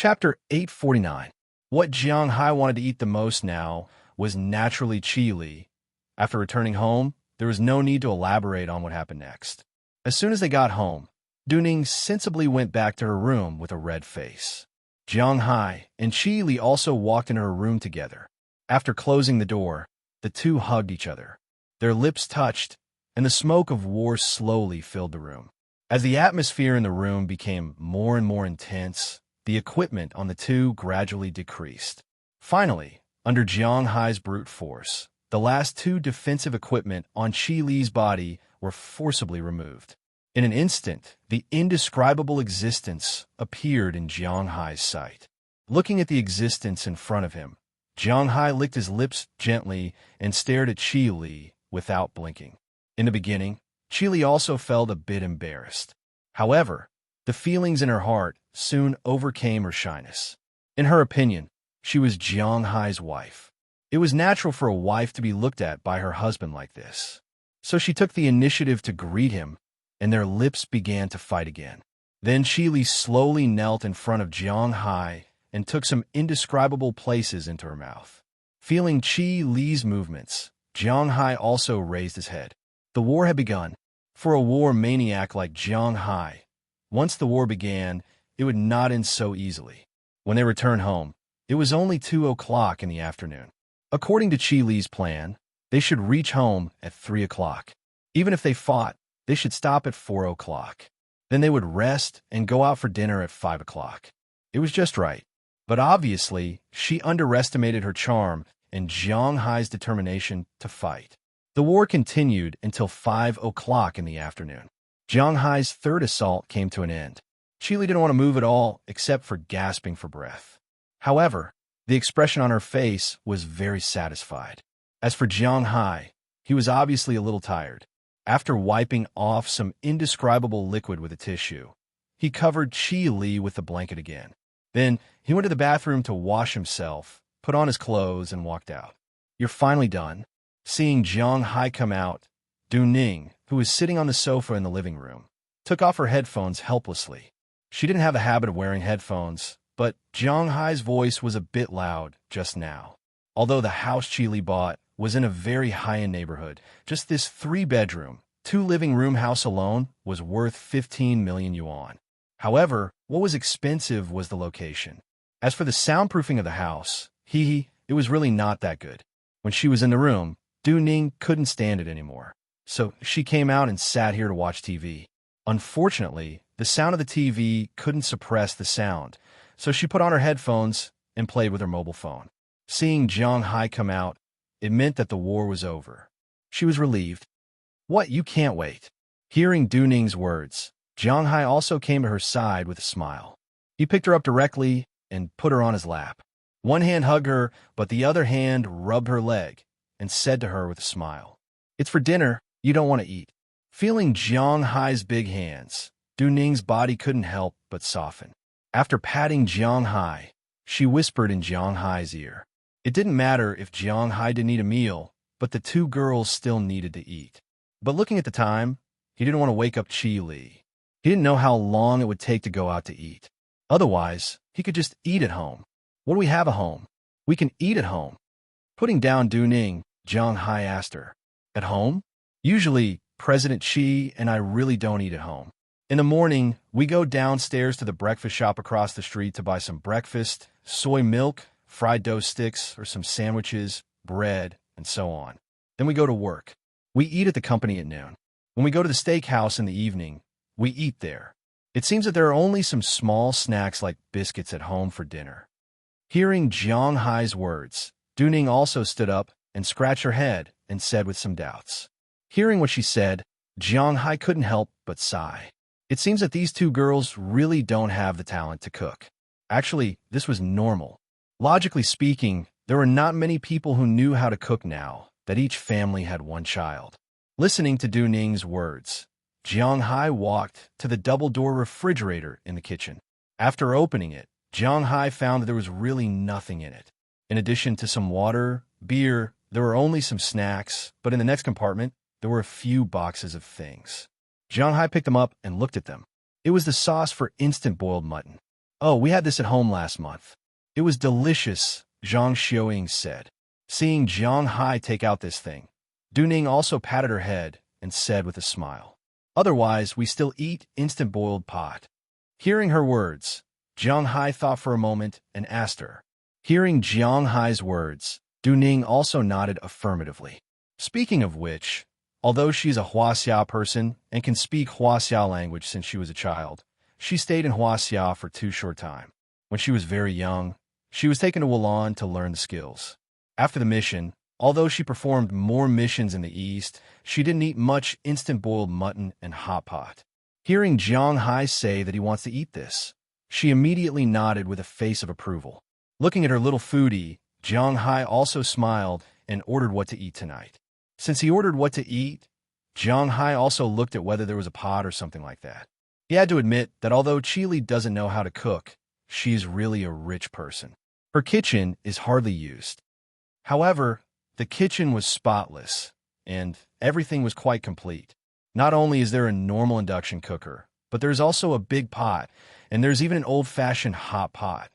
Chapter 849. What Jiang Hai wanted to eat the most now was naturally chili. After returning home, there was no need to elaborate on what happened next. As soon as they got home, Duning sensibly went back to her room with a red face. Jiang Hai and Qi Li also walked into her room together. After closing the door, the two hugged each other. Their lips touched, and the smoke of war slowly filled the room. As the atmosphere in the room became more and more intense, the equipment on the two gradually decreased. Finally, under Jiang Hai's brute force, the last two defensive equipment on Qi Li's body were forcibly removed. In an instant, the indescribable existence appeared in Jiang Hai's sight. Looking at the existence in front of him, Jiang Hai licked his lips gently and stared at Qi Li without blinking. In the beginning, Qi Li also felt a bit embarrassed. However, the feelings in her heart soon overcame her shyness. In her opinion, she was Jiang Hai's wife. It was natural for a wife to be looked at by her husband like this. So she took the initiative to greet him, and their lips began to fight again. Then Qi Li slowly knelt in front of Jiang Hai and took some indescribable places into her mouth. Feeling Qi Li's movements, Jiang Hai also raised his head. The war had begun. For a war maniac like Jiang Hai, once the war began, it would not end so easily. When they returned home, it was only 2 o'clock in the afternoon. According to Qi Li's plan, they should reach home at 3 o'clock. Even if they fought, they should stop at 4 o'clock. Then they would rest and go out for dinner at 5 o'clock. It was just right. But obviously, she underestimated her charm and Jiang Hai's determination to fight. The war continued until 5 o'clock in the afternoon. Jiang Hai's third assault came to an end. Qi Li didn't want to move at all except for gasping for breath. However, the expression on her face was very satisfied. As for Jiang Hai, he was obviously a little tired. After wiping off some indescribable liquid with a tissue, he covered Qi Li with the blanket again. Then he went to the bathroom to wash himself, put on his clothes, and walked out. "You're finally done." Seeing Jiang Hai come out, Du Ning, who was sitting on the sofa in the living room, took off her headphones helplessly. She didn't have a habit of wearing headphones, but Jiang Hai's voice was a bit loud just now. Although the house Qi Li bought was in a very high-end neighborhood, just this 3-bedroom, 2-living-room house alone was worth 15 million yuan. However, what was expensive was the location. As for the soundproofing of the house, it was really not that good. When she was in the room, Du Ning couldn't stand it anymore. So she came out and sat here to watch TV. Unfortunately, the sound of the TV couldn't suppress the sound, so she put on her headphones and played with her mobile phone. Seeing Jiang Hai come out, it meant that the war was over. She was relieved. "What, you can't wait?" Hearing Du Ning's words, Jiang Hai also came to her side with a smile. He picked her up directly and put her on his lap. One hand hugged her, but the other hand rubbed her leg and said to her with a smile, "It's for dinner, you don't want to eat." Feeling Jiang Hai's big hands, Du Ning's body couldn't help but soften. After patting Jiang Hai, she whispered in Jiang Hai's ear. It didn't matter if Jiang Hai didn't eat a meal, but the two girls still needed to eat. But looking at the time, he didn't want to wake up Qi Li. He didn't know how long it would take to go out to eat. Otherwise, he could just eat at home. "What do we have at home?" "We can eat at home." Putting down Du Ning, Jiang Hai asked her, "At home? Usually, President Qi and I really don't eat at home. In the morning, we go downstairs to the breakfast shop across the street to buy some breakfast, soy milk, fried dough sticks, or some sandwiches, bread, and so on. Then we go to work. We eat at the company at noon. When we go to the steakhouse in the evening, we eat there. It seems that there are only some small snacks like biscuits at home for dinner." Hearing Jiang Hai's words, Du Ning also stood up and scratched her head and said with some doubts. Hearing what she said, Jiang Hai couldn't help but sigh. It seems that these two girls really don't have the talent to cook. Actually, this was normal. Logically speaking, there were not many people who knew how to cook now that each family had one child. Listening to Du Ning's words, Jiang Hai walked to the double-door refrigerator in the kitchen. After opening it, Jiang Hai found that there was really nothing in it. In addition to some water, beer, there were only some snacks, but in the next compartment, there were a few boxes of things. Jiang Hai picked them up and looked at them. It was the sauce for instant boiled mutton. "Oh, we had this at home last month. It was delicious," Zhang Xiaoying said. Seeing Jiang Hai take out this thing, Du Ning also patted her head and said with a smile, "Otherwise, we still eat instant boiled pot." Hearing her words, Jiang Hai thought for a moment and asked her. Hearing Jiang Hai's words, Du Ning also nodded affirmatively. Speaking of which, although she's a Huaxia person and can speak Huaxia language since she was a child, she stayed in Huaxia for too short time. When she was very young, she was taken to Wulan to learn the skills. After the mission, although she performed more missions in the east, she didn't eat much instant boiled mutton and hot pot. Hearing Jiang Hai say that he wants to eat this, she immediately nodded with a face of approval. Looking at her little foodie, Jiang Hai also smiled and ordered what to eat tonight. Since he ordered what to eat, Jiang Hai also looked at whether there was a pot or something like that. He had to admit that although Qili doesn't know how to cook, she is really a rich person. Her kitchen is hardly used. However, the kitchen was spotless, and everything was quite complete. Not only is there a normal induction cooker, but there's also a big pot, and there's even an old-fashioned hot pot.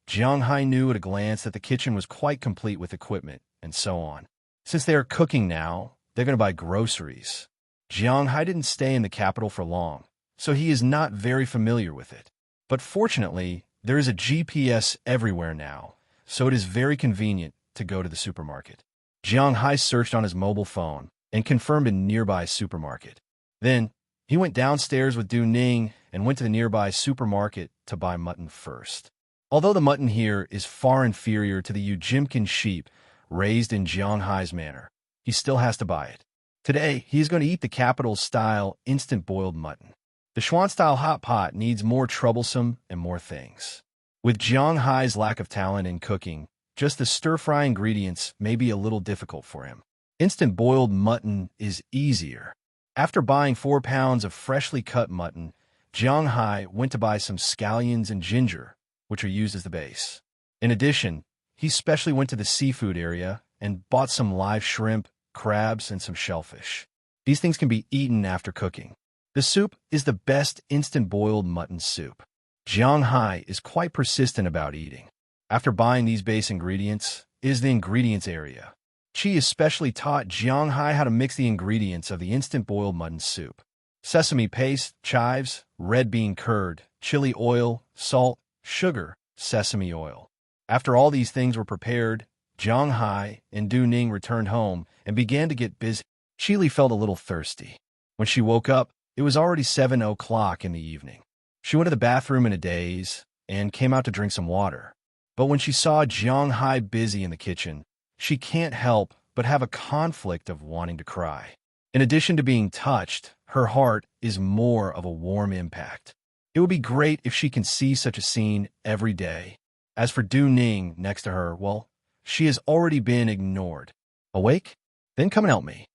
Jiang Hai knew at a glance that the kitchen was quite complete with equipment, and so on. Since they are cooking now, they're going to buy groceries. Jiang Hai didn't stay in the capital for long, so he is not very familiar with it. But fortunately, there is a GPS everywhere now, so it is very convenient to go to the supermarket. Jiang Hai searched on his mobile phone and confirmed a nearby supermarket. Then, he went downstairs with Du Ning and went to the nearby supermarket to buy mutton first. Although the mutton here is far inferior to the Ujimkin sheep raised in Jiang Hai's manner, he still has to buy it. Today, he is going to eat the capital-style instant boiled mutton. The Xuan-style hot pot needs more troublesome and more things. With Jiang Hai's lack of talent in cooking, just the stir-fry ingredients may be a little difficult for him. Instant boiled mutton is easier. After buying 4 pounds of freshly cut mutton, Jiang Hai went to buy some scallions and ginger, which are used as the base. In addition, he specially went to the seafood area and bought some live shrimp, crabs, and some shellfish. These things can be eaten after cooking. The soup is the best instant boiled mutton soup. Jiang Hai is quite persistent about eating. After buying these base ingredients, is the ingredients area. Qi especially taught Jiang Hai how to mix the ingredients of the instant boiled mutton soup. Sesame paste, chives, red bean curd, chili oil, salt, sugar, sesame oil. After all these things were prepared, Jiang Hai and Du Ning returned home and began to get busy. Qili felt a little thirsty. When she woke up, it was already 7 o'clock in the evening. She went to the bathroom in a daze and came out to drink some water. But when she saw Jiang Hai busy in the kitchen, she can't help but have a conflict of wanting to cry. In addition to being touched, her heart is more of a warm impact. It would be great if she can see such a scene every day. As for Du Ning next to her, well, she has already been ignored. Awake? Then come and help me.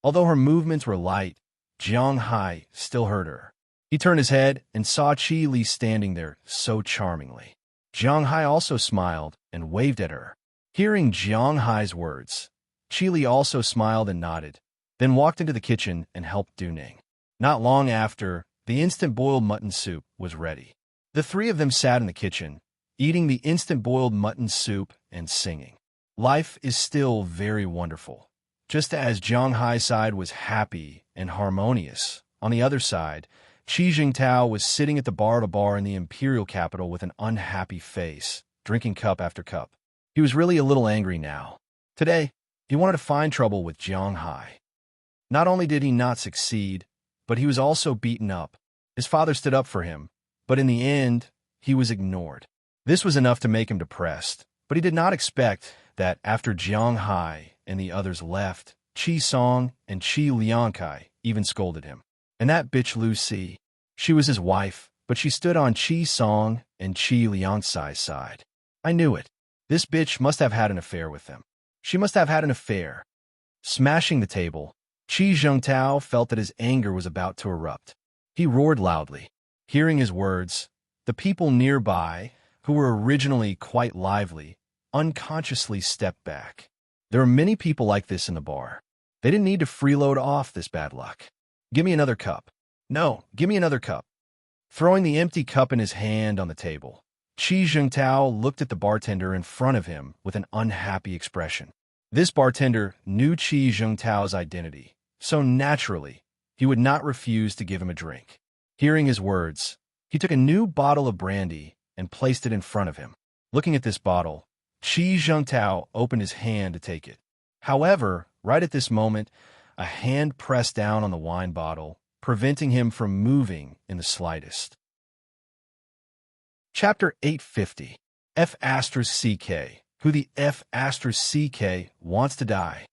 Although her movements were light, Jiang Hai still heard her. He turned his head and saw Qi Li standing there so charmingly. Jiang Hai also smiled and waved at her. Hearing Jiang Hai's words, Qi Li also smiled and nodded, then walked into the kitchen and helped Du Ning. Not long after, the instant boiled mutton soup was ready. The three of them sat in the kitchen, eating the instant boiled mutton soup and singing. Life is still very wonderful. Just as Jiang Hai's side was happy and harmonious, on the other side, Qi Jingtao was sitting at the bar in the imperial capital with an unhappy face, drinking cup after cup. He was really a little angry now. Today, he wanted to find trouble with Jiang Hai. Not only did he not succeed, but he was also beaten up. His father stood up for him, but in the end, he was ignored. This was enough to make him depressed, but he did not expect that after Jiang Hai and the others left, Qi Song and Qi Liangkai even scolded him. And that bitch Lucy, she was his wife, but she stood on Qi Song and Qi Liangcai's side. I knew it. This bitch must have had an affair with them. She must have had an affair. Smashing the table, Qi Zhengtao felt that his anger was about to erupt. He roared loudly. Hearing his words, the people nearby, who were originally quite lively, unconsciously stepped back. There are many people like this in the bar. They didn't need to freeload off this bad luck. Give me another cup. No, give me another cup. Throwing the empty cup in his hand on the table, Qi Zhengtao looked at the bartender in front of him with an unhappy expression. This bartender knew Qi Zhengtao's identity, so naturally, he would not refuse to give him a drink. Hearing his words, he took a new bottle of brandy and placed it in front of him. Looking at this bottle, Qi Zhengtao opened his hand to take it. However, right at this moment, a hand pressed down on the wine bottle, preventing him from moving in the slightest. Chapter 850. F***CK. Who the F***CK wants to die?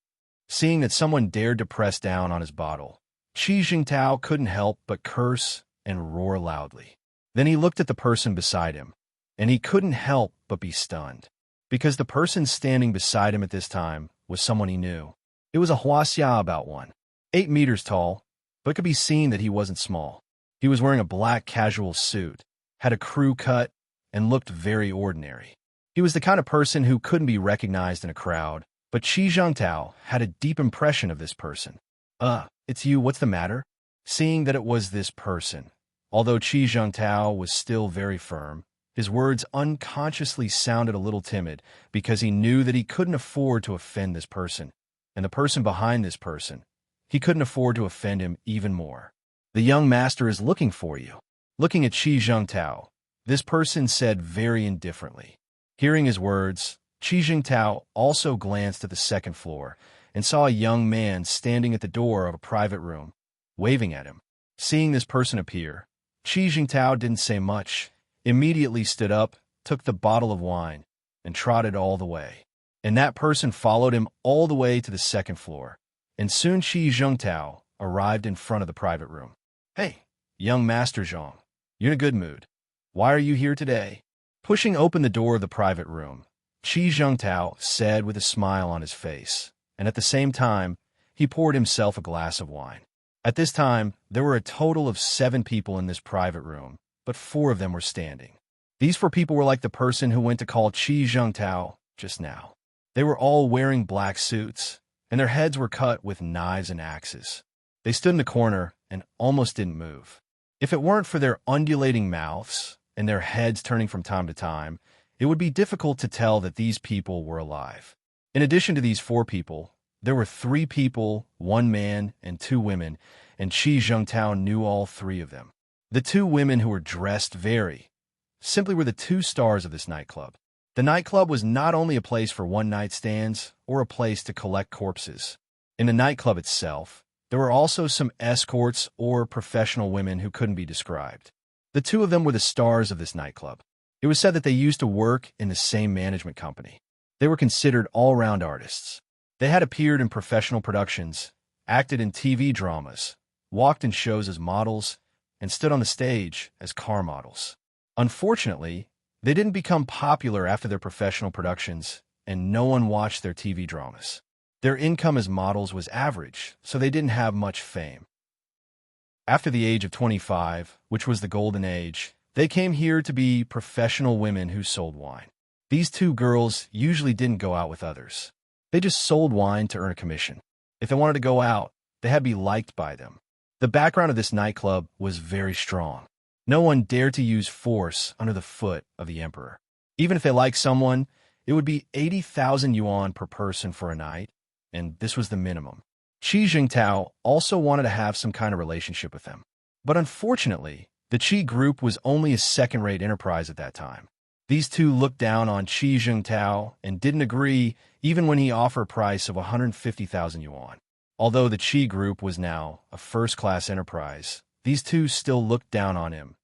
Seeing that someone dared to press down on his bottle, Qi Zhengtao couldn't help but curse and roar loudly. Then he looked at the person beside him, and he couldn't help but be stunned, because the person standing beside him at this time was someone he knew. It was a Huaxia about 8 meters tall, but it could be seen that he wasn't small. He was wearing a black casual suit, had a crew cut, and looked very ordinary. He was the kind of person who couldn't be recognized in a crowd, but Qi Zhengtao had a deep impression of this person. It's you, what's the matter? Seeing that it was this person, although Qi Zhengtao was still very firm, his words unconsciously sounded a little timid because he knew that he couldn't afford to offend this person, and the person behind this person, he couldn't afford to offend him even more. The young master is looking for you. Looking at Qi Zhengtao, this person said very indifferently. Hearing his words, Qi Zhengtao also glanced at the second floor and saw a young man standing at the door of a private room, waving at him. Seeing this person appear, Qi Zhengtao didn't say much, immediately stood up, took the bottle of wine, and trotted all the way. And that person followed him all the way to the second floor, and soon Qi Zhengtao arrived in front of the private room. Hey, young Master Zhang, you're in a good mood. Why are you here today? Pushing open the door of the private room, Qi Zhengtao said with a smile on his face, and at the same time, he poured himself a glass of wine. At this time, there were a total of 7 people in this private room, but 4 of them were standing. These 4 people were like the person who went to call Qi Zhengtao just now. They were all wearing black suits, and their heads were cut with knives and axes. They stood in the corner and almost didn't move. If it weren't for their undulating mouths and their heads turning from time to time, it would be difficult to tell that these people were alive. In addition to these 4 people, there were 3 people, 1 man and 2 women, and Qi Zhengtao knew all 3 of them. The 2 women who were dressed simply were the 2 stars of this nightclub. The nightclub was not only a place for one-night stands or a place to collect corpses. In the nightclub itself, there were also some escorts or professional women who couldn't be described. The 2 of them were the stars of this nightclub. It was said that they used to work in the same management company. They were considered all-round artists. They had appeared in professional productions, acted in TV dramas, walked in shows as models, and stood on the stage as car models. Unfortunately, they didn't become popular after their professional productions, and no one watched their TV dramas. Their income as models was average, so they didn't have much fame. After the age of 25, which was the golden age, they came here to be professional women who sold wine. These 2 girls usually didn't go out with others. They just sold wine to earn a commission. If they wanted to go out, they had to be liked by them. The background of this nightclub was very strong. No one dared to use force under the foot of the emperor. Even if they liked someone, it would be 80,000 yuan per person for a night, and this was the minimum. Qi Zhengtao also wanted to have some kind of relationship with them. But unfortunately, the Qi group was only a second-rate enterprise at that time. These 2 looked down on Qi Zhengtao and didn't agree even when he offered a price of 150,000 yuan. Although the Qi group was now a first-class enterprise, these 2 still looked down on him.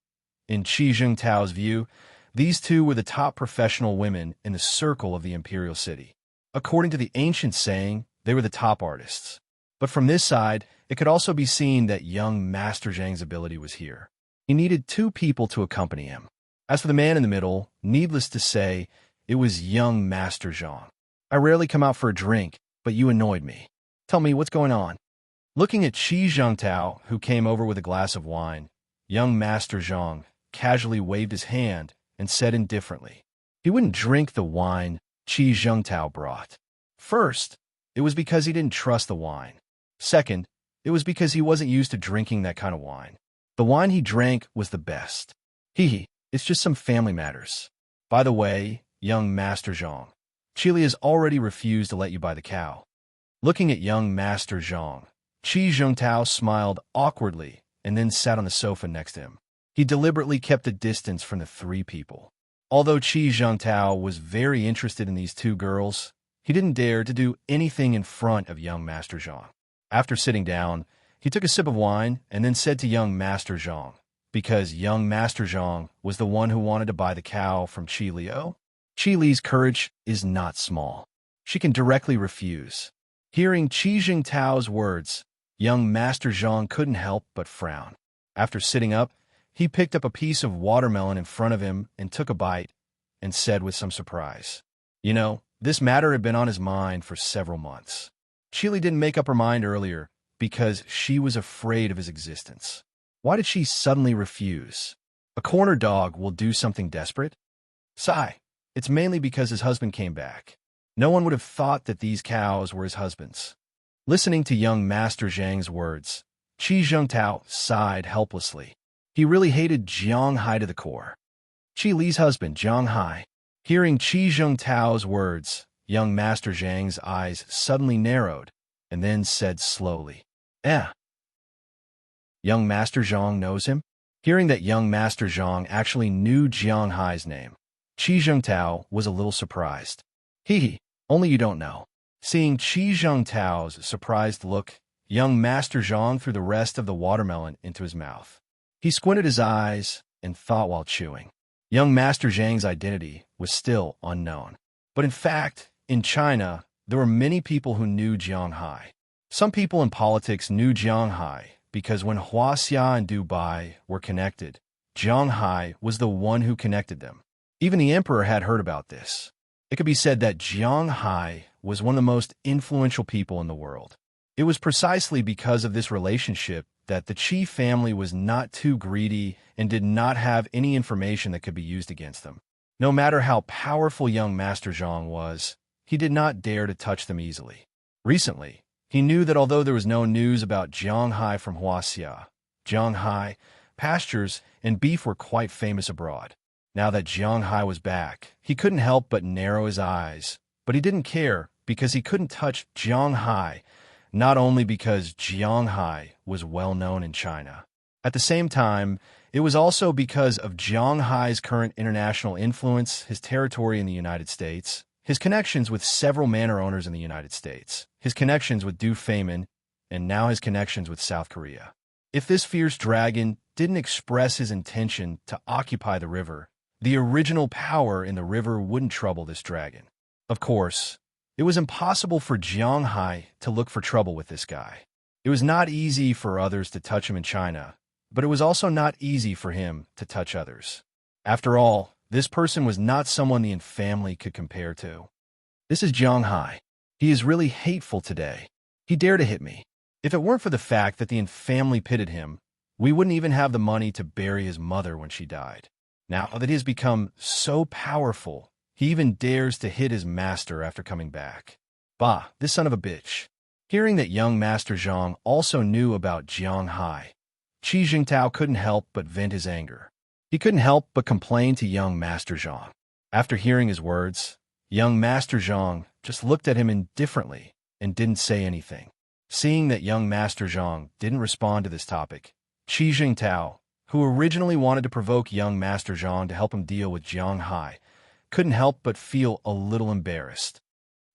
In Qi Zhengtao's view, these 2 were the top professional women in the circle of the imperial city. According to the ancient saying, they were the top artists. But from this side, it could also be seen that young Master Zhang's ability was here. He needed 2 people to accompany him. As for the man in the middle, needless to say, it was young Master Zhang. I rarely come out for a drink, but you annoyed me. Tell me what's going on. Looking at Qi Zhengtao, who came over with a glass of wine, young Master Zhang casually waved his hand and said indifferently, he wouldn't drink the wine Qi Zhengtao brought. First, it was because he didn't trust the wine. Second, it was because he wasn't used to drinking that kind of wine. The wine he drank was the best. It's just some family matters. By the way, young Master Zhang, Qili has already refused to let you buy the cow. Looking at young Master Zhang, Qi Zhongtao smiled awkwardly and then sat on the sofa next to him. He deliberately kept a distance from the three people. Although Qi Zhongtao was very interested in these two girls, he didn't dare to do anything in front of young Master Zhang. After sitting down, he took a sip of wine and then said to young Master Zhang, because young Master Zhang was the one who wanted to buy the cow from Qi Liu, Qi Li's courage is not small. She can directly refuse. Hearing Qi Jingtao's words, young Master Zhang couldn't help but frown. After sitting up, he picked up a piece of watermelon in front of him and took a bite and said with some surprise, "You know, this matter had been on his mind for several months. Qi Li didn't make up her mind earlier because she was afraid of his existence. Why did she suddenly refuse? A corner dog will do something desperate? Sigh. It's mainly because his husband came back. No one would have thought that these cows were his husband's." Listening to young Master Zhang's words, Qi Zhongtao sighed helplessly. He really hated Jiang Hai to the core. Qi Li's husband, Jiang Hai. Hearing Qi Zhongtao's words, young Master Zhang's eyes suddenly narrowed and then said slowly, "Eh." Young Master Zhang knows him? Hearing that young Master Zhang actually knew Jiang Hai's name, Qi Zhongtao was a little surprised. Hee, only you don't know. Seeing Qi Zhongtao's surprised look, young Master Zhang threw the rest of the watermelon into his mouth. He squinted his eyes and thought while chewing. Young Master Zhang's identity was still unknown. But in fact, in China, there were many people who knew Jiang Hai. Some people in politics knew Jiang Hai because when Huaxia and Dubai were connected, Jiang Hai was the one who connected them. Even the emperor had heard about this. It could be said that Jiang Hai was one of the most influential people in the world. It was precisely because of this relationship that the Qi family was not too greedy and did not have any information that could be used against them. No matter how powerful young Master Zhang was, he did not dare to touch them easily. Recently, he knew that although there was no news about Jiang Hai from Huaxia, Jiang Hai, pastures, and beef were quite famous abroad. Now that Jiang Hai was back, he couldn't help but narrow his eyes, but he didn't care because he couldn't touch Jiang Hai, not only because Jiang Hai was well known in China. At the same time, it was also because of Jiang Hai's current international influence, his territory in the United States, his connections with several manor owners in the United States, his connections with Du Feimin, and now his connections with South Korea. If this fierce dragon didn't express his intention to occupy the river, the original power in the river wouldn't trouble this dragon. Of course, it was impossible for Jiang Hai to look for trouble with this guy. It was not easy for others to touch him in China, but it was also not easy for him to touch others. After all, this person was not someone the family could compare to. "This is Jiang Hai. He is really hateful today. He dared to hit me. If it weren't for the fact that the family pitted him, we wouldn't even have the money to bury his mother when she died. Now that he has become so powerful, he even dares to hit his master after coming back. Bah, this son of a bitch." Hearing that young Master Zhang also knew about Jiang Hai, Qi Jingtao couldn't help but vent his anger. He couldn't help but complain to young Master Zhang. After hearing his words, young Master Zhang just looked at him indifferently and didn't say anything. Seeing that young Master Zhang didn't respond to this topic, Qi Jingtao, who originally wanted to provoke young Master Zhang to help him deal with Jiang Hai, couldn't help but feel a little embarrassed.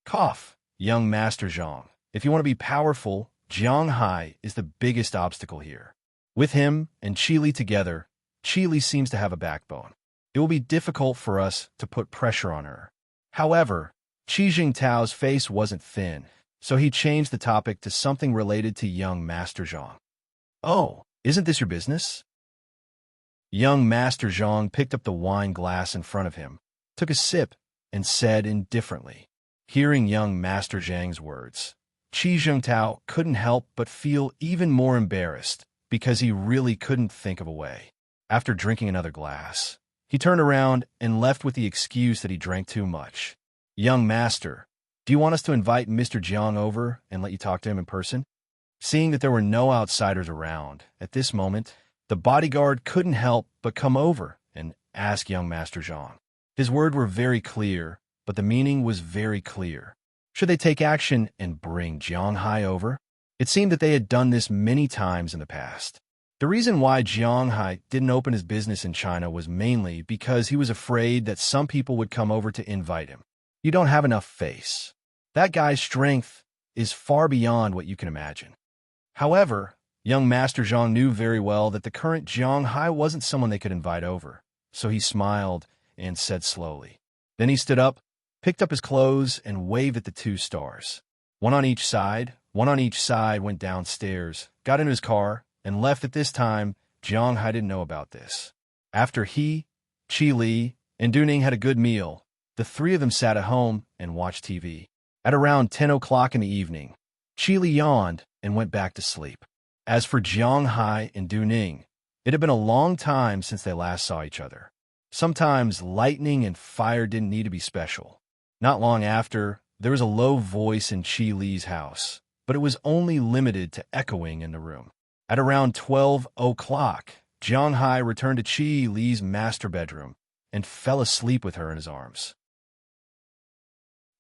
"Cough, young Master Zhang. If you want to be powerful, Jiang Hai is the biggest obstacle here. With him and Qi Li together, Qi Li seems to have a backbone. It will be difficult for us to put pressure on her." However, Qi Jingtao's face wasn't thin, so he changed the topic to something related to young Master Zhang. "Oh, isn't this your business?" Young Master Zhang picked up the wine glass in front of him, took a sip, and said indifferently. Hearing young Master Zhang's words, Qi Zhongtao couldn't help but feel even more embarrassed because he really couldn't think of a way. After drinking another glass, he turned around and left with the excuse that he drank too much. "Young Master, do you want us to invite Mr. Jiang over and let you talk to him in person?" Seeing that there were no outsiders around, at this moment, the bodyguard couldn't help but come over and ask young Master Zhang. His words were very clear, but the meaning was very clear. Should they take action and bring Jiang Hai over? It seemed that they had done this many times in the past. The reason why Jiang Hai didn't open his business in China was mainly because he was afraid that some people would come over to invite him. You don't have enough face. That guy's strength is far beyond what you can imagine. However, young Master Zhang knew very well that the current Jiang Hai wasn't someone they could invite over, so he smiled and said slowly. Then he stood up, picked up his clothes, and waved at the two stars. One on each side went downstairs, got into his car, and left. At this time, Jiang Hai didn't know about this. After he, Qi Li, and Du Ning had a good meal, the three of them sat at home and watched TV. At around 10 o'clock in the evening, Qi Li yawned and went back to sleep. As for Jiang Hai and Du Ning, it had been a long time since they last saw each other. Sometimes lightning and fire didn't need to be special. Not long after, there was a low voice in Qi Li's house, but it was only limited to echoing in the room. At around 12 o'clock, Jiang Hai returned to Qi Li's master bedroom and fell asleep with her in his arms.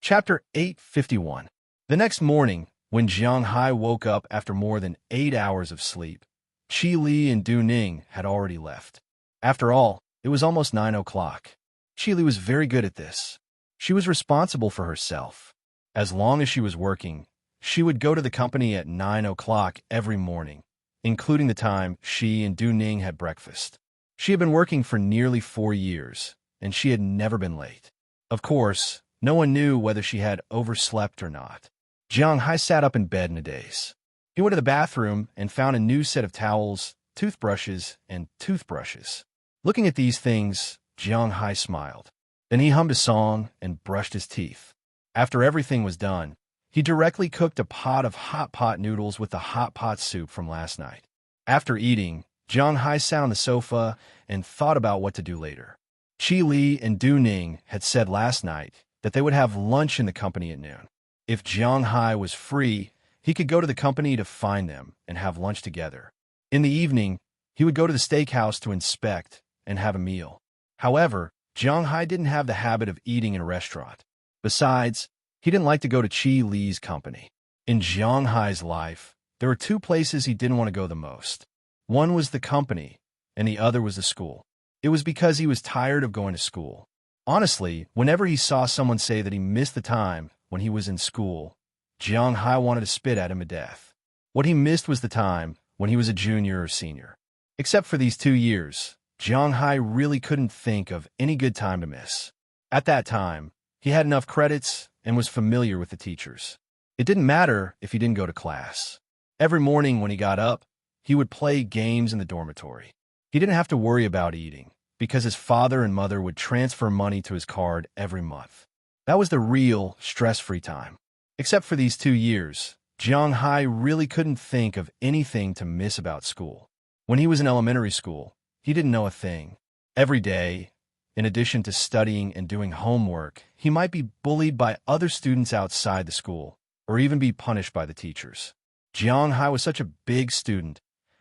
Chapter 851. The next morning, when Jiang Hai woke up after more than 8 hours of sleep, Qi Li and Du Ning had already left. After all, it was almost 9 o'clock. Qi Li was very good at this. She was responsible for herself. As long as she was working, she would go to the company at 9 o'clock every morning, including the time she and Du Ning had breakfast. She had been working for nearly 4 years, and she had never been late. Of course, no one knew whether she had overslept or not. Jiang Hai sat up in bed in a daze. He went to the bathroom and found a new set of towels, toothbrushes, and toothbrushes. Looking at these things, Jiang Hai smiled. Then he hummed a song and brushed his teeth. After everything was done, he directly cooked a pot of hot pot noodles with the hot pot soup from last night. After eating, Jiang Hai sat on the sofa and thought about what to do later. Qi Li and Du Ning had said last night that they would have lunch in the company at noon. If Jiang Hai was free, he could go to the company to find them and have lunch together. In the evening, he would go to the steakhouse to inspect and have a meal. However, Jiang Hai didn't have the habit of eating in a restaurant. Besides, he didn't like to go to Qi Li's company. In Jiang Hai's life, there were two places he didn't want to go the most. One was the company, and the other was the school. It was because he was tired of going to school. Honestly, whenever he saw someone say that he missed the time when he was in school, Jiang Hai wanted to spit at him to death. What he missed was the time when he was a junior or senior. Except for these 2 years, Jiang Hai really couldn't think of any good time to miss. At that time, he had enough credits and was familiar with the teachers. It didn't matter if he didn't go to class. Every morning when he got up, he would play games in the dormitory. He didn't have to worry about eating, because his father and mother would transfer money to his card every month. That was the real, stress-free time. Except for these 2 years, Jiang Hai really couldn't think of anything to miss about school. When he was in elementary school, he didn't know a thing. Every day, in addition to studying and doing homework, he might be bullied by other students outside the school, or even be punished by the teachers. Jiang Hai was such a big student.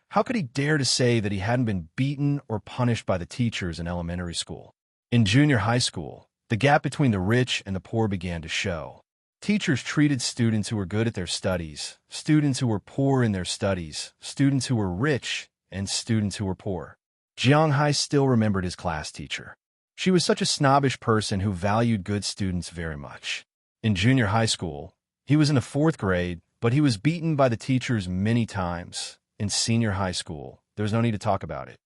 How could he dare to say that he hadn't been beaten or punished by the teachers in elementary school? In junior high school, the gap between the rich and the poor began to show. Teachers treated students who were good at their studies, students who were poor in their studies, students who were rich, and students who were poor. Jiang Hai still remembered his class teacher. She was such a snobbish person who valued good students very much. In junior high school, he was in the 4th grade, but he was beaten by the teachers many times. In senior high school, there was no need to talk about it.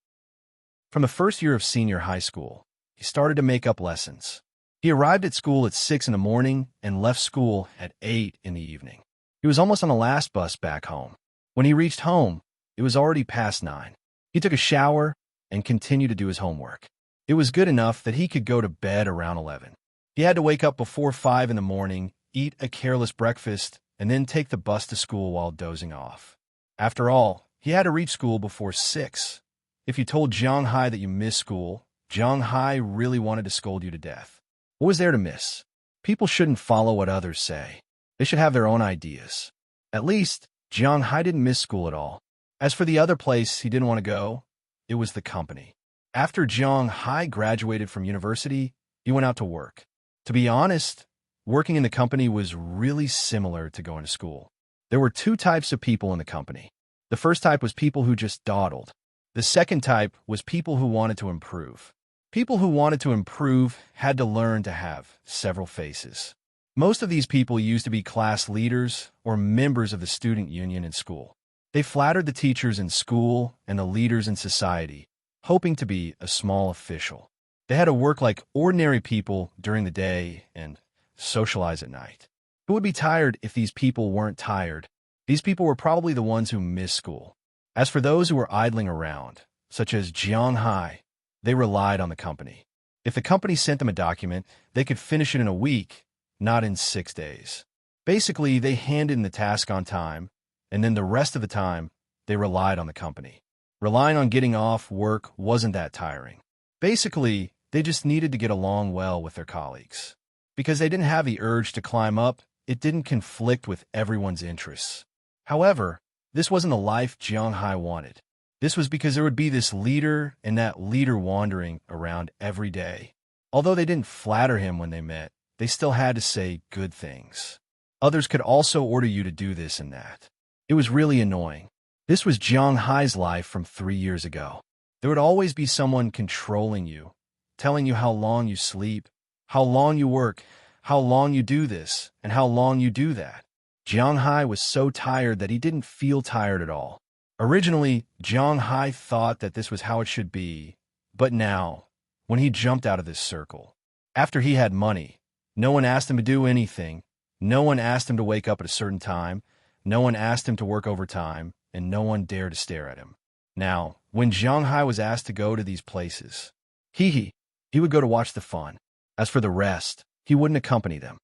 From the first year of senior high school, he started to make up lessons. He arrived at school at 6 in the morning and left school at 8 in the evening. He was almost on the last bus back home. When he reached home, it was already past 9. He took a shower and continued to do his homework. It was good enough that he could go to bed around 11. He had to wake up before 5 in the morning, eat a careless breakfast, and then take the bus to school while dozing off. After all, he had to reach school before 6. If you told Jiang Hai that you missed school, Jiang Hai really wanted to scold you to death. What was there to miss? People shouldn't follow what others say. They should have their own ideas. At least, Jiang Hai didn't miss school at all. As for the other place he didn't want to go, it was the company. After Jiang Hai graduated from university, He went out to work. To be honest, working in the company was really similar to going to school. There were two types of people in the company. The first type was people who just dawdled. The second type was people who wanted to improve. People who wanted to improve had to learn to have several faces. Most of these people used to be class leaders or members of the student union in school. They flattered the teachers in school and the leaders in society, hoping to be a small official. They had to work like ordinary people during the day and socialize at night. Who would be tired if these people weren't tired? These people were probably the ones who missed school. As for those who were idling around, such as Jiang Hai, they relied on the company. If the company sent them a document, they could finish it in a week, not in 6 days. Basically, they handed in the task on time, and then the rest of the time, they relied on the company. Relying on getting off work wasn't that tiring. Basically, they just needed to get along well with their colleagues. Because they didn't have the urge to climb up, it didn't conflict with everyone's interests. However, this wasn't the life Jiang Hai wanted. This was because there would be this leader and that leader wandering around every day. Although they didn't flatter him when they met, they still had to say good things. Others could also order you to do this and that. It was really annoying. This was Jiang Hai's life from 3 years ago. There would always be someone controlling you, telling you how long you sleep, how long you work, how long you do this, and how long you do that. Jiang Hai was so tired that he didn't feel tired at all. Originally, Jiang Hai thought that this was how it should be, but now, when he jumped out of this circle, after he had money, no one asked him to do anything, no one asked him to wake up at a certain time, no one asked him to work overtime, and no one dared to stare at him. Now, when Jiang Hai was asked to go to these places, he would go to watch the fun. As for the rest, he wouldn't accompany them.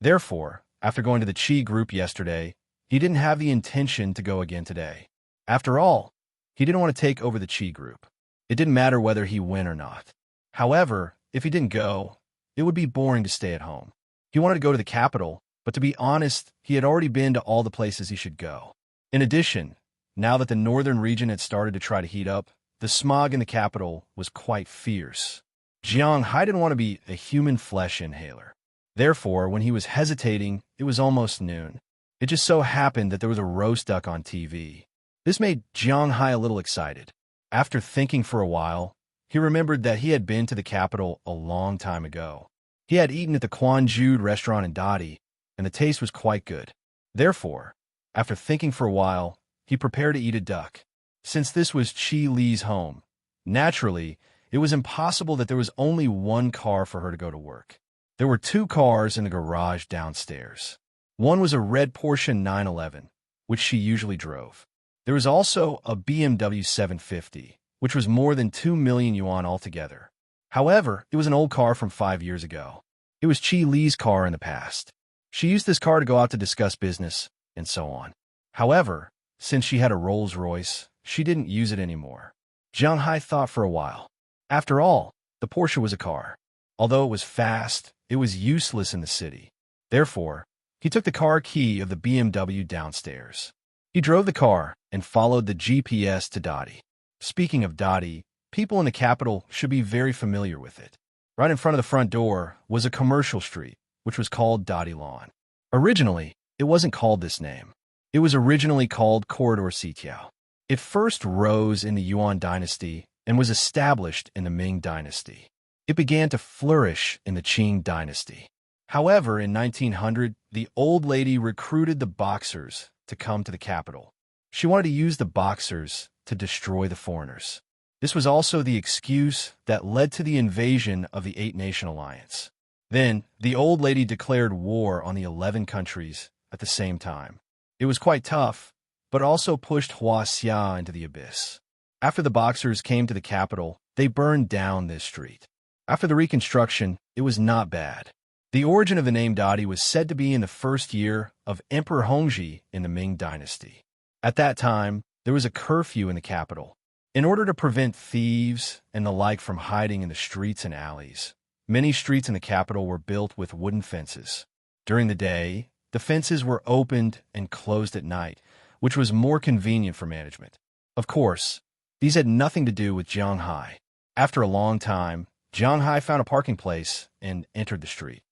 Therefore, after going to the Chi group yesterday, he didn't have the intention to go again today. After all, he didn't want to take over the Chi group. It didn't matter whether he went or not. However, if he didn't go, it would be boring to stay at home. He wanted to go to the capital, but to be honest, he had already been to all the places he should go. In addition, now that the northern region had started to try to heat up, the smog in the capital was quite fierce. Jiang Hai didn't want to be a human flesh inhaler. Therefore, when he was hesitating, it was almost noon. It just so happened that there was a roast duck on TV. This made Jiang Hai a little excited. After thinking for a while, he remembered that he had been to the capital a long time ago. He had eaten at the Quan Jude restaurant in Dadi, and the taste was quite good. Therefore, after thinking for a while, he prepared to eat a duck. Since this was Chi Li's home, naturally, it was impossible that there was only one car for her to go to work. There were 2 cars in the garage downstairs. One was a red Porsche 911, which she usually drove. There was also a BMW 750, which was more than 2 million yuan altogether. However, it was an old car from 5 years ago. It was Chi Li's car in the past. She used this car to go out to discuss business, and so on. However, since she had a Rolls-Royce, she didn't use it anymore. Jiang Hai thought for a while. After all, the Porsche was a car. Although it was fast, it was useless in the city. Therefore, he took the car key of the BMW downstairs. He drove the car and followed the GPS to Dadi. Speaking of Dadi, people in the capital should be very familiar with it. Right in front of the front door was a commercial street, which was called Dadi Lawn. Originally, it wasn't called this name. It was originally called Corridor Sitiao. It first rose in the Yuan dynasty and was established in the Ming dynasty. It began to flourish in the Qing dynasty. However, in 1900, the old lady recruited the Boxers to come to the capital. She wanted to use the Boxers to destroy the foreigners. This was also the excuse that led to the invasion of the 8-Nation Alliance. Then, the old lady declared war on the 11 countries at the same time. It was quite tough, but also pushed Huaxia into the abyss. After the Boxers came to the capital, they burned down this street. After the reconstruction, it was not bad. The origin of the name Dadi was said to be in the first year of Emperor Hongzhi in the Ming dynasty. At that time, there was a curfew in the capital. In order to prevent thieves and the like from hiding in the streets and alleys, many streets in the capital were built with wooden fences. During the day, the fences were opened and closed at night, which was more convenient for management. Of course, these had nothing to do with Jiang Hai. After a long time, Jiang Hai found a parking place and entered the street.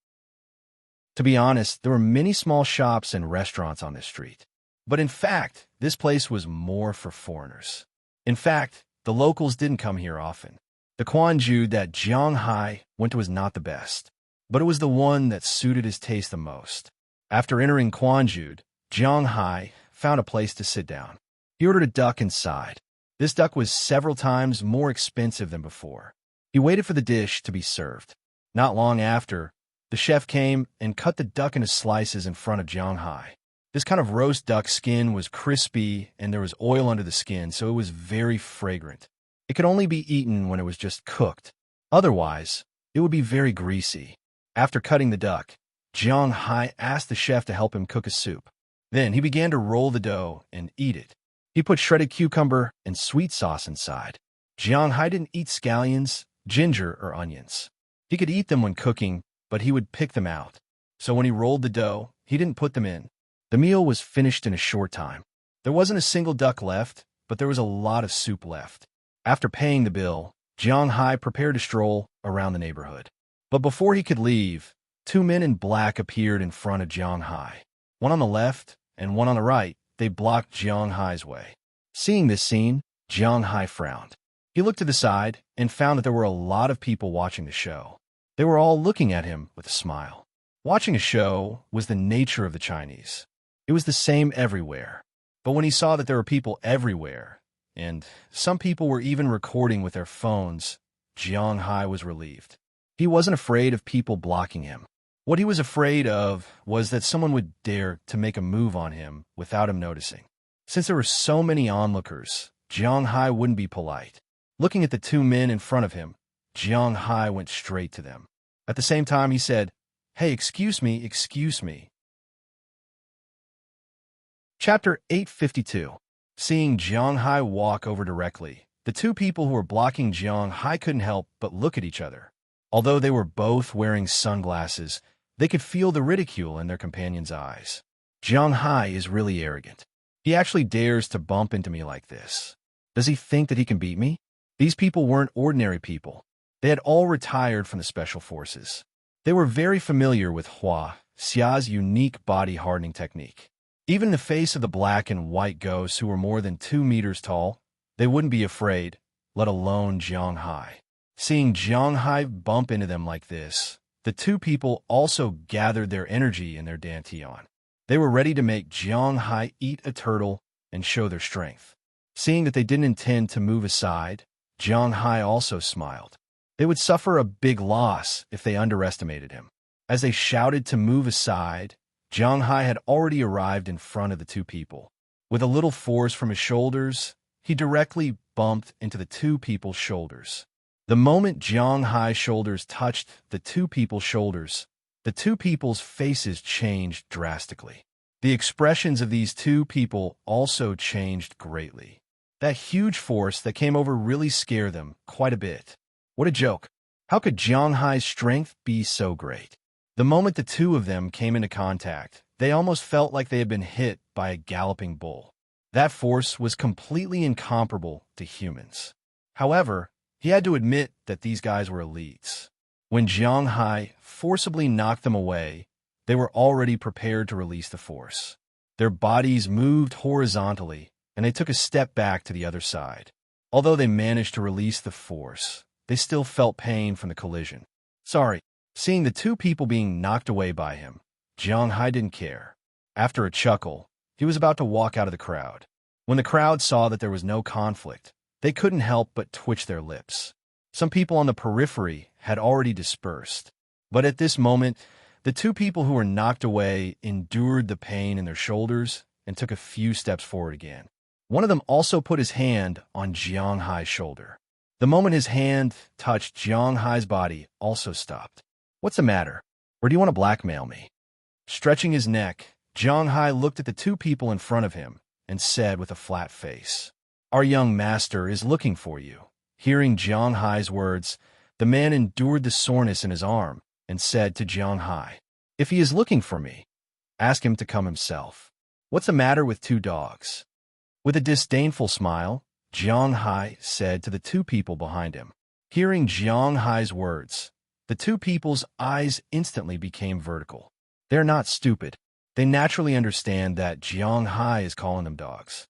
To be honest, there were many small shops and restaurants on this street. But in fact, this place was more for foreigners. In fact, the locals didn't come here often. The Quanju that Jiang Hai went to was not the best, but it was the one that suited his taste the most. After entering Quanju, Jiang Hai found a place to sit down. He ordered a duck inside. This duck was several times more expensive than before. He waited for the dish to be served. Not long after, the chef came and cut the duck into slices in front of Jiang Hai. This kind of roast duck skin was crispy and there was oil under the skin, so it was very fragrant. It could only be eaten when it was just cooked. Otherwise, it would be very greasy. After cutting the duck, Jiang Hai asked the chef to help him cook a soup. Then he began to roll the dough and eat it. He put shredded cucumber and sweet sauce inside. Jiang Hai didn't eat scallions, ginger, or onions. He could eat them when cooking, but he would pick them out. So when he rolled the dough, he didn't put them in. The meal was finished in a short time. There wasn't a single duck left, but there was a lot of soup left. After paying the bill, Jiang Hai prepared to stroll around the neighborhood. But before he could leave, two men in black appeared in front of Jiang Hai. One on the left and one on the right. They blocked Jiang Hai's way. Seeing this scene, Jiang Hai frowned. He looked to the side and found that there were a lot of people watching the show. They were all looking at him with a smile. Watching a show was the nature of the Chinese. It was the same everywhere. But when he saw that there were people everywhere, and some people were even recording with their phones, Jiang Hai was relieved. He wasn't afraid of people blocking him. What he was afraid of was that someone would dare to make a move on him without him noticing. Since there were so many onlookers, Jiang Hai wouldn't be polite. Looking at the two men in front of him, Jiang Hai went straight to them. At the same time, he said, "Hey, excuse me, excuse me." Chapter 852. Seeing Jiang Hai walk over directly, the two people who were blocking Jiang Hai couldn't help but look at each other. Although they were both wearing sunglasses, they could feel the ridicule in their companion's eyes. Jiang Hai is really arrogant. He actually dares to bump into me like this. Does he think that he can beat me? These people weren't ordinary people. They had all retired from the special forces. They were very familiar with Hua Xia's unique body hardening technique. Even in the face of the black and white ghosts who were more than 2 meters tall, they wouldn't be afraid, let alone Jiang Hai. Seeing Jiang Hai bump into them like this, the two people also gathered their energy in their dantian. They were ready to make Jiang Hai eat a turtle and show their strength. Seeing that they didn't intend to move aside, Jiang Hai also smiled. They would suffer a big loss if they underestimated him. As they shouted to move aside, Jiang Hai had already arrived in front of the two people. With a little force from his shoulders, he directly bumped into the two people's shoulders. The moment Jiang Hai's shoulders touched the two people's shoulders, the two people's faces changed drastically. The expressions of these two people also changed greatly. That huge force that came over really scared them quite a bit. What a joke. How could Jiang Hai's strength be so great? The moment the two of them came into contact, they almost felt like they had been hit by a galloping bull. That force was completely incomparable to humans. However, he had to admit that these guys were elites. When Jiang Hai forcibly knocked them away, they were already prepared to release the force. Their bodies moved horizontally, and they took a step back to the other side. Although they managed to release the force, they still felt pain from the collision. Sorry. Seeing the two people being knocked away by him, Jiang Hai didn't care. After a chuckle, he was about to walk out of the crowd. When the crowd saw that there was no conflict, they couldn't help but twitch their lips. Some people on the periphery had already dispersed. But at this moment, the two people who were knocked away endured the pain in their shoulders and took a few steps forward again. One of them also put his hand on Jiang Hai's shoulder. The moment his hand touched Jiang Hai's body also stopped. "What's the matter? Or do you want to blackmail me?" Stretching his neck, Jiang Hai looked at the two people in front of him and said with a flat face, "Our young master is looking for you." Hearing Jiang Hai's words, the man endured the soreness in his arm and said to Jiang Hai, "If he is looking for me, ask him to come himself. What's the matter with two dogs?" With a disdainful smile, Jiang Hai said to the two people behind him, Hearing Jiang Hai's words, the two people's eyes instantly became vertical. They're not stupid. They naturally understand that Jiang Hai is calling them dogs.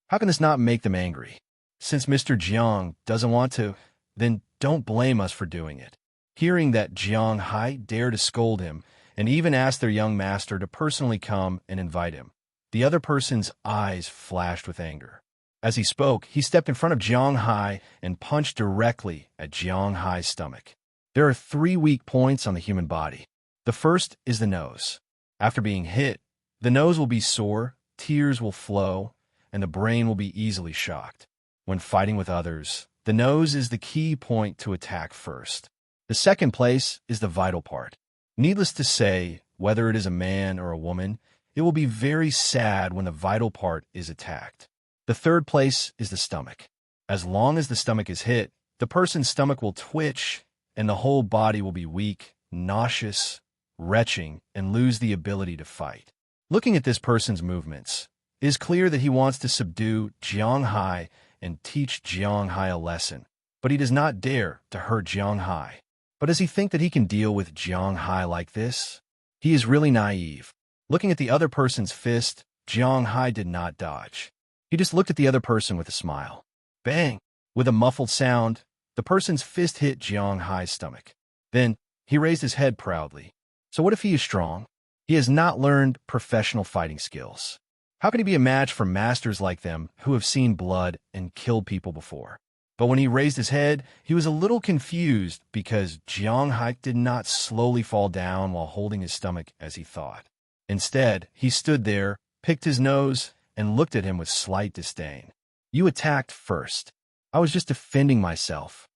How can this not make them angry? Since Mr. Jiang doesn't want to, then don't blame us for doing it. Hearing that Jiang Hai dared to scold him and even asked their young master to personally come and invite him, the other person's eyes flashed with anger. As he spoke, he stepped in front of Jiang Hai and punched directly at Jiang Hai's stomach. There are 3 weak points on the human body. The first is the nose. After being hit, the nose will be sore, tears will flow, and the brain will be easily shocked. When fighting with others, the nose is the key point to attack first. The second place is the vital part. Needless to say, whether it is a man or a woman, it will be very sad when the vital part is attacked. The third place is the stomach. As long as the stomach is hit, the person's stomach will twitch and the whole body will be weak, nauseous, retching, and lose the ability to fight. Looking at this person's movements, it is clear that he wants to subdue Jiang Hai and teach Jiang Hai a lesson, but he does not dare to hurt Jiang Hai. But does he think that he can deal with Jiang Hai like this? He is really naive. Looking at the other person's fist, Jiang Hai did not dodge. He just looked at the other person with a smile. Bang! With a muffled sound, the person's fist hit Jiang Hai's stomach. Then, he raised his head proudly. So what if he is strong? He has not learned professional fighting skills. How can he be a match for masters like them who have seen blood and killed people before? But when he raised his head, he was a little confused because Jiang Hai did not slowly fall down while holding his stomach as he thought. Instead, he stood there, picked his nose, and looked at him with slight disdain. You attacked first. I was just defending myself.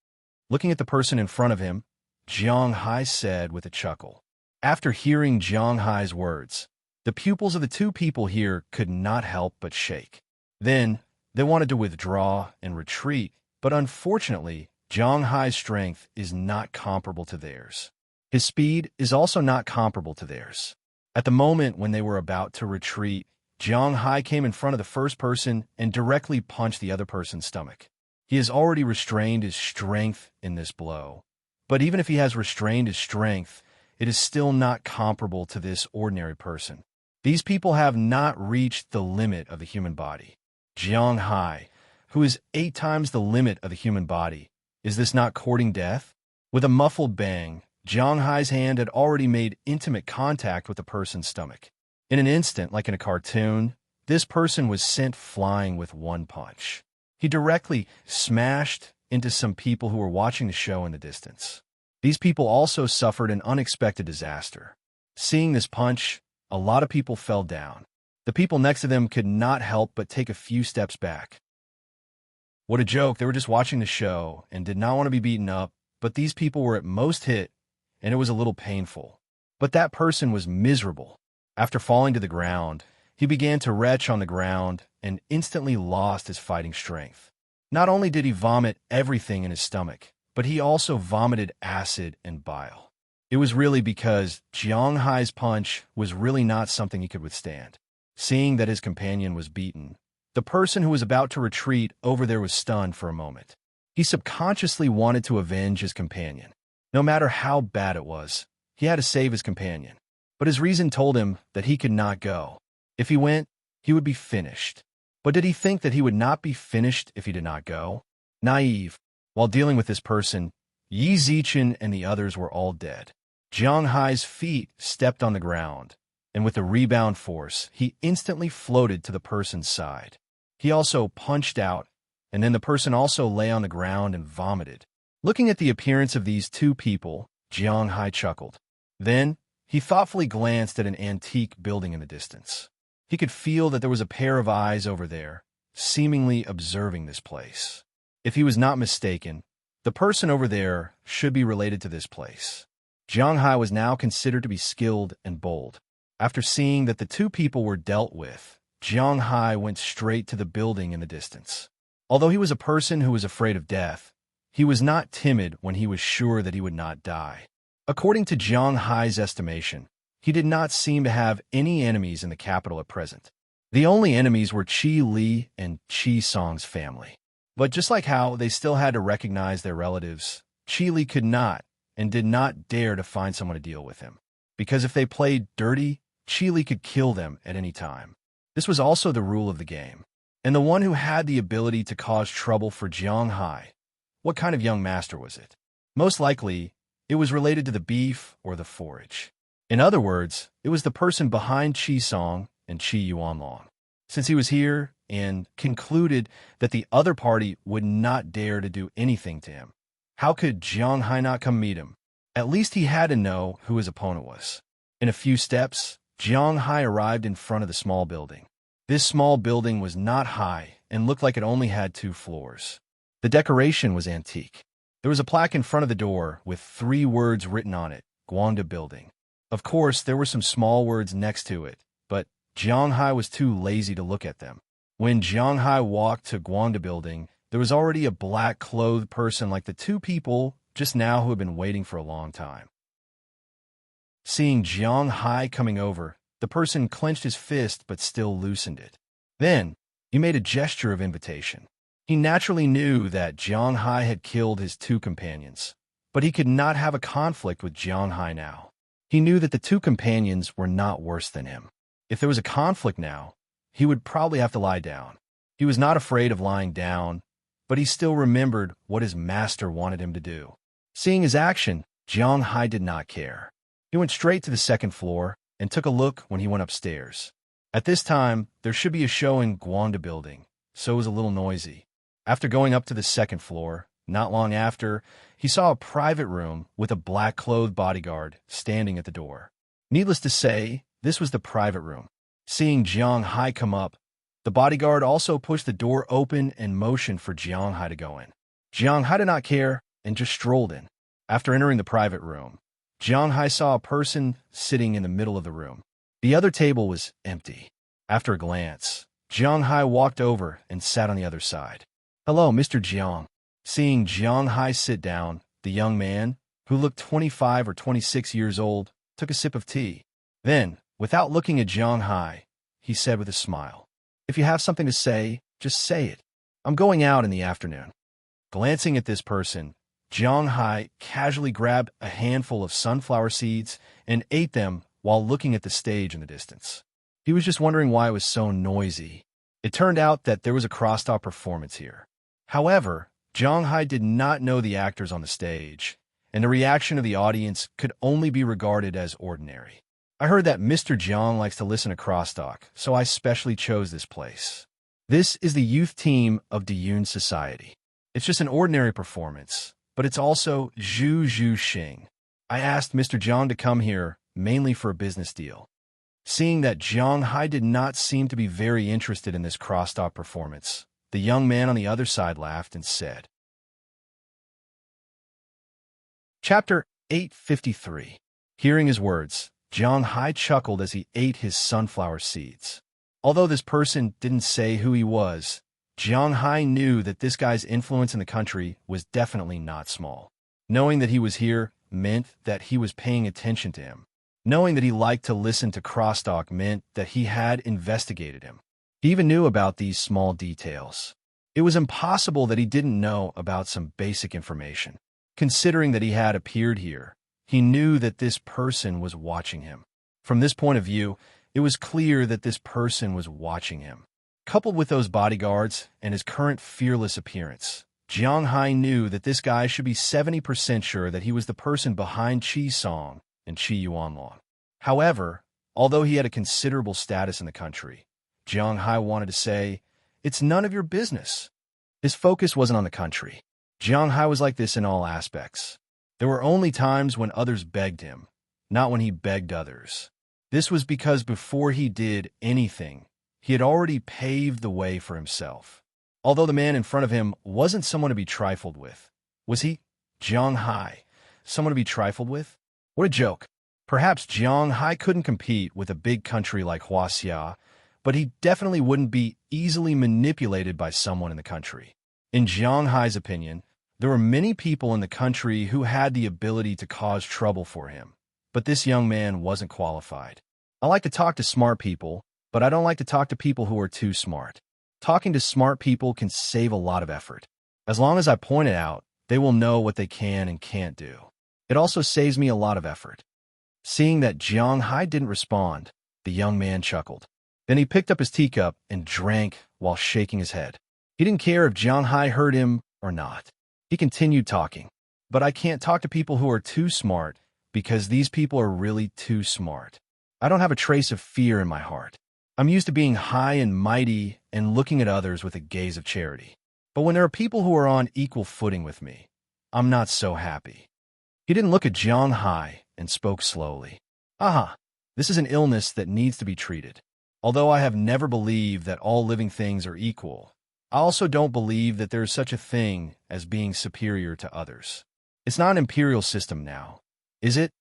Looking at the person in front of him, Jiang Hai said with a chuckle. After hearing Jiang Hai's words, the pupils of the two people here could not help but shake. Then, they wanted to withdraw and retreat, but unfortunately, Jiang Hai's strength is not comparable to theirs. His speed is also not comparable to theirs. At the moment when they were about to retreat, Jiang Hai came in front of the first person and directly punched the other person's stomach. He has already restrained his strength in this blow. But even if he has restrained his strength, it is still not comparable to this ordinary person. These people have not reached the limit of the human body. Jiang Hai, who is 8 times the limit of the human body, is this not courting death? With a muffled bang, Jiang Hai's hand had already made intimate contact with the person's stomach. In an instant, like in a cartoon, this person was sent flying with one punch. He directly smashed into some people who were watching the show in the distance. These people also suffered an unexpected disaster. Seeing this punch, a lot of people fell down. The people next to them could not help but take a few steps back. What a joke, they were just watching the show and did not want to be beaten up, but these people were at most hit, and it was a little painful. But that person was miserable. After falling to the ground, he began to retch on the ground and instantly lost his fighting strength. Not only did he vomit everything in his stomach, but he also vomited acid and bile. It was really because Jiang Hai's punch was really not something he could withstand. Seeing that his companion was beaten, the person who was about to retreat over there was stunned for a moment. He subconsciously wanted to avenge his companion. No matter how bad it was, he had to save his companion. But his reason told him that he could not go. If he went, he would be finished. But did he think that he would not be finished if he did not go? Naive. While dealing with this person, Yi Zichen and the others were all dead. Jiang Hai's feet stepped on the ground, and with a rebound force, he instantly floated to the person's side. He also punched out, and then the person also lay on the ground and vomited. Looking at the appearance of these two people, Jiang Hai chuckled. Then, he thoughtfully glanced at an antique building in the distance. He could feel that there was a pair of eyes over there, seemingly observing this place. If he was not mistaken, the person over there should be related to this place. Jiang Hai was now considered to be skilled and bold. After seeing that the two people were dealt with, Jiang Hai went straight to the building in the distance. Although he was a person who was afraid of death, he was not timid when he was sure that he would not die. According to Jiang Hai's estimation, he did not seem to have any enemies in the capital at present. The only enemies were Qi Li and Qi Song's family. But just like how they still had to recognize their relatives, Chile could not and did not dare to find someone to deal with him. Because if they played dirty, Chile could kill them at any time. This was also the rule of the game. And the one who had the ability to cause trouble for Jiang Hai, what kind of young master was it? Most likely, it was related to the beef or the forage. In other words, it was the person behind Qi Song and Qi Yuanlong. Since he was here and concluded that the other party would not dare to do anything to him, how could Jiang Hai not come meet him? At least he had to know who his opponent was. In a few steps, Jiang Hai arrived in front of the small building. This small building was not high and looked like it only had 2 floors. The decoration was antique. There was a plaque in front of the door with 3 words written on it, Guangda Building. Of course, there were some small words next to it, but Jiang Hai was too lazy to look at them. When Jiang Hai walked to Guangda Building, there was already a black-clothed person like the 2 people just now who had been waiting for a long time. Seeing Jiang Hai coming over, the person clenched his fist but still loosened it. Then, he made a gesture of invitation. He naturally knew that Jiang Hai had killed his 2 companions, but he could not have a conflict with Jiang Hai now. He knew that the 2 companions were not worse than him. If there was a conflict now, he would probably have to lie down. He was not afraid of lying down, but he still remembered what his master wanted him to do. Seeing his action, Jiang Hai did not care. He went straight to the 2nd floor and took a look when he went upstairs. At this time, there should be a show in Guangda Building, so it was a little noisy. After going up to the 2nd floor, not long after, he saw a private room with a black-clothed bodyguard standing at the door. Needless to say, this was the private room. Seeing Jiang Hai come up, the bodyguard also pushed the door open and motioned for Jiang Hai to go in. Jiang Hai did not care and just strolled in. After entering the private room, Jiang Hai saw a person sitting in the middle of the room. The other table was empty. After a glance, Jiang Hai walked over and sat on the other side. "Hello, Mr. Jiang." Seeing Jiang Hai sit down, the young man, who looked 25 or 26 years old, took a sip of tea. Then, without looking at Jiang Hai, he said with a smile, "If you have something to say, just say it. I'm going out in the afternoon." Glancing at this person, Jiang Hai casually grabbed a handful of sunflower seeds and ate them while looking at the stage in the distance. He was just wondering why it was so noisy. It turned out that there was a crosstalk performance here. However, Jiang Hai did not know the actors on the stage, and the reaction of the audience could only be regarded as ordinary. "I heard that Mr. Jiang likes to listen to crosstalk, so I specially chose this place. This is the youth team of Diyun Society. It's just an ordinary performance, but it's also Zhu Zhu Xing. I asked Mr. Jiang to come here mainly for a business deal." Seeing that Jiang Hai did not seem to be very interested in this crosstalk performance, the young man on the other side laughed and said. Chapter 853. Hearing his words, Jiang Hai chuckled as he ate his sunflower seeds. Although this person didn't say who he was, Jiang Hai knew that this guy's influence in the country was definitely not small. Knowing that he was here meant that he was paying attention to him. Knowing that he liked to listen to crosstalk meant that he had investigated him. He even knew about these small details. It was impossible that he didn't know about some basic information. Considering that he had appeared here, he knew that this person was watching him. From this point of view, it was clear that this person was watching him. Coupled with those bodyguards and his current fearless appearance, Jiang Hai knew that this guy should be 70% sure that he was the person behind Qi Song and Qi Yuanlong. However, although he had a considerable status in the country, Jiang Hai wanted to say, "It's none of your business." His focus wasn't on the country. Jiang Hai was like this in all aspects. There were only times when others begged him, not when he begged others. This was because before he did anything, he had already paved the way for himself. Although the man in front of him wasn't someone to be trifled with, was he, Jiang Hai, someone to be trifled with? What a joke. Perhaps Jiang Hai couldn't compete with a big country like Huaxia, but he definitely wouldn't be easily manipulated by someone in the country. In Jiang Hai's opinion, there were many people in the country who had the ability to cause trouble for him, but this young man wasn't qualified. I like to talk to smart people, but I don't like to talk to people who are too smart. Talking to smart people can save a lot of effort. As long as I point it out, they will know what they can and can't do. It also saves me a lot of effort. Seeing that Jiang Hai didn't respond, the young man chuckled. Then he picked up his teacup and drank while shaking his head. He didn't care if Jiang Hai heard him or not. He continued talking. But I can't talk to people who are too smart because these people are really too smart. I don't have a trace of fear in my heart. I'm used to being high and mighty and looking at others with a gaze of charity. But when there are people who are on equal footing with me, I'm not so happy. He didn't look at Jiang Hai and spoke slowly. Aha, this is an illness that needs to be treated. Although I have never believed that all living things are equal, I also don't believe that there is such a thing as being superior to others. It's not an imperial system now, is it?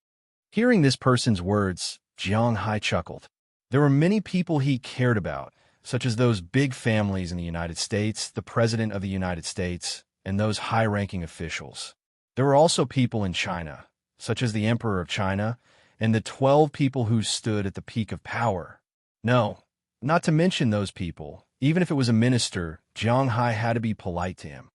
Hearing this person's words, Jiang Hai chuckled. There were many people he cared about, such as those big families in the United States, the President of the United States, and those high-ranking officials. There were also people in China, such as the Emperor of China, and the 12 people who stood at the peak of power. No, not to mention those people. Even if it was a minister, Jiang Hai had to be polite to him.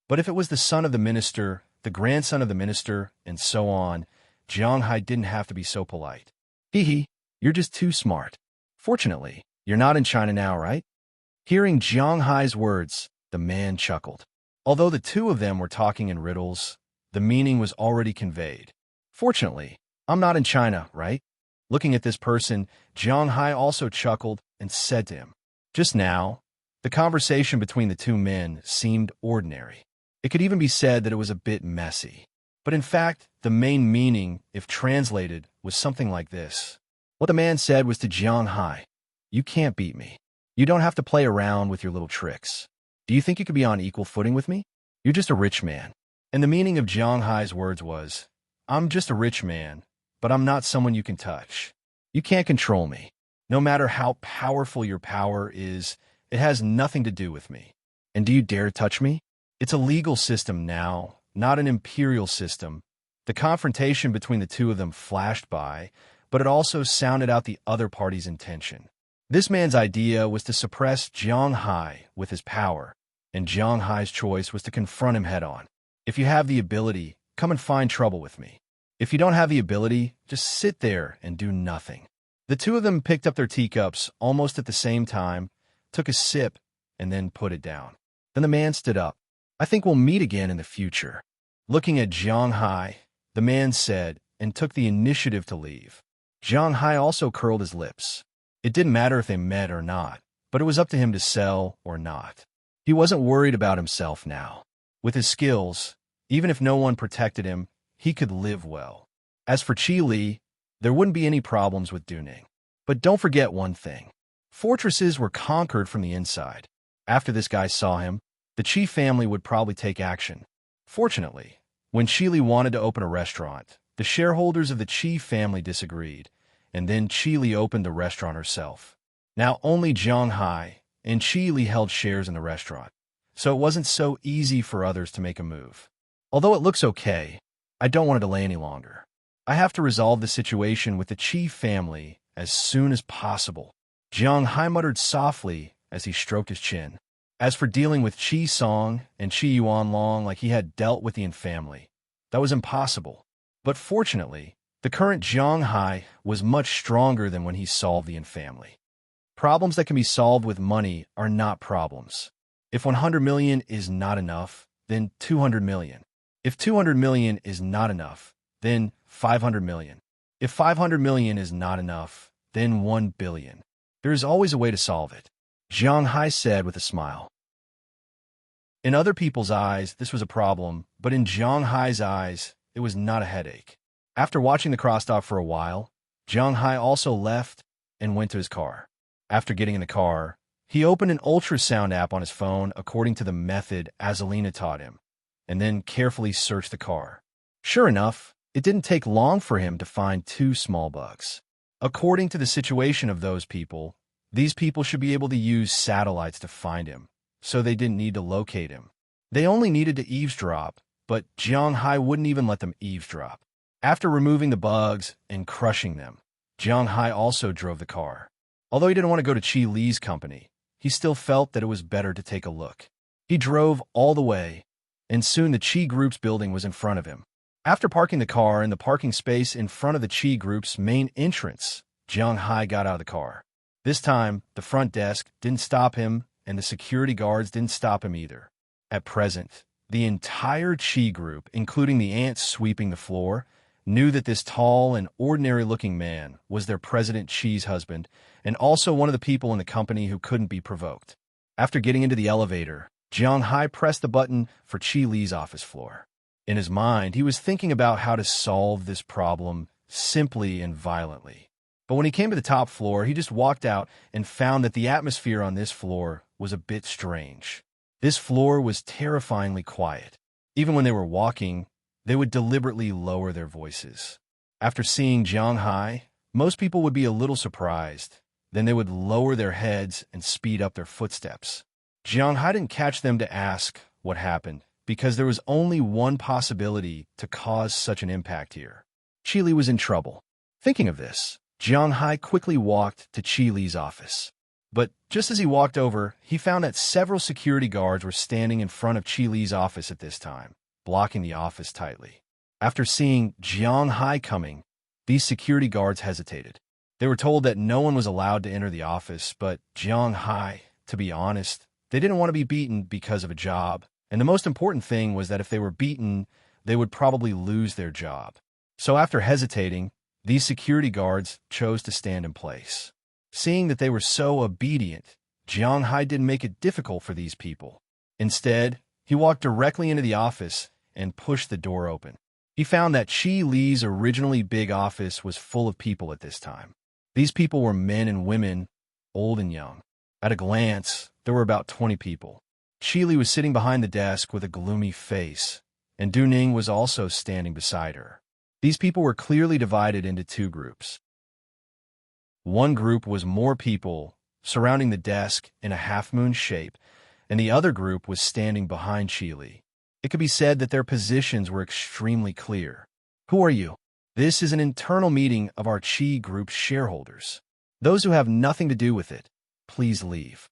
But if it was the son of the minister, the grandson of the minister, and so on, Jiang Hai didn't have to be so polite. Hee, you're just too smart. Fortunately, you're not in China now, right? Hearing Jiang Hai's words, the man chuckled. Although the two of them were talking in riddles, the meaning was already conveyed. Fortunately, I'm not in China, right? Looking at this person, Jiang Hai also chuckled and said to him, just now, the conversation between the two men seemed ordinary. It could even be said that it was a bit messy. But in fact, the main meaning, if translated, was something like this. What the man said was to Jiang Hai, you can't beat me. You don't have to play around with your little tricks. Do you think you could be on equal footing with me? You're just a rich man. And the meaning of Jiang Hai's words was, I'm just a rich man, but I'm not someone you can touch. You can't control me. No matter how powerful your power is, it has nothing to do with me. And do you dare touch me? It's a legal system now, not an imperial system. The confrontation between the two of them flashed by, but it also sounded out the other party's intention. This man's idea was to suppress Jiang Hai with his power, and Jiang Hai's choice was to confront him head-on. If you have the ability, come and find trouble with me. If you don't have the ability, just sit there and do nothing. The two of them picked up their teacups almost at the same time, took a sip, and then put it down. Then the man stood up. I think we'll meet again in the future. Looking at Jiang Hai, the man said, and took the initiative to leave. Jiang Hai also curled his lips. It didn't matter if they met or not, but it was up to him to sell or not. He wasn't worried about himself now. With his skills, even if no one protected him, he could live well. As for Qi Li, there wouldn't be any problems with Duning. But don't forget one thing. Fortresses were conquered from the inside. After this guy saw him, the Qi family would probably take action. Fortunately, when Qi Li wanted to open a restaurant, the shareholders of the Qi family disagreed, and then Qi Li opened the restaurant herself. Now only Jiang Hai and Qi Li held shares in the restaurant, so it wasn't so easy for others to make a move. Although it looks okay, I don't want to delay any longer. I have to resolve the situation with the Qi family as soon as possible. Jiang Hai muttered softly as he stroked his chin. As for dealing with Qi Song and Qi Yuanlong like he had dealt with the family, that was impossible. But fortunately, the current Jiang Hai was much stronger than when he solved the family. Problems that can be solved with money are not problems. If 100 million is not enough, then 200 million. If 200 million is not enough, then 500 million. If 500 million is not enough, then 1 billion. There is always a way to solve it, Jiang Hai said with a smile. In other people's eyes, this was a problem, but in Jiang Hai's eyes, it was not a headache. After watching the crosstalk for a while, Jiang Hai also left and went to his car. After getting in the car, he opened an ultrasound app on his phone according to the method Azalina taught him, and then carefully searched the car. Sure enough, it didn't take long for him to find 2 small bugs. According to the situation of those people, these people should be able to use satellites to find him, so they didn't need to locate him. They only needed to eavesdrop, but Jiang Hai wouldn't even let them eavesdrop. After removing the bugs and crushing them, Jiang Hai also drove the car. Although he didn't want to go to Qi Li's company, he still felt that it was better to take a look. He drove all the way, and soon the Chi Group's building was in front of him. After parking the car in the parking space in front of the Chi Group's main entrance, Jiang Hai got out of the car. This time, the front desk didn't stop him, and the security guards didn't stop him either. At present, the entire Chi Group, including the ants sweeping the floor, knew that this tall and ordinary-looking man was their President Chi's husband, and also one of the people in the company who couldn't be provoked. After getting into the elevator, Jiang Hai pressed the button for Chi Li's office floor. In his mind, he was thinking about how to solve this problem simply and violently. But when he came to the top floor, he just walked out and found that the atmosphere on this floor was a bit strange. This floor was terrifyingly quiet. Even when they were walking, they would deliberately lower their voices. After seeing Jiang Hai, most people would be a little surprised. Then they would lower their heads and speed up their footsteps. Jiang Hai didn't catch them to ask what happened, because there was only one possibility to cause such an impact here. Chi Li was in trouble. Thinking of this, Jiang Hai quickly walked to Chi Li's office. But just as he walked over, he found that several security guards were standing in front of Chi Li's office at this time, blocking the office tightly. After seeing Jiang Hai coming, these security guards hesitated. They were told that no one was allowed to enter the office, but Jiang Hai, to be honest, they didn't want to be beaten because of a job. And the most important thing was that if they were beaten, they would probably lose their job. So after hesitating, these security guards chose to stand in place. Seeing that they were so obedient, Jiang Hai didn't make it difficult for these people. Instead, he walked directly into the office and pushed the door open. He found that Chi Li's originally big office was full of people at this time. These people were men and women, old and young. At a glance, there were about 20 people. Chi Li was sitting behind the desk with a gloomy face, and Du Ning was also standing beside her. These people were clearly divided into two groups. One group was more people surrounding the desk in a half-moon shape, and the other group was standing behind Chi Li. It could be said that their positions were extremely clear. Who are you? This is an internal meeting of our Chi Group's shareholders. Those who have nothing to do with it, please leave.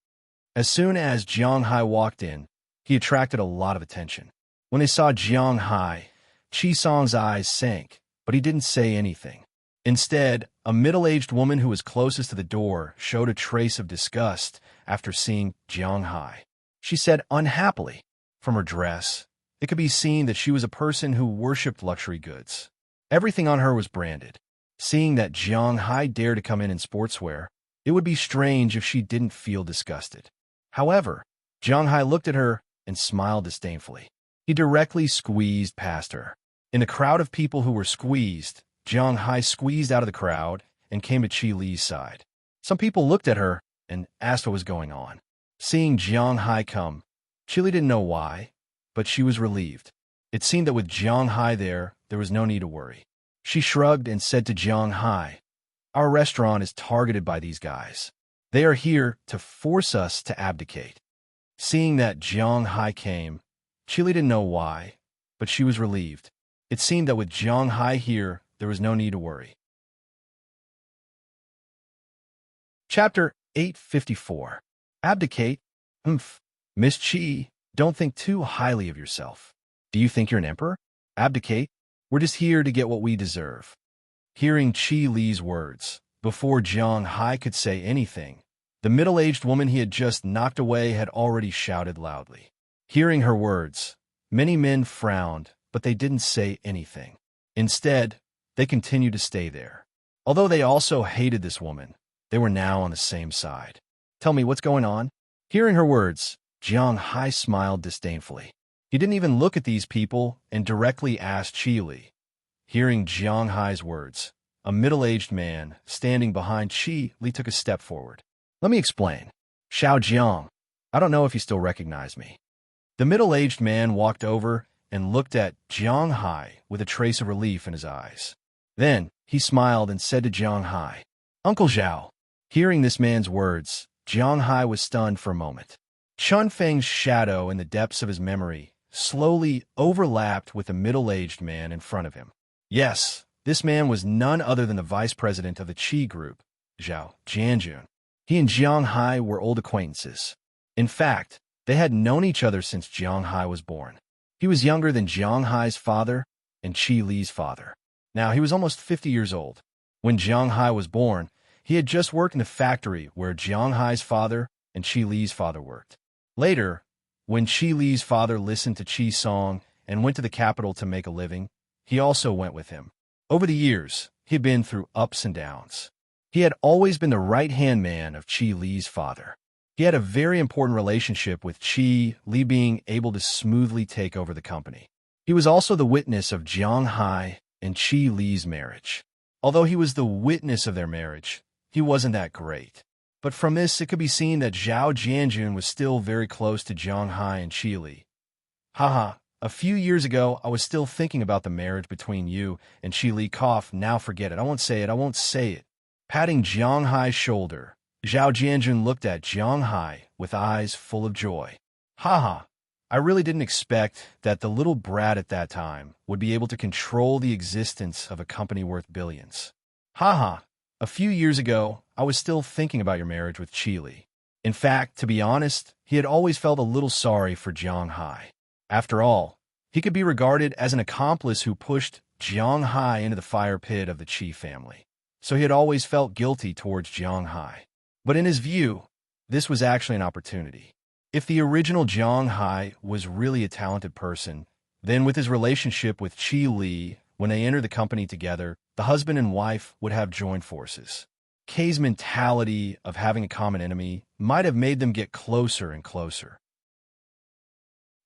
As soon as Jiang Hai walked in, he attracted a lot of attention. When they saw Jiang Hai, Chi Song's eyes sank, but he didn't say anything. Instead, a middle-aged woman who was closest to the door showed a trace of disgust after seeing Jiang Hai. She said unhappily. From her dress, it could be seen that she was a person who worshipped luxury goods. Everything on her was branded. Seeing that Jiang Hai dared to come in sportswear, it would be strange if she didn't feel disgusted. However, Jiang Hai looked at her and smiled disdainfully. He directly squeezed past her. In the crowd of people who were squeezed, Jiang Hai squeezed out of the crowd and came to Chi Li's side. Some people looked at her and asked what was going on. Seeing Jiang Hai come, Chi Li didn't know why, but she was relieved. It seemed that with Jiang Hai there was no need to worry. She shrugged and said to Jiang Hai, "Our restaurant is targeted by these guys. They are here to force us to abdicate." Seeing that Jiang Hai came, Chi Li didn't know why, but she was relieved. It seemed that with Jiang Hai here, there was no need to worry. Chapter 854. Abdicate? Miss Chi, don't think too highly of yourself. Do you think you're an emperor? Abdicate? We're just here to get what we deserve. Hearing Chi Li's words, before Jiang Hai could say anything, the middle-aged woman he had just knocked away had already shouted loudly. Hearing her words, many men frowned, but they didn't say anything. Instead, they continued to stay there. Although they also hated this woman, they were now on the same side. "Tell me, what's going on?" Hearing her words, Jiang Hai smiled disdainfully. He didn't even look at these people and directly asked Chi Li. Hearing Jiang Hai's words, a middle-aged man standing behind Chi Li took a step forward. "Let me explain. Xiao Jiang. I don't know if you still recognize me." The middle-aged man walked over and looked at Jiang Hai with a trace of relief in his eyes. Then he smiled and said to Jiang Hai, "Uncle Zhao." Hearing this man's words, Jiang Hai was stunned for a moment. Chun Feng's shadow in the depths of his memory slowly overlapped with the middle-aged man in front of him. Yes, this man was none other than the vice president of the Chi Group, Zhao Jianjun. He and Jiang Hai were old acquaintances. In fact, they had known each other since Jiang Hai was born. He was younger than Jiang Hai's father and Qi Li's father. Now, he was almost 50 years old. When Jiang Hai was born, he had just worked in the factory where Jiang Hai's father and Qi Li's father worked. Later, when Qi Li's father listened to Qi Song and went to the capital to make a living, he also went with him. Over the years, he had been through ups and downs. He had always been the right-hand man of Qi Li's father. He had a very important relationship with Qi Li, being able to smoothly take over the company. He was also the witness of Jiang Hai and Qi Li's marriage. Although he was the witness of their marriage, he wasn't that great. But from this, it could be seen that Zhao Jianjun was still very close to Jiang Hai and Qi Li. Haha, a few years ago, I was still thinking about the marriage between you and Qi Li. Cough, now forget it. I won't say it. Patting Jiang Hai's shoulder, Zhao Jianjun looked at Jiang Hai with eyes full of joy. Haha, I really didn't expect that the little brat at that time would be able to control the existence of a company worth billions. Haha, a few years ago, I was still thinking about your marriage with Qi Li. In fact, to be honest, he had always felt a little sorry for Jiang Hai. After all, he could be regarded as an accomplice who pushed Jiang Hai into the fire pit of the Qi family. So he had always felt guilty towards Jiang Hai. But in his view, this was actually an opportunity. If the original Jiang Hai was really a talented person, then with his relationship with Qi Li, when they entered the company together, the husband and wife would have joined forces. Kei's mentality of having a common enemy might have made them get closer and closer.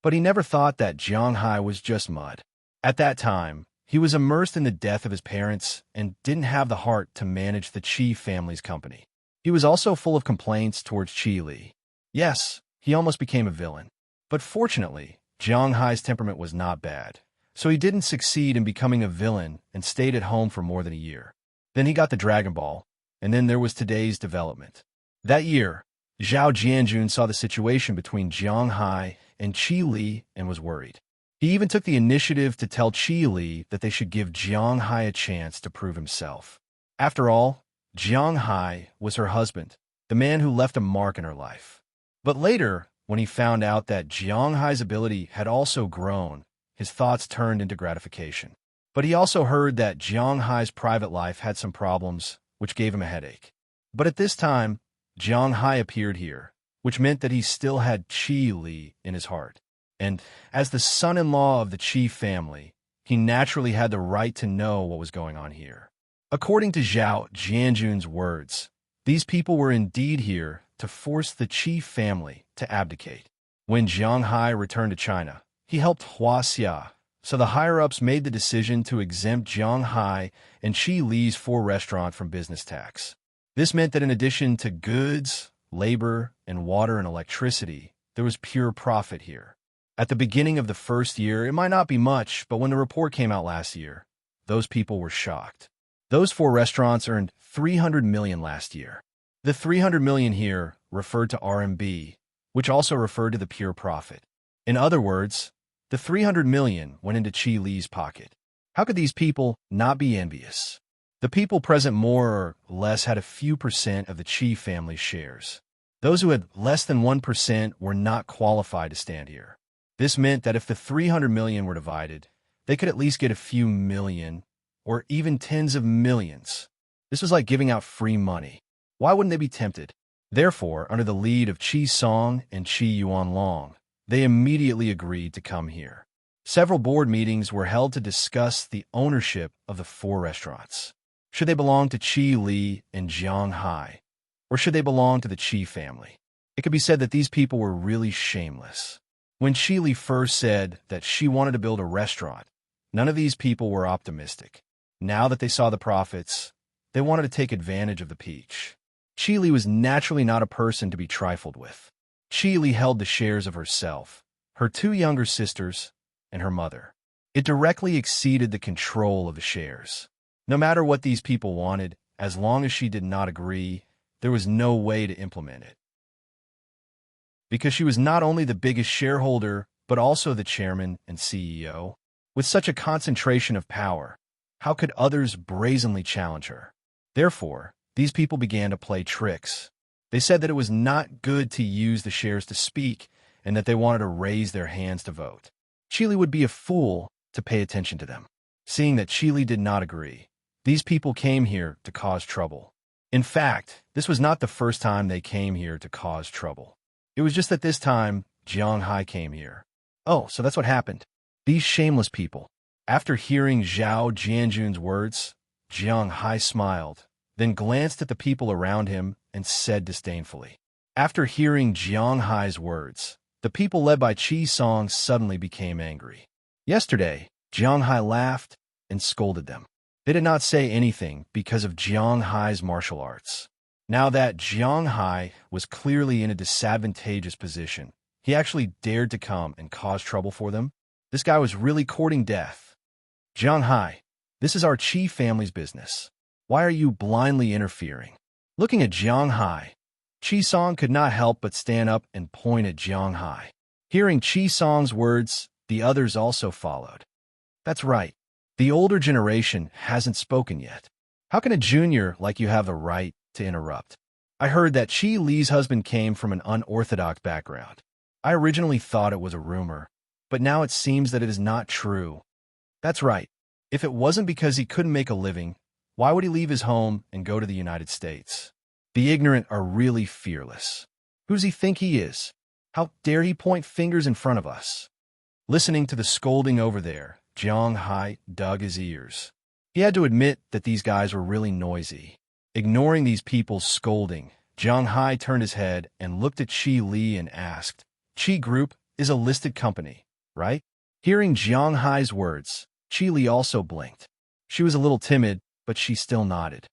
But he never thought that Jiang Hai was just mud. At that time, he was immersed in the death of his parents and didn't have the heart to manage the Qi family's company. He was also full of complaints towards Qi Li. Yes, he almost became a villain. But fortunately, Jiang Hai's temperament was not bad, so he didn't succeed in becoming a villain and stayed at home for more than a year. Then he got the Dragon Ball, and then there was today's development. That year, Zhao Jianjun saw the situation between Jiang Hai and Qi Li and was worried. He even took the initiative to tell Qi Li that they should give Jiang Hai a chance to prove himself. After all, Jiang Hai was her husband, the man who left a mark in her life. But later, when he found out that Jiang Hai's ability had also grown, his thoughts turned into gratification. But he also heard that Jiang Hai's private life had some problems, which gave him a headache. But at this time, Jiang Hai appeared here, which meant that he still had Qi Li in his heart. And as the son-in-law of the Qi family, he naturally had the right to know what was going on here. According to Zhao Jianjun's words, these people were indeed here to force the Qi family to abdicate. When Jiang Hai returned to China, he helped Hua Xia, so the higher-ups made the decision to exempt Jiang Hai and Qi Li's 4 restaurant from business tax. This meant that in addition to goods, labor, and water and electricity, there was pure profit here. At the beginning of the first year, it might not be much, but when the report came out last year, those people were shocked. Those 4 restaurants earned 300 million last year. The 300 million here referred to RMB, which also referred to the pure profit. In other words, the 300 million went into Qi Li's pocket. How could these people not be envious? The people present more or less had a few percent of the Qi family's shares. Those who had less than 1% were not qualified to stand here. This meant that if the 300 million were divided, they could at least get a few million, or even tens of millions. This was like giving out free money. Why wouldn't they be tempted? Therefore, under the lead of Qi Song and Qi Yuanlong, they immediately agreed to come here. Several board meetings were held to discuss the ownership of the 4 restaurants. Should they belong to Qi Li and Jiang Hai, or should they belong to the Qi family? It could be said that these people were really shameless. When Qi Li first said that she wanted to build a restaurant, none of these people were optimistic. Now that they saw the profits, they wanted to take advantage of the peach. Qi Li was naturally not a person to be trifled with. Qi Li held the shares of herself, her 2 younger sisters, and her mother. It directly exceeded the control of the shares. No matter what these people wanted, as long as she did not agree, there was no way to implement it. Because she was not only the biggest shareholder, but also the chairman and CEO. With such a concentration of power, how could others brazenly challenge her? Therefore, these people began to play tricks. They said that it was not good to use the shares to speak and that they wanted to raise their hands to vote. Chile would be a fool to pay attention to them. Seeing that Chile did not agree, these people came here to cause trouble. In fact, this was not the first time they came here to cause trouble. It was just that this time, Jiang Hai came here. Oh, so that's what happened. These shameless people. After hearing Zhao Jianjun's words, Jiang Hai smiled, then glanced at the people around him and said disdainfully. After hearing Jiang Hai's words, the people led by Qi Song suddenly became angry. Yesterday, Jiang Hai laughed and scolded them. They did not say anything because of Jiang Hai's martial arts. Now that Jiang Hai was clearly in a disadvantageous position, he actually dared to come and cause trouble for them. This guy was really courting death. Jiang Hai, this is our Qi family's business. Why are you blindly interfering? Looking at Jiang Hai, Qi Song could not help but stand up and point at Jiang Hai. Hearing Qi Song's words, the others also followed. That's right. The older generation hasn't spoken yet. How can a junior like you have the right to interrupt? I heard that Qi Li's husband came from an unorthodox background. I originally thought it was a rumor, but now it seems that it is not true. That's right. If it wasn't because he couldn't make a living, why would he leave his home and go to the United States? The ignorant are really fearless. Who does he think he is? How dare he point fingers in front of us? Listening to the scolding over there, Jiang Hai dug his ears. He had to admit that these guys were really noisy. Ignoring these people's scolding, Jiang Hai turned his head and looked at Qi Li and asked, Qi Group is a listed company, right? Hearing Jiang Hai's words, Qi Li also blinked. She was a little timid, but she still nodded.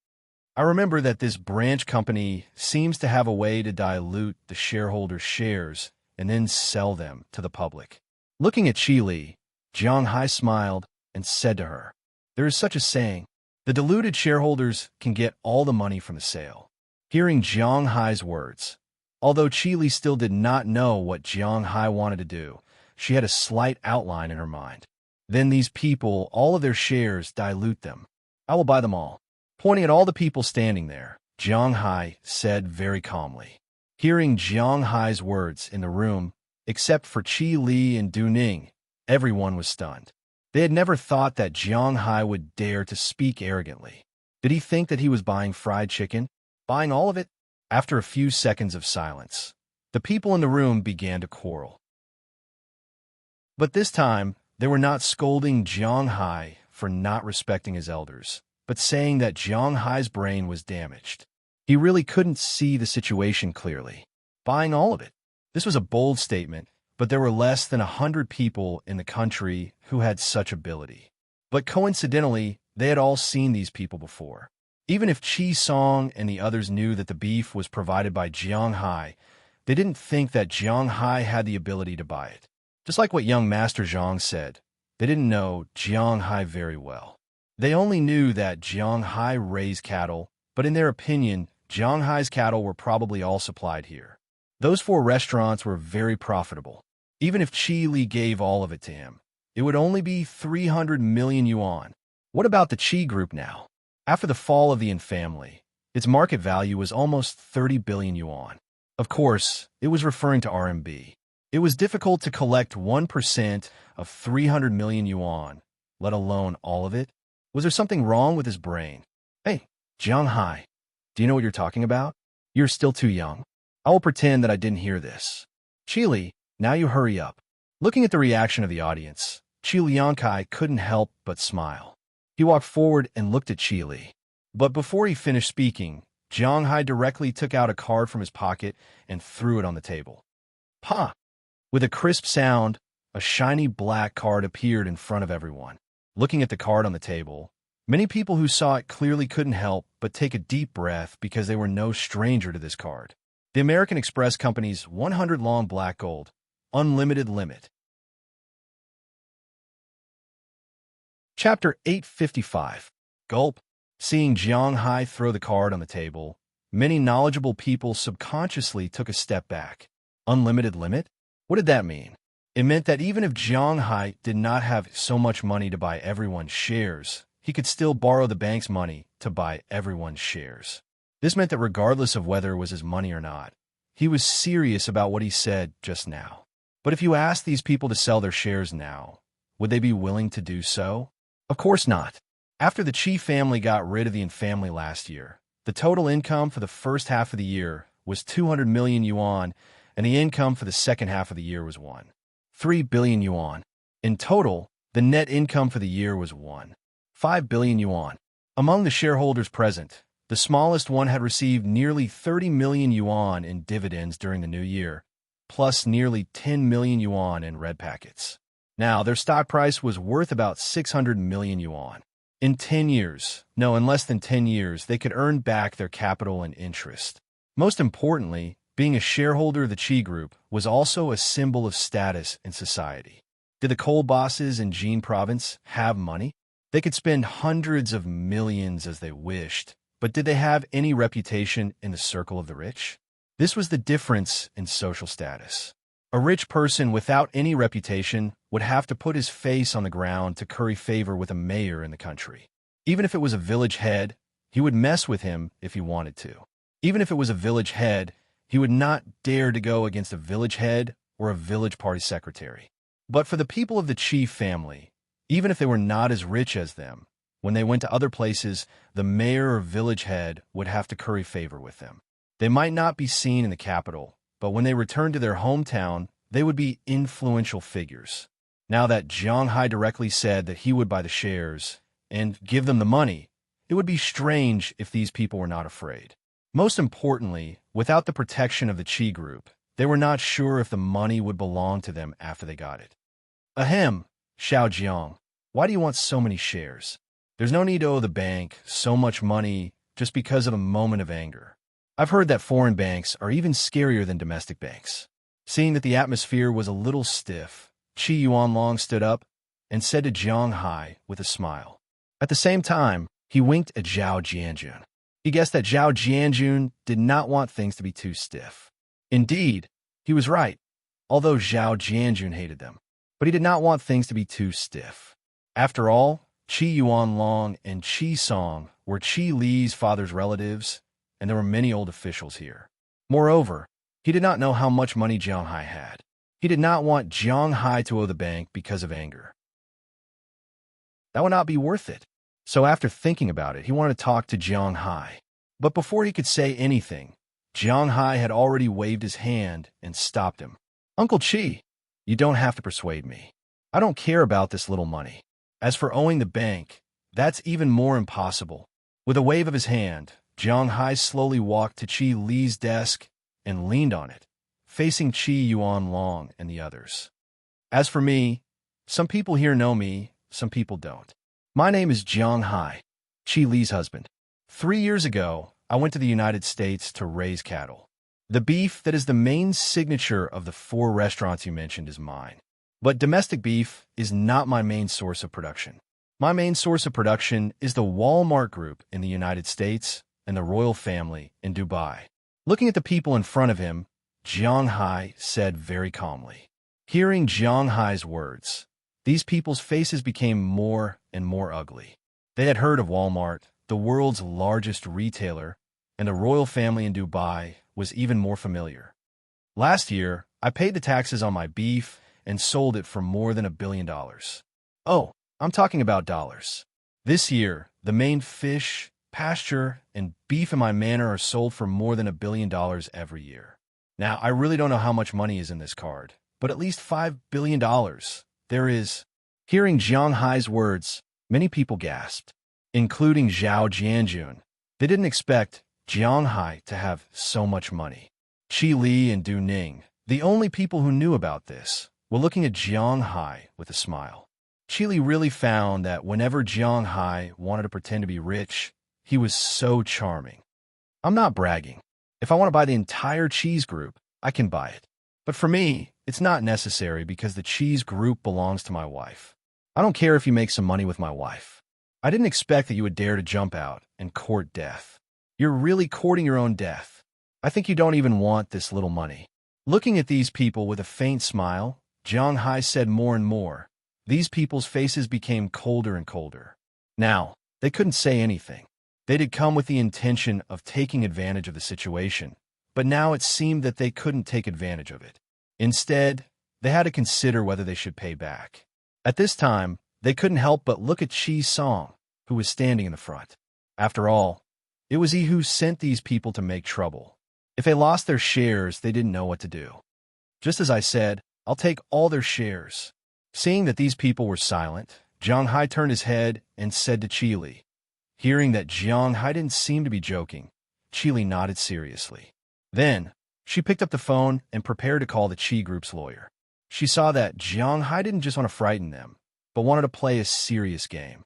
I remember that this branch company seems to have a way to dilute the shareholders' shares and then sell them to the public. Looking at Qi Li, Jiang Hai smiled and said to her, there is such a saying, the diluted shareholders can get all the money from the sale. Hearing Jiang Hai's words, although Qi Li still did not know what Jiang Hai wanted to do, she had a slight outline in her mind. Then these people, all of their shares, dilute them. I will buy them all. Pointing at all the people standing there, Jiang Hai said very calmly. Hearing Jiang Hai's words in the room, except for Qi Li and Du Ning, everyone was stunned. They had never thought that Jiang Hai would dare to speak arrogantly. Did he think that he was buying fried chicken? Buying all of it? After a few seconds of silence, the people in the room began to quarrel. But this time, they were not scolding Jiang Hai for not respecting his elders, but saying that Jiang Hai's brain was damaged. He really couldn't see the situation clearly. Buying all of it. This was a bold statement, but there were less than 100 people in the country who had such ability. But coincidentally, they had all seen these people before. Even if Qi Song and the others knew that the beef was provided by Jiang Hai, they didn't think that Jiang Hai had the ability to buy it. Just like what young Master Zhang said, they didn't know Jiang Hai very well. They only knew that Jiang Hai raised cattle, but in their opinion, Jiang Hai's cattle were probably all supplied here. Those 4 restaurants were very profitable. Even if Qi Li gave all of it to him, it would only be 300 million yuan. What about the Qi Group now? After the fall of the Yin family, its market value was almost 30 billion yuan. Of course, it was referring to RMB. It was difficult to collect 1% of 300 million yuan, let alone all of it. Was there something wrong with his brain? Hey, Jiang Hai, do you know what you're talking about? You're still too young. I will pretend that I didn't hear this. Qi Li, now you hurry up. Looking at the reaction of the audience, Qi Liangkai couldn't help but smile. He walked forward and looked at Qi Li. But before he finished speaking, Jiang Hai directly took out a card from his pocket and threw it on the table. Pa! With a crisp sound, a shiny black card appeared in front of everyone. Looking at the card on the table, many people who saw it clearly couldn't help but take a deep breath because they were no stranger to this card. The American Express Company's 100 long black gold, unlimited limit. Chapter 855. Gulp. Seeing Jiang Hai throw the card on the table, many knowledgeable people subconsciously took a step back. Unlimited limit? What did that mean? It meant that even if Jiang Hai did not have so much money to buy everyone's shares, he could still borrow the bank's money to buy everyone's shares. This meant that regardless of whether it was his money or not, he was serious about what he said just now. But if you asked these people to sell their shares now, would they be willing to do so? Of course not. After the Chi family got rid of the family last year, the total income for the first half of the year was 200 million yuan, and the income for the second half of the year was 3 billion yuan. In total, the net income for the year was 5 billion yuan. Among the shareholders present, the smallest one had received nearly 30 million yuan in dividends during the new year, plus nearly 10 million yuan in red packets. Now, their stock price was worth about 600 million yuan. In 10 years, no, in less than 10 years, they could earn back their capital and interest. Most importantly, being a shareholder of the Chi Group was also a symbol of status in society. Did the coal bosses in Jin province have money? They could spend hundreds of millions as they wished, but did they have any reputation in the circle of the rich? This was the difference in social status. A rich person without any reputation would have to put his face on the ground to curry favor with a mayor in the country. Even if it was a village head, he would mess with him if he wanted to. Even if it was a village head, he would not dare to go against a village head or a village party secretary. But for the people of the Chi family, even if they were not as rich as them, when they went to other places, the mayor or village head would have to curry favor with them. They might not be seen in the capital, but when they returned to their hometown, they would be influential figures. Now that Jiang Hai directly said that he would buy the shares and give them the money, it would be strange if these people were not afraid. Most importantly, without the protection of the Chi Group, they were not sure if the money would belong to them after they got it. Ahem, Xiao Jiang, why do you want so many shares? There's no need to owe the bank so much money just because of a moment of anger. I've heard that foreign banks are even scarier than domestic banks. Seeing that the atmosphere was a little stiff, Qi Yuanlong stood up and said to Jiang Hai with a smile. At the same time, he winked at Zhao Jianjun. He guessed that Zhao Jianjun did not want things to be too stiff. Indeed, he was right, although Zhao Jianjun hated them. But he did not want things to be too stiff. After all, Qi Yuanlong and Qi Song were Qi Li's father's relatives, and there were many old officials here. Moreover, he did not know how much money Jiang Hai had. He did not want Jiang Hai to owe the bank because of anger. That would not be worth it. So after thinking about it, he wanted to talk to Jiang Hai. But before he could say anything, Jiang Hai had already waved his hand and stopped him. Uncle Qi, you don't have to persuade me. I don't care about this little money. As for owing the bank, that's even more impossible. With a wave of his hand, Jiang Hai slowly walked to Qi Li's desk and leaned on it, facing Qi Yuanlong and the others. As for me, some people here know me, some people don't. My name is Jiang Hai, Qi Li's husband. 3 years ago, I went to the United States to raise cattle. The beef that is the main signature of the 4 restaurants you mentioned is mine. But domestic beef is not my main source of production. My main source of production is the Walmart Group in the United States and the royal family in Dubai. Looking at the people in front of him, Jiang Hai said very calmly. Hearing Jiang Hai's words, these people's faces became more and more ugly. They had heard of Walmart, the world's largest retailer, and the royal family in Dubai was even more familiar. Last year, I paid the taxes on my beef and sold it for more than $1 billion. Oh, I'm talking about dollars. This year, the main fish, pasture, and beef in my manor are sold for more than $1 billion every year. Now, I really don't know how much money is in this card, but at least $5 billion. There is. Hearing Jiang Hai's words, many people gasped, including Zhao Jianjun. They didn't expect Jiang Hai to have so much money. Qi Li and Du Ning, the only people who knew about this, were looking at Jiang Hai with a smile. Qi Li really found that whenever Jiang Hai wanted to pretend to be rich, he was so charming. I'm not bragging. If I want to buy the entire cheese group, I can buy it. But for me, it's not necessary because the cheese group belongs to my wife. I don't care if you make some money with my wife. I didn't expect that you would dare to jump out and court death. You're really courting your own death. I think you don't even want this little money. Looking at these people with a faint smile, Jiang Hai said more and more. These people's faces became colder and colder. Now, they couldn't say anything. They had come with the intention of taking advantage of the situation, but now it seemed that they couldn't take advantage of it. Instead, they had to consider whether they should pay back. At this time, they couldn't help but look at Chi Song, who was standing in the front. After all, it was he who sent these people to make trouble. If they lost their shares, they didn't know what to do. Just as I said, I'll take all their shares. Seeing that these people were silent, Jiang Hai turned his head and said to Qi Li. Hearing that Jiang Hai didn't seem to be joking, Qi Li nodded seriously. Then, she picked up the phone and prepared to call the Qi Group's lawyer. She saw that Jiang Hai didn't just want to frighten them, but wanted to play a serious game.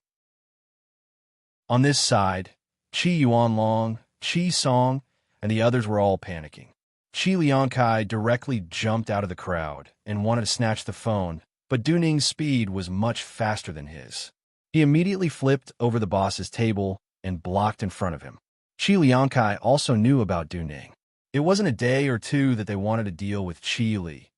On this side, Qi Yuanlong, Qi Song, and the others were all panicking. Qi Liangkai directly jumped out of the crowd and wanted to snatch the phone, but Du Ning's speed was much faster than his. He immediately flipped over the boss's table and blocked in front of him. Qi Liangkai also knew about Du Ning. It wasn't a day or two that they wanted to deal with Qi Li.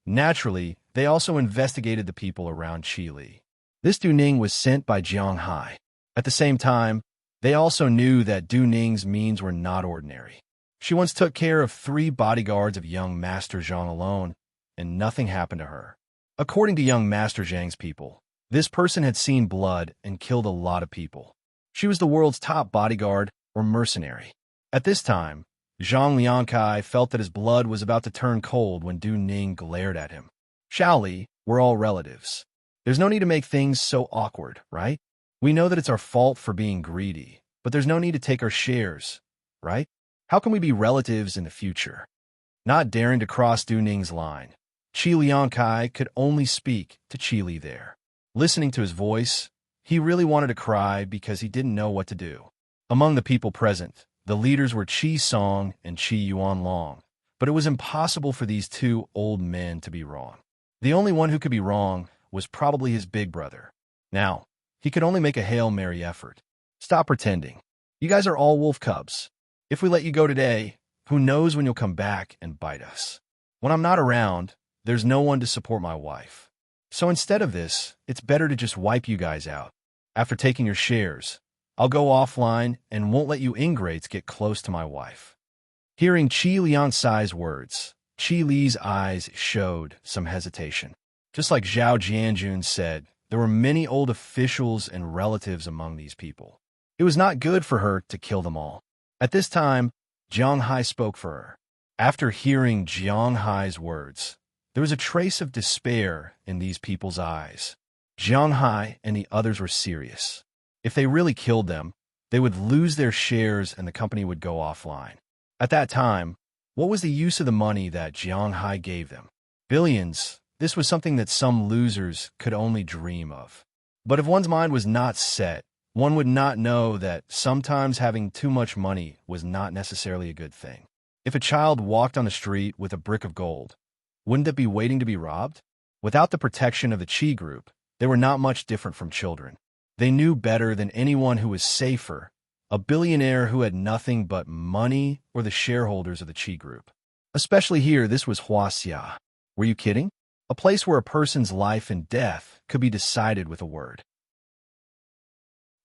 Naturally, they also investigated the people around Qi Li. This Du Ning was sent by Jiang Hai. At the same time, they also knew that Du Ning's means were not ordinary. She once took care of 3 bodyguards of young Master Zhang alone, and nothing happened to her. According to young Master Zhang's people, this person had seen blood and killed a lot of people. She was the world's top bodyguard or mercenary. At this time, Zhang Liangkai felt that his blood was about to turn cold when Du Ning glared at him. Xiao Li, we're all relatives. There's no need to make things so awkward, right? We know that it's our fault for being greedy, but there's no need to take our shares, right? How can we be relatives in the future? Not daring to cross Du Ning's line, Qi Liangkai could only speak to Qi Li there. Listening to his voice, he really wanted to cry because he didn't know what to do. Among the people present, the leaders were Qi Song and Qi Yuanlong, but it was impossible for these 2 old men to be wrong. The only one who could be wrong was probably his big brother. Now, he could only make a Hail Mary effort. Stop pretending. You guys are all wolf cubs. If we let you go today, who knows when you'll come back and bite us. When I'm not around, there's no one to support my wife. So instead of this, it's better to just wipe you guys out. After taking your shares, I'll go offline and won't let you ingrates get close to my wife. Hearing Qi Liangsai's words, Qi Li's eyes showed some hesitation. Just like Zhao Jianjun said, there were many old officials and relatives among these people. It was not good for her to kill them all. At this time, Jiang Hai spoke for her. After hearing Jiang Hai's words, there was a trace of despair in these people's eyes. Jiang Hai and the others were serious. If they really killed them, they would lose their shares and the company would go offline. At that time, what was the use of the money that Jiang Hai gave them? Billions. This was something that some losers could only dream of. But if one's mind was not set, one would not know that sometimes having too much money was not necessarily a good thing. If a child walked on the street with a brick of gold, wouldn't it be waiting to be robbed? Without the protection of the Qi Group, they were not much different from children. They knew better than anyone who was safer, a billionaire who had nothing but money or the shareholders of the Qi Group. Especially here, this was Huaxia. Were you kidding? A place where a person's life and death could be decided with a word.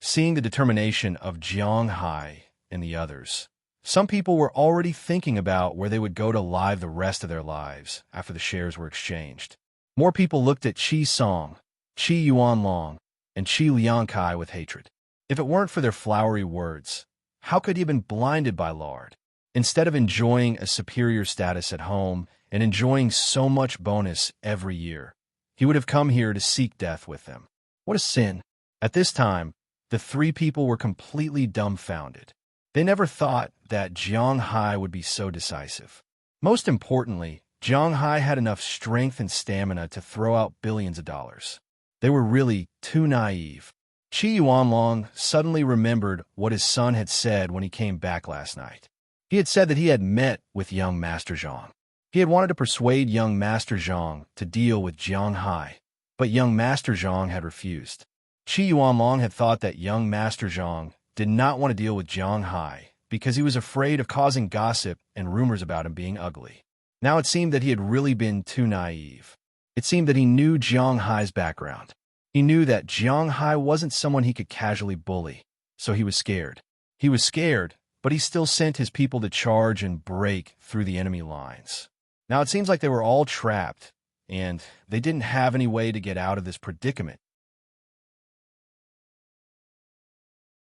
Seeing the determination of Jiang Hai and the others, some people were already thinking about where they would go to live the rest of their lives after the shares were exchanged. More people looked at Qi Song, Qi Yuanlong, and Qi Liangkai with hatred. If it weren't for their flowery words, how could he have been blinded by lard? Instead of enjoying a superior status at home and enjoying so much bonus every year, he would have come here to seek death with them. What a sin! At this time, the 3 people were completely dumbfounded. They never thought that Jiang Hai would be so decisive. Most importantly, Jiang Hai had enough strength and stamina to throw out billions of dollars. They were really too naive. Qi Yuanlong suddenly remembered what his son had said when he came back last night. He had said that he had met with young Master Zhang. He had wanted to persuade young Master Zhang to deal with Jiang Hai, but young Master Zhang had refused. Qi Yuanlong had thought that young Master Zhang did not want to deal with Jiang Hai because he was afraid of causing gossip and rumors about him being ugly. Now it seemed that he had really been too naive. It seemed that he knew Jiang Hai's background. He knew that Jiang Hai wasn't someone he could casually bully, so he was scared. He was scared, but he still sent his people to charge and break through the enemy lines. Now it seems like they were all trapped, and they didn't have any way to get out of this predicament.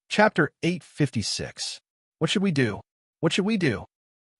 Chapter 856. What should we do? What should we do?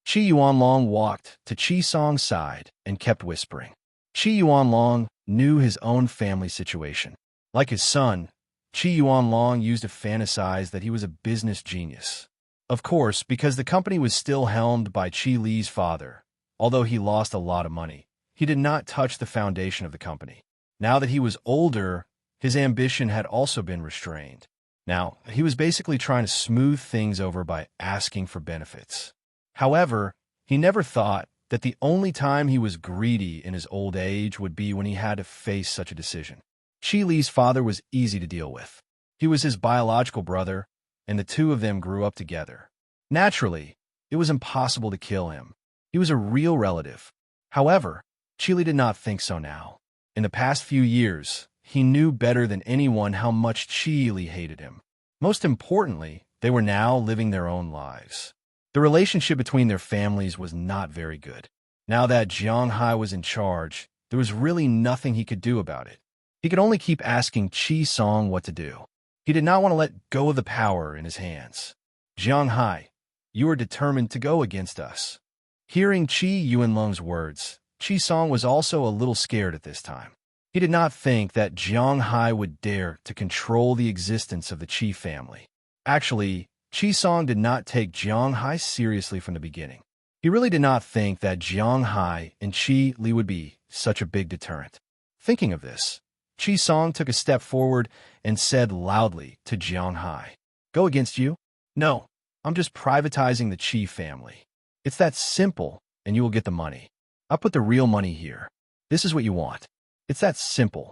Chi Yuanlong walked to Chi Song's side and kept whispering. Chi Yuanlong knew his own family situation. Like his son, Chi Yuanlong used to fantasize that he was a business genius. Of course, because the company was still helmed by Chi Li's father, although he lost a lot of money, he did not touch the foundation of the company. Now that he was older, his ambition had also been restrained. Now, he was basically trying to smooth things over by asking for benefits. However, he never thought that the only time he was greedy in his old age would be when he had to face such a decision. Chi Li's father was easy to deal with. He was his biological brother, and the two of them grew up together. Naturally, it was impossible to kill him. He was a real relative. However, Chi Li did not think so now. In the past few years, he knew better than anyone how much Chi Li hated him. Most importantly, they were now living their own lives. The relationship between their families was not very good. Now that Jiang Hai was in charge, there was really nothing he could do about it. He could only keep asking Chi Song what to do. He did not want to let go of the power in his hands. Jiang Hai, you are determined to go against us. Hearing Chi Yuanlong's words, Chi Song was also a little scared at this time. He did not think that Jiang Hai would dare to control the existence of the Qi family. Actually, Chi Song did not take Jiang Hai seriously from the beginning. He really did not think that Jiang Hai and Chi Li would be such a big deterrent. Thinking of this, Chi Song took a step forward and said loudly to Jiang Hai, "Go against you? No, I'm just privatizing the Qi family. It's that simple, and you will get the money. I'll put the real money here. This is what you want. It's that simple."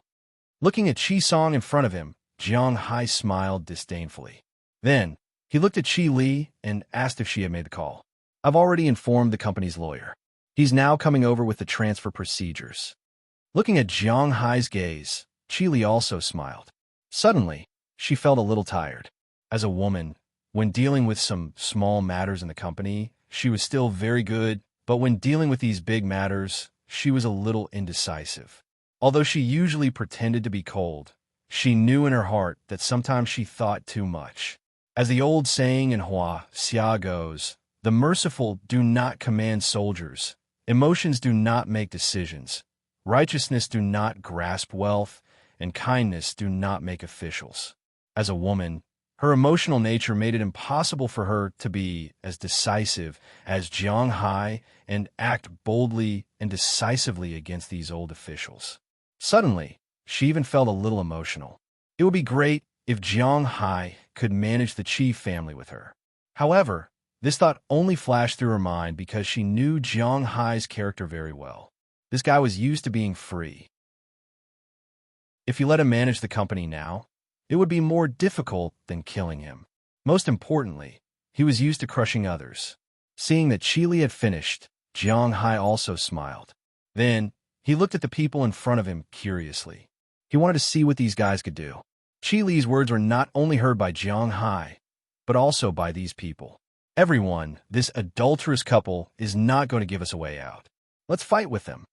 Looking at Chi Song in front of him, Jiang Hai smiled disdainfully. Then, he looked at Chi Li and asked if she had made the call. "I've already informed the company's lawyer. He's now coming over with the transfer procedures." Looking at Jiang Hai's gaze, Chi Li also smiled. Suddenly, she felt a little tired. As a woman, when dealing with some small matters in the company, she was still very good, but when dealing with these big matters, she was a little indecisive. Although she usually pretended to be cold, she knew in her heart that sometimes she thought too much. As the old saying in Hua Xia goes, "The merciful do not command soldiers, emotions do not make decisions, righteousness do not grasp wealth, and kindness do not make officials." As a woman, her emotional nature made it impossible for her to be as decisive as Jiang Hai and act boldly and decisively against these old officials. Suddenly, she even felt a little emotional. It would be great if Jiang Hai could manage the Qi family with her. However, this thought only flashed through her mind because she knew Jiang Hai's character very well. This guy was used to being free. If you let him manage the company now, it would be more difficult than killing him. Most importantly, he was used to crushing others. Seeing that Chi Li had finished, Jiang Hai also smiled. Then, he looked at the people in front of him curiously. He wanted to see what these guys could do. Chi Li's words were not only heard by Jiang Hai, but also by these people. "Everyone, this adulterous couple is not going to give us a way out. Let's fight with them."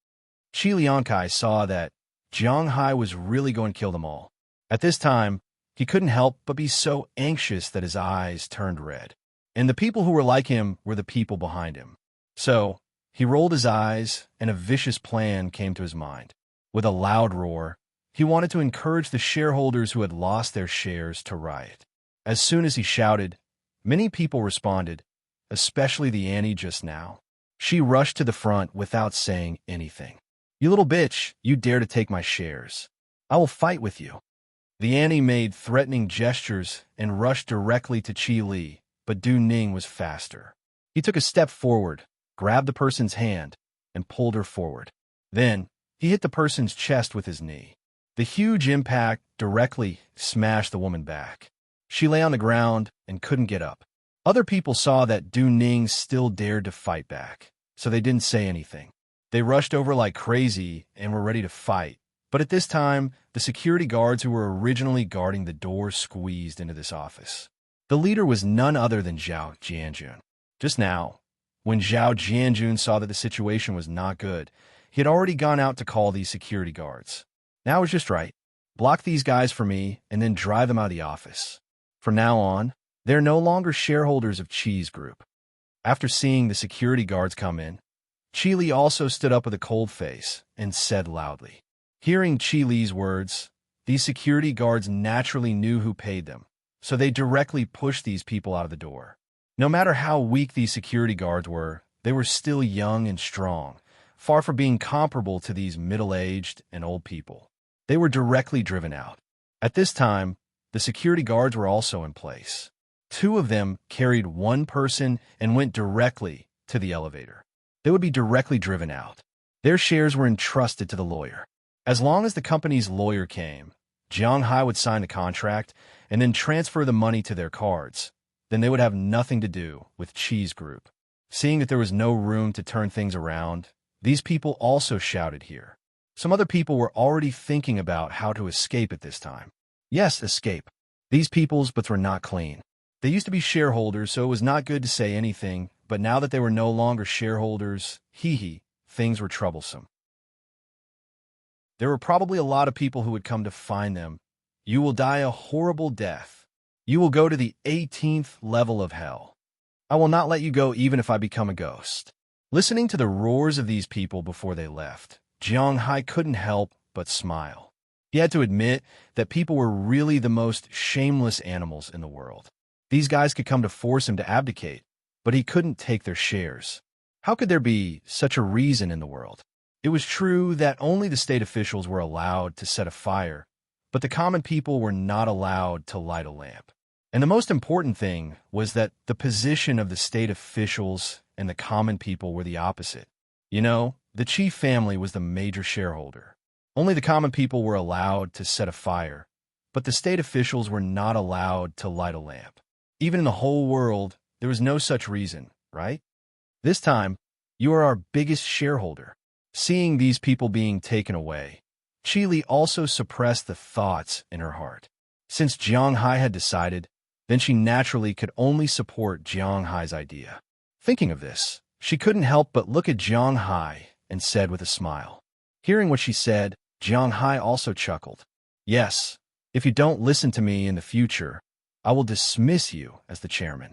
Chi Liankai saw that Jiang Hai was really going to kill them all. At this time, he couldn't help but be so anxious that his eyes turned red. And the people who were like him were the people behind him. So, he rolled his eyes, and a vicious plan came to his mind. With a loud roar, he wanted to encourage the shareholders who had lost their shares to riot. As soon as he shouted, many people responded, especially the Annie just now. She rushed to the front without saying anything. "You little bitch, you dare to take my shares. I will fight with you." The Annie made threatening gestures and rushed directly to Chi Li, but Du Ning was faster. He took a step forward, grabbed the person's hand, and pulled her forward. Then, he hit the person's chest with his knee. The huge impact directly smashed the woman back. She lay on the ground and couldn't get up. Other people saw that Du Ning still dared to fight back, so they didn't say anything. They rushed over like crazy and were ready to fight. But at this time, the security guards who were originally guarding the door squeezed into this office. The leader was none other than Zhao Jianjun. Just now, when Zhao Jianjun saw that the situation was not good, he had already gone out to call these security guards. Now it was just right. Block these guys for me and then drive them out of the office. From now on, they're no longer shareholders of Cheese Group. After seeing the security guards come in, Chi Li also stood up with a cold face and said loudly. Hearing Chi Li's words, these security guards naturally knew who paid them, so they directly pushed these people out of the door. No matter how weak these security guards were, they were still young and strong, far from being comparable to these middle-aged and old people. They were directly driven out. At this time, the security guards were also in place. Two of them carried one person and went directly to the elevator. They would be directly driven out. Their shares were entrusted to the lawyer. As long as the company's lawyer came, Jiang Hai would sign the contract and then transfer the money to their cards. Then they would have nothing to do with Cheese Group. Seeing that there was no room to turn things around, these people also shouted here. Some other people were already thinking about how to escape at this time. Yes, escape. These peoples, but were not clean. They used to be shareholders, so it was not good to say anything, but now that they were no longer shareholders, things were troublesome. There were probably a lot of people who would come to find them. You will die a horrible death. You will go to the 18th level of hell. I will not let you go even if I become a ghost. Listening to the roars of these people before they left, Jiang Hai couldn't help but smile. He had to admit that people were really the most shameless animals in the world. These guys could come to force him to abdicate, but he couldn't take their shares. How could there be such a reason in the world? It was true that only the state officials were allowed to set a fire, but the common people were not allowed to light a lamp. And the most important thing was that the position of the state officials and the common people were the opposite. You know, the chief family was the major shareholder. Only the common people were allowed to set a fire, but the state officials were not allowed to light a lamp. Even in the whole world, there was no such reason, right? This time, you are our biggest shareholder. Seeing these people being taken away, Chi Li also suppressed the thoughts in her heart. Since Jiang Hai had decided, then she naturally could only support Jiang Hai's idea. Thinking of this, she couldn't help but look at Jiang Hai and said with a smile. Hearing what she said, Jiang Hai also chuckled. Yes, if you don't listen to me in the future, I will dismiss you as the chairman.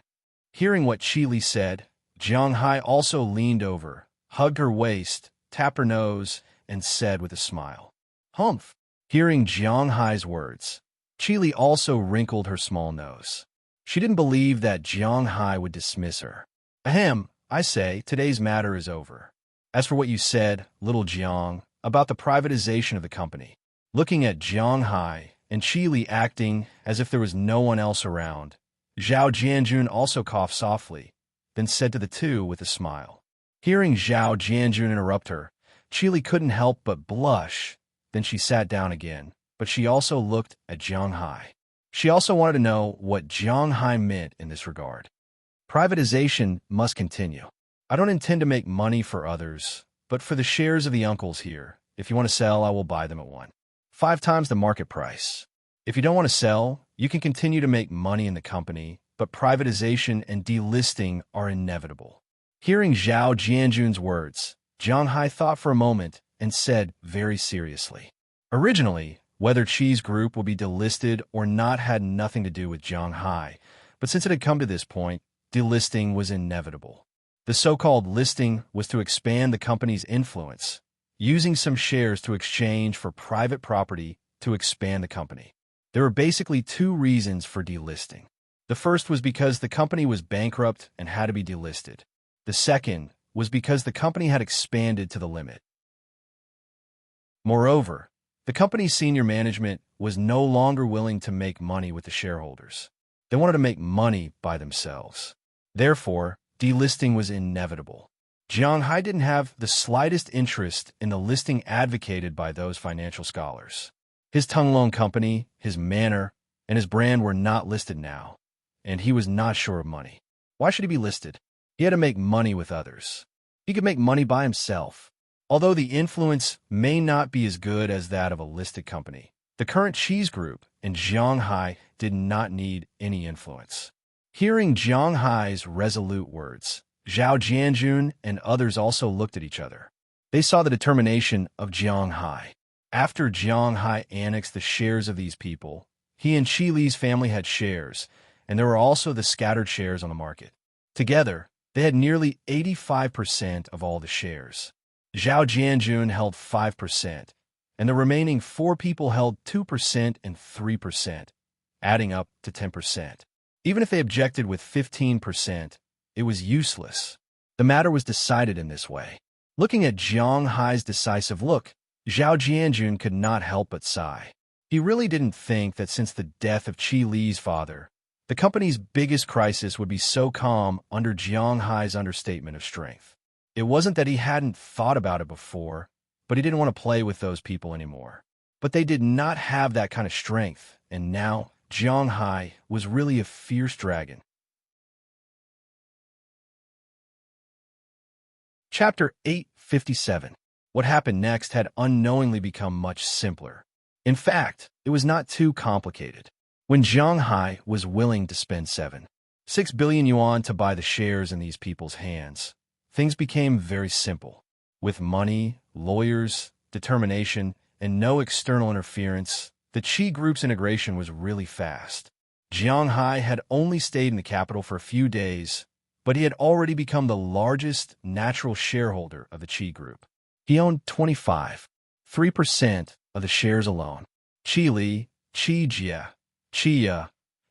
Hearing what Chi Li said, Jiang Hai also leaned over, hugged her waist, tapped her nose, and said with a smile, "Humph." Hearing Jiang Hai's words, Chi Li also wrinkled her small nose. She didn't believe that Jiang Hai would dismiss her. Ahem, I say, today's matter is over. As for what you said, little Jiang, about the privatization of the company, looking at Jiang Hai and Chi Li acting as if there was no one else around, Zhao Jianjun also coughed softly, then said to the two with a smile. Hearing Zhao Jianjun interrupt her, Chi Li couldn't help but blush. Then she sat down again, but she also looked at Jiang Hai. She also wanted to know what Jiang Hai meant in this regard. Privatization must continue. I don't intend to make money for others, but for the shares of the uncles here, if you want to sell, I will buy them at 5 times the market price. If you don't want to sell, you can continue to make money in the company, but privatization and delisting are inevitable. Hearing Zhao Jianjun's words, Jiang Hai thought for a moment and said very seriously. Originally, whether Cheese Group would be delisted or not had nothing to do with Jiang Hai, but since it had come to this point, delisting was inevitable. The so-called listing was to expand the company's influence, using some shares to exchange for private property to expand the company. There were basically 2 reasons for delisting. The first was because the company was bankrupt and had to be delisted. The second was because the company had expanded to the limit. Moreover, the company's senior management was no longer willing to make money with the shareholders. They wanted to make money by themselves. Therefore, delisting was inevitable. Jiang Hai didn't have the slightest interest in the listing advocated by those financial scholars. His Tonglong company, his manor, and his brand were not listed now, and he was not sure of money. Why should he be listed? He had to make money with others. He could make money by himself. Although the influence may not be as good as that of a listed company, the current Cheese Group and Jiang Hai did not need any influence. Hearing Jiang Hai's resolute words, Zhao Jianjun and others also looked at each other. They saw the determination of Jiang Hai. After Jiang Hai annexed the shares of these people, he and Qi Li's family had shares, and there were also the scattered shares on the market. Together, they had nearly 85% of all the shares. Zhao Jianjun held 5%, and the remaining 4 people held 2% and 3%, adding up to 10%. Even if they objected with 15%, it was useless. The matter was decided in this way. Looking at Jiang Hai's decisive look, Zhao Jianjun could not help but sigh. He really didn't think that since the death of Qi Li's father, the company's biggest crisis would be so calm under Jiang Hai's understatement of strength. It wasn't that he hadn't thought about it before, but he didn't want to play with those people anymore. But they did not have that kind of strength, and now Jiang Hai was really a fierce dragon. Chapter 857. What happened next had unknowingly become much simpler. In fact, it was not too complicated. When Jiang Hai was willing to spend 6 billion yuan to buy the shares in these people's hands, things became very simple. With money, lawyers, determination, and no external interference, the Qi Group's integration was really fast. Jiang Hai had only stayed in the capital for a few days, but he had already become the largest natural shareholder of the Qi Group. He owned 25.3% of the shares alone. Qi Li, Qi Jia, Qi Ya,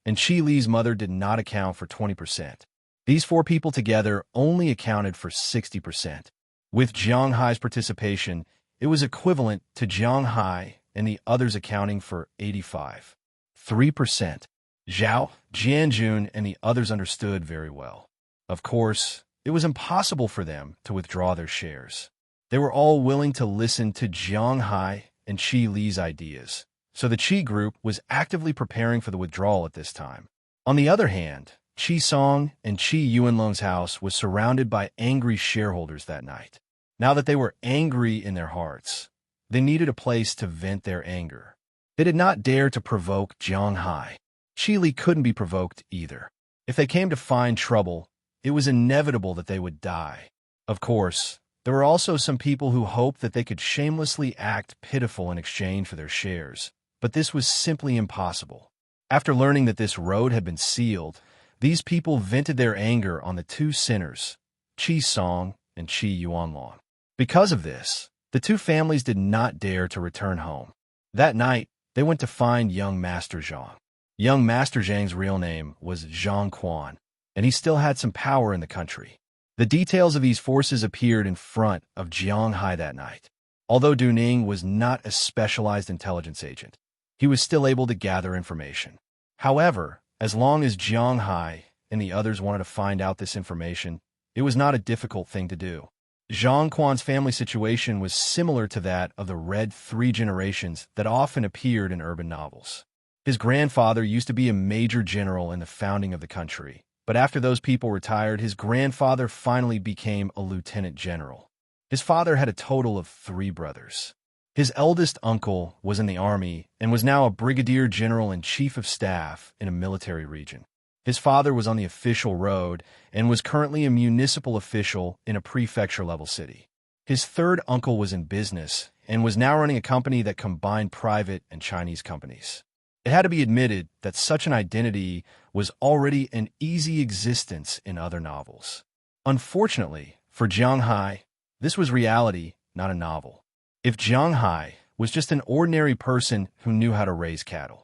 and Qi Li's mother did not account for 20%. These 4 people together only accounted for 60%. With Jiang Hai's participation, it was equivalent to Jiang Hai and the others accounting for 85.3%. Zhao Jianjun and the others understood very well. Of course, it was impossible for them to withdraw their shares. They were all willing to listen to Jiang Hai and Qi Li's ideas, so the Qi Group was actively preparing for the withdrawal at this time. On the other hand, Qi Song and Qi Yuanlong's house was surrounded by angry shareholders that night. Now that they were angry in their hearts, they needed a place to vent their anger. They did not dare to provoke Jiang Hai. Qi Li couldn't be provoked either. If they came to find trouble, it was inevitable that they would die. Of course, there were also some people who hoped that they could shamelessly act pitiful in exchange for their shares, but this was simply impossible. After learning that this road had been sealed, these people vented their anger on the 2 sinners, Qi Song and Qi Yuanlong. Because of this, the 2 families did not dare to return home. That night, they went to find young Master Zhang. Young Master Zhang's real name was Zhang Quan, and he still had some power in the country. The details of these forces appeared in front of Jiang Hai that night. Although Du Ning was not a specialized intelligence agent, he was still able to gather information. However, as long as Jiang Hai and the others wanted to find out this information, it was not a difficult thing to do. Zhang Quan's family situation was similar to that of the Red 3 generations that often appeared in urban novels. His grandfather used to be a major general in the founding of the country, but after those people retired, his grandfather finally became a lieutenant general. His father had a total of 3 brothers. His eldest uncle was in the army and was now a brigadier general and chief of staff in a military region. His father was on the official road and was currently a municipal official in a prefecture-level city. His third uncle was in business and was now running a company that combined private and Chinese companies. It had to be admitted that such an identity was already an easy existence in other novels. Unfortunately, for Jiang Hai, this was reality, not a novel. If Jiang Hai was just an ordinary person who knew how to raise cattle,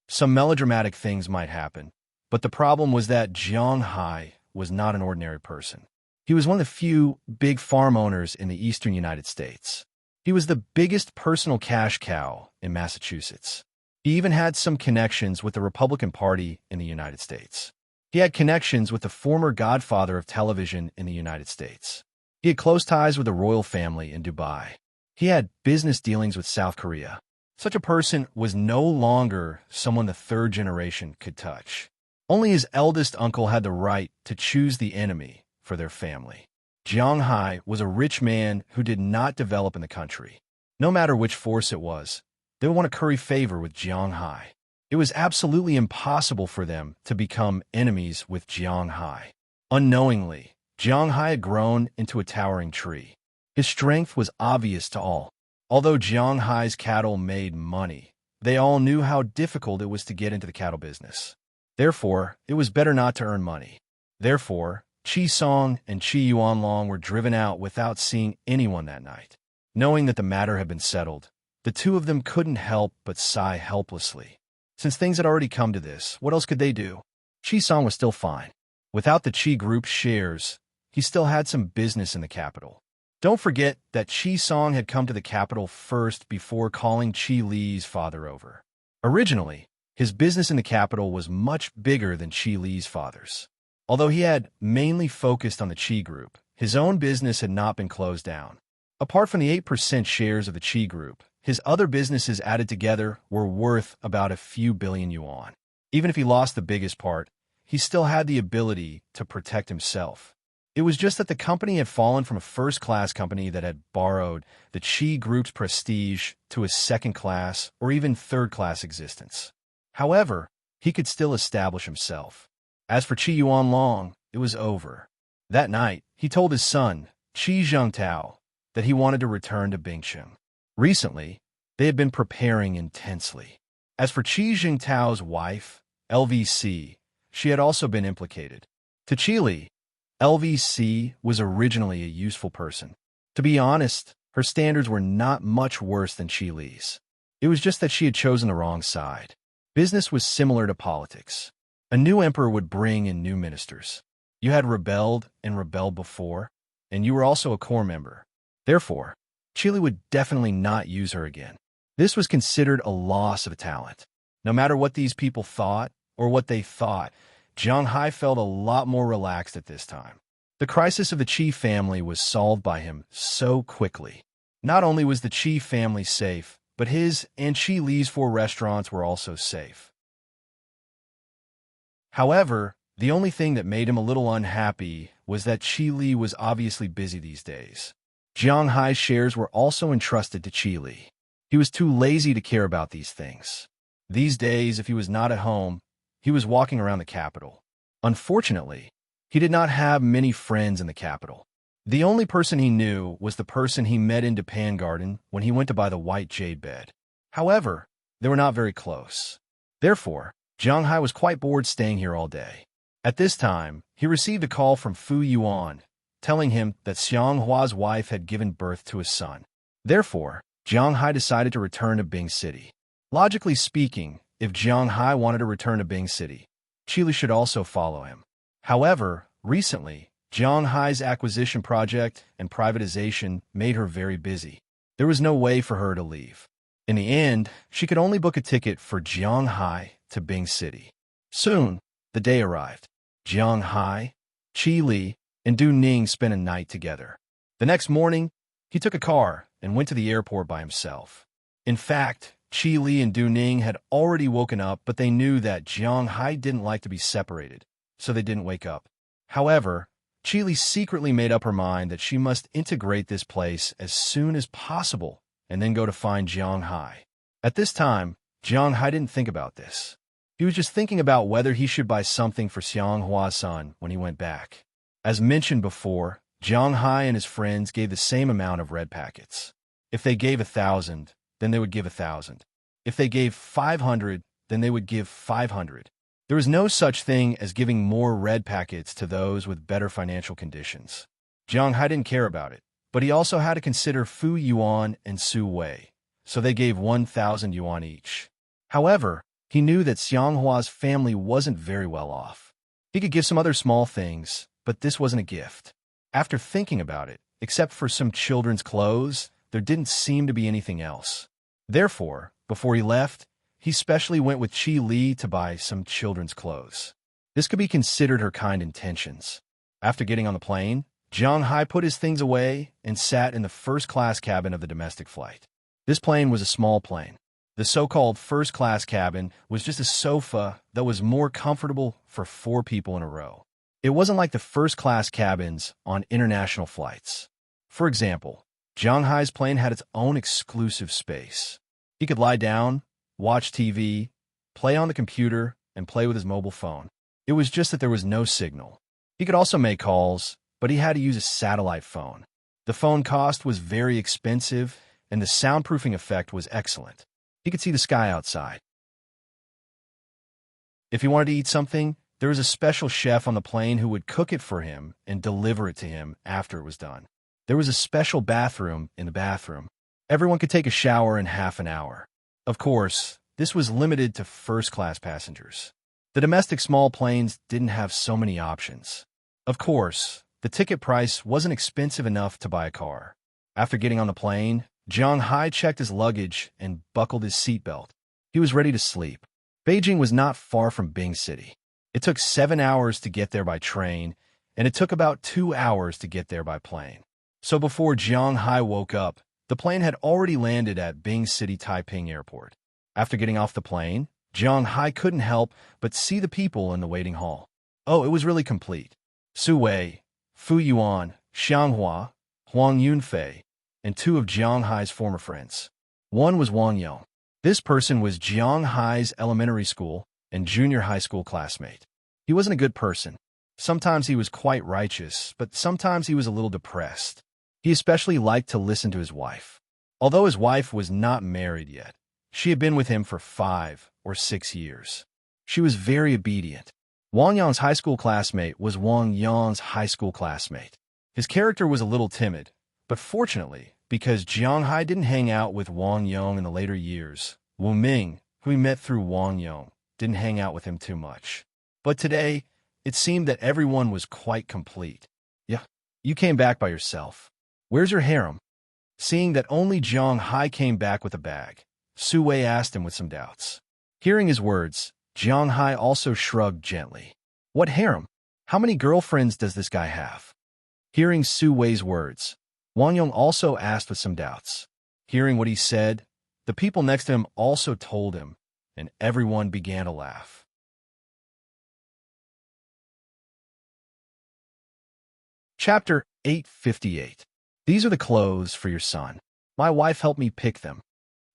some melodramatic things might happen, but the problem was that Jiang Hai was not an ordinary person. He was one of the few big farm owners in the eastern United States. He was the biggest personal cash cow in Massachusetts. He even had some connections with the Republican Party in the United States. He had connections with the former godfather of television in the United States. He had close ties with the royal family in Dubai. He had business dealings with South Korea. Such a person was no longer someone the 3rd generation could touch. Only his eldest uncle had the right to choose the enemy for their family. Jiang Hai was a rich man who did not develop in the country. No matter which force it was, they would want to curry favor with Jiang Hai. It was absolutely impossible for them to become enemies with Jiang Hai. Unknowingly, Jiang Hai had grown into a towering tree. His strength was obvious to all. Although Jiang Hai's cattle made money, they all knew how difficult it was to get into the cattle business. Therefore, it was better not to earn money. Therefore, Qi Song and Qi Yuanlong were driven out without seeing anyone that night. Knowing that the matter had been settled, the two of them couldn't help but sigh helplessly. Since things had already come to this, what else could they do? Qi Song was still fine. Without the Qi Group's shares, he still had some business in the capital. Don't forget that Qi Song had come to the capital first before calling Qi Li's father over. Originally, his business in the capital was much bigger than Qi Li's father's. Although he had mainly focused on the Qi Group, his own business had not been closed down. Apart from the 8% shares of the Qi Group, his other businesses added together were worth about a few billion yuan. Even if he lost the biggest part, he still had the ability to protect himself. It was just that the company had fallen from a first-class company that had borrowed the Qi Group's prestige to a second-class or even third-class existence. However, he could still establish himself. As for Qi Yuanlong, it was over. That night, he told his son, Qi Zhengtao, that he wanted to return to Bingcheng. Recently, they had been preparing intensely. As for Qi Jingtao's wife, LVC, she had also been implicated. To Qi Li, LVC was originally a useful person. To be honest, her standards were not much worse than Qi Li's. It was just that she had chosen the wrong side. Business was similar to politics. A new emperor would bring in new ministers. You had rebelled before, and you were also a core member. Therefore, Qi Li would definitely not use her again. This was considered a loss of talent. No matter what these people thought or what they thought, Jiang Hai felt a lot more relaxed at this time. The crisis of the Qi family was solved by him so quickly. Not only was the Qi family safe, but his and Qi Li's 4 restaurants were also safe. However, the only thing that made him a little unhappy was that Qi Li was obviously busy these days. Jiang Hai's shares were also entrusted to Qi Li. He was too lazy to care about these things. These days, if he was not at home, he was walking around the capital. Unfortunately, he did not have many friends in the capital. The only person he knew was the person he met in Japan Garden when he went to buy the white jade bed. However, they were not very close. Therefore, Jiang Hai was quite bored staying here all day. At this time, he received a call from Fu Yuan, telling him that Xiang Hua's wife had given birth to a son. Therefore, Jiang Hai decided to return to Bing City. Logically speaking, if Jiang Hai wanted to return to Bing City, Qi Li should also follow him. However, recently, Jiang Hai's acquisition project and privatization made her very busy. There was no way for her to leave. In the end, she could only book a ticket for Jiang Hai to Bing City. Soon, the day arrived. Jiang Hai, Qi Li, and Du Ning spent a night together. The next morning, he took a car and went to the airport by himself. In fact, Qi Li and Du Ning had already woken up, but they knew that Jiang Hai didn't like to be separated, so they didn't wake up. However, Qi Li secretly made up her mind that she must integrate this place as soon as possible and then go to find Jiang Hai. At this time, Jiang Hai didn't think about this. He was just thinking about whether he should buy something for Xiang Hua's son when he went back. As mentioned before, Jiang Hai and his friends gave the same amount of red packets. If they gave 1,000, then they would give 1,000. If they gave 500, then they would give 500. There was no such thing as giving more red packets to those with better financial conditions. Jiang Hai didn't care about it, but he also had to consider Fu Yuan and Su Wei, so they gave 1,000 yuan each. However, he knew that Xiang Hua's family wasn't very well off. He could give some other small things, but this wasn't a gift. After thinking about it, except for some children's clothes, there didn't seem to be anything else. Therefore, before he left, he specially went with Qi Li to buy some children's clothes. This could be considered her kind intentions. After getting on the plane, Jiang Hai put his things away and sat in the first-class cabin of the domestic flight. This plane was a small plane. The so-called first-class cabin was just a sofa that was more comfortable for 4 people in a row. It wasn't like the first-class cabins on international flights. For example, Jiang Hai's plane had its own exclusive space. He could lie down, watch TV, play on the computer, and play with his mobile phone. It was just that there was no signal. He could also make calls, but he had to use a satellite phone. The phone cost was very expensive, and the soundproofing effect was excellent. He could see the sky outside. If he wanted to eat something, there was a special chef on the plane who would cook it for him and deliver it to him after it was done. There was a special bathroom in the bathroom. Everyone could take a shower in half an hour. Of course, this was limited to first-class passengers. The domestic small planes didn't have so many options. Of course, the ticket price wasn't expensive enough to buy a car. After getting on the plane, Jiang Hai checked his luggage and buckled his seatbelt. He was ready to sleep. Beijing was not far from Bing City. It took 7 hours to get there by train, and it took about 2 hours to get there by plane. So before Jiang Hai woke up, the plane had already landed at Bing City Taiping Airport. After getting off the plane, Jiang Hai couldn't help but see the people in the waiting hall. Oh, it was really complete. Su Wei, Fu Yuan, Xianghua, Huang Yunfei, and 2 of Jiang Hai's former friends. One was Wang Yong. This person was Jiang Hai's elementary school and junior high school classmate. He wasn't a good person. Sometimes he was quite righteous, but sometimes he was a little depressed. He especially liked to listen to his wife. Although his wife was not married yet, she had been with him for 5 or 6 years. She was very obedient. Wang Yong's high school classmate was Wang Yong's high school classmate. His character was a little timid, but fortunately, because Jiang Hai didn't hang out with Wang Yong in the later years, Wu Ming, who he met through Wang Yong, didn't hang out with him too much. But today, it seemed that everyone was quite complete. Yeah, you came back by yourself. Where's your harem? Seeing that only Jiang Hai came back with a bag, Su Wei asked him with some doubts. Hearing his words, Jiang Hai also shrugged gently. What harem? How many girlfriends does this guy have? Hearing Su Wei's words, Wang Yong also asked with some doubts. Hearing what he said, the people next to him also told him, and everyone began to laugh. Chapter 858. These are the clothes for your son. My wife helped me pick them.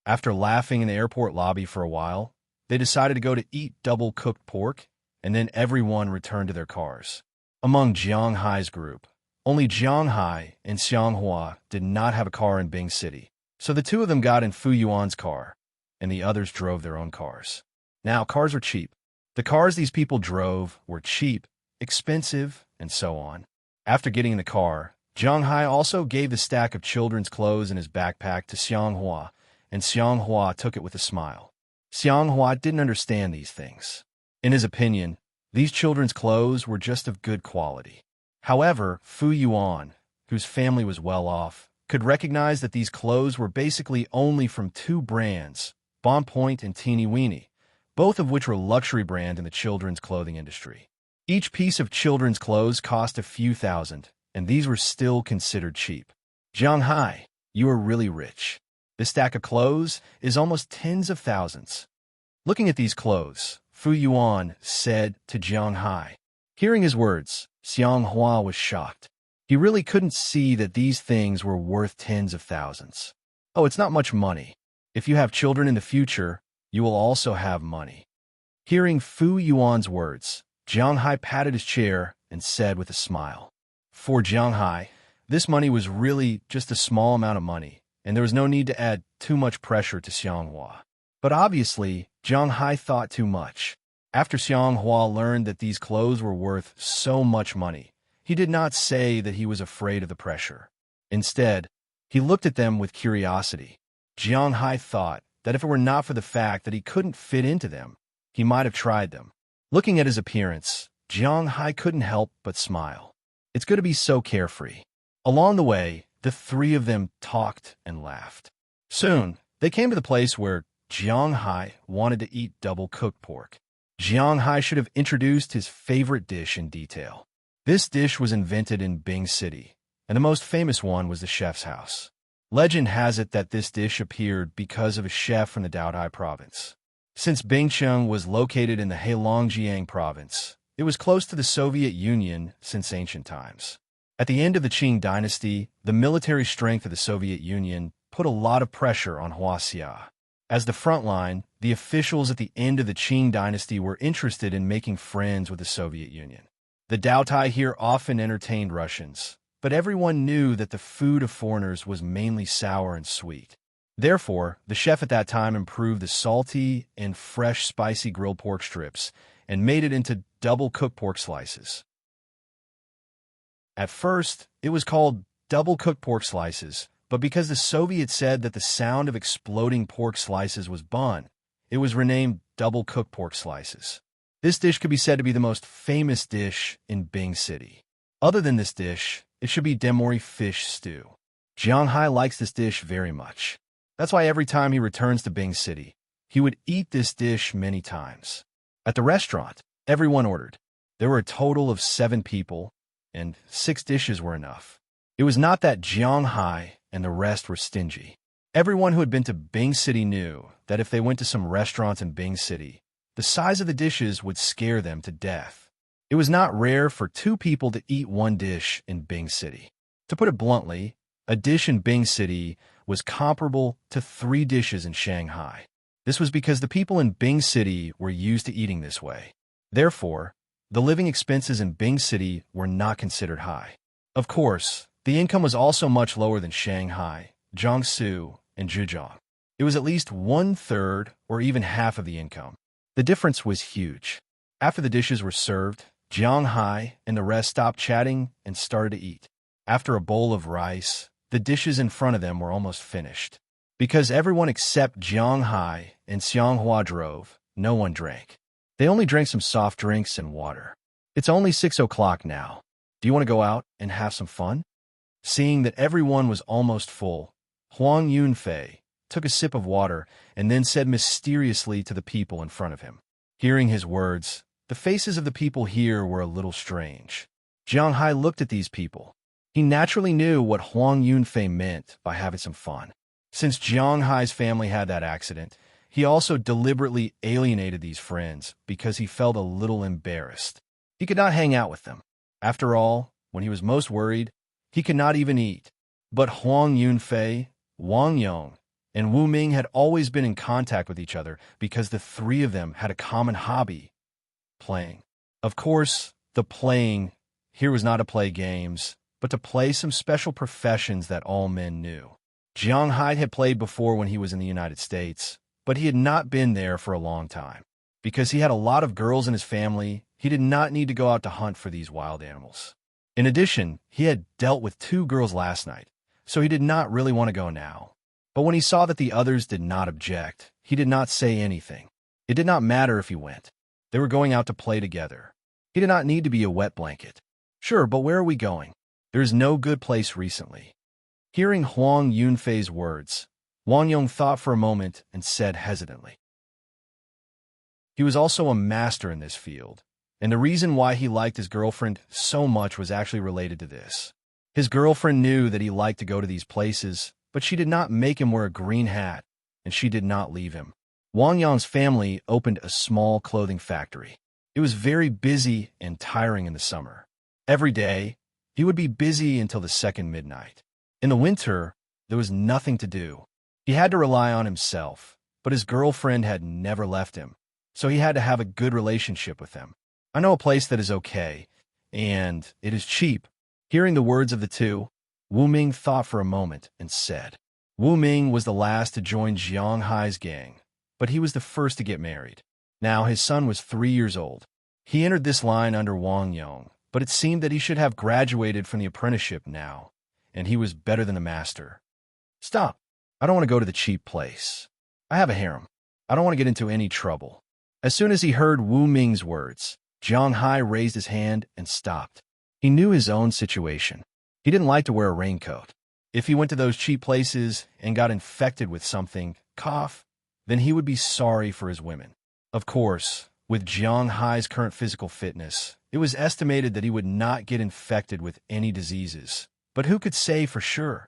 After laughing in the airport lobby for a while, they decided to go to eat double-cooked pork, and then everyone returned to their cars. Among Jiang Hai's group, only Jiang Hai and Xianghua did not have a car in Bing City, so the 2 of them got in Fu Yuan's car, and the others drove their own cars. Now, cars are cheap. The cars these people drove were cheap, expensive, and so on. After getting in the car, Jiang Hai also gave the stack of children's clothes in his backpack to Xianghua, and Xianghua took it with a smile. Xianghua didn't understand these things. In his opinion, these children's clothes were just of good quality. However, Fu Yuan, whose family was well off, could recognize that these clothes were basically only from 2 brands, Bon Point and Teeny Weeny, both of which were luxury brand in the children's clothing industry. Each piece of children's clothes cost a few thousand, and these were still considered cheap. Jiang Hai, you are really rich. This stack of clothes is almost tens of thousands. Looking at these clothes, Fu Yuan said to Jiang Hai. Hearing his words, Xianghua was shocked. He really couldn't see that these things were worth tens of thousands. Oh, it's not much money. If you have children in the future, you will also have money. Hearing Fu Yuan's words, Jiang Hai patted his chair and said with a smile. For Jiang Hai, this money was really just a small amount of money, and there was no need to add too much pressure to Xianghua. But obviously, Jiang Hai thought too much. After Xianghua learned that these clothes were worth so much money, he did not say that he was afraid of the pressure. Instead, he looked at them with curiosity. Jiang Hai thought that if it were not for the fact that he couldn't fit into them, he might have tried them. Looking at his appearance, Jiang Hai couldn't help but smile. It's good to be so carefree. Along the way, the 3 of them talked and laughed. Soon, they came to the place where Jiang Hai wanted to eat double-cooked pork. Jiang Hai should have introduced his favorite dish in detail. This dish was invented in Bing City, and the most famous one was the chef's house. Legend has it that this dish appeared because of a chef from the Daodai province. Since Bingcheng was located in the Heilongjiang province, it was close to the Soviet Union since ancient times. At the end of the Qing dynasty, the military strength of the Soviet Union put a lot of pressure on Huaxia. As the front line, the officials at the end of the Qing dynasty were interested in making friends with the Soviet Union. The Daotai here often entertained Russians, but everyone knew that the food of foreigners was mainly sour and sweet. Therefore, the chef at that time improved the salty and fresh spicy grilled pork strips and made it into double-cooked pork slices. At first, it was called double-cooked pork slices, but because the Soviets said that the sound of exploding pork slices was bun, it was renamed double-cooked pork slices. This dish could be said to be the most famous dish in Bing City. Other than this dish, it should be demori fish stew. Jiang Hai likes this dish very much. That's why every time he returns to Bing City, he would eat this dish many times. At the restaurant, everyone ordered. There were a total of 7 people, and 6 dishes were enough. It was not that Jiang Hai and the rest were stingy. Everyone who had been to Bing City knew that if they went to some restaurants in Bing City, the size of the dishes would scare them to death. It was not rare for 2 people to eat one dish in Bing City. To put it bluntly, a dish in Bing City was comparable to 3 dishes in Shanghai. This was because the people in Bing City were used to eating this way. Therefore, the living expenses in Bing City were not considered high. Of course, the income was also much lower than Shanghai, Jiangsu, and Zhejiang. It was at least 1/3 or even half of the income. The difference was huge. After the dishes were served, Jiang Hai and the rest stopped chatting and started to eat. After a bowl of rice, the dishes in front of them were almost finished. Because everyone except Jiang Hai and Xiang Hua drove, no one drank. They only drank some soft drinks and water. It's only 6 o'clock now. Do you want to go out and have some fun? Seeing that everyone was almost full, Huang Yunfei took a sip of water and then said mysteriously to the people in front of him. Hearing his words, the faces of the people here were a little strange. Jiang Hai looked at these people. He naturally knew what Huang Yunfei meant by having some fun. Since Jiang Hai's family had that accident, he also deliberately alienated these friends because he felt a little embarrassed. He could not hang out with them. After all, when he was most worried, he could not even eat. But Huang Yunfei, Wang Yong, and Wu Ming had always been in contact with each other because the 3 of them had a common hobby: playing. Of course, the playing here was not to play games, but to play some special professions that all men knew. Jiang Hai had played before when he was in the United States, but he had not been there for a long time. Because he had a lot of girls in his family, he did not need to go out to hunt for these wild animals. In addition, he had dealt with 2 girls last night, so he did not really want to go now. But when he saw that the others did not object, he did not say anything. It did not matter if he went. They were going out to play together. He did not need to be a wet blanket. Sure, but where are we going? There is no good place recently. Hearing Huang Yunfei's words, Wang Yong thought for a moment and said hesitantly. He was also a master in this field, and the reason why he liked his girlfriend so much was actually related to this. His girlfriend knew that he liked to go to these places, but she did not make him wear a green hat, and she did not leave him. Wang Yong's family opened a small clothing factory. It was very busy and tiring in the summer. Every day, he would be busy until the second midnight. In the winter, there was nothing to do. He had to rely on himself, but his girlfriend had never left him, so he had to have a good relationship with them. I know a place that is okay, and it is cheap. Hearing the words of the 2, Wu Ming thought for a moment and said. Wu Ming was the last to join Jiang Hai's gang, but he was the first to get married. Now his son was 3 years old. He entered this line under Wang Yong, but it seemed that he should have graduated from the apprenticeship now, and he was better than the master. Stop. I don't want to go to the cheap place. I have a harem. I don't want to get into any trouble. As soon as he heard Wu Ming's words, Jiang Hai raised his hand and stopped. He knew his own situation. He didn't like to wear a raincoat. If he went to those cheap places and got infected with something, cough, then he would be sorry for his women. Of course, with Jiang Hai's current physical fitness, it was estimated that he would not get infected with any diseases. But who could say for sure?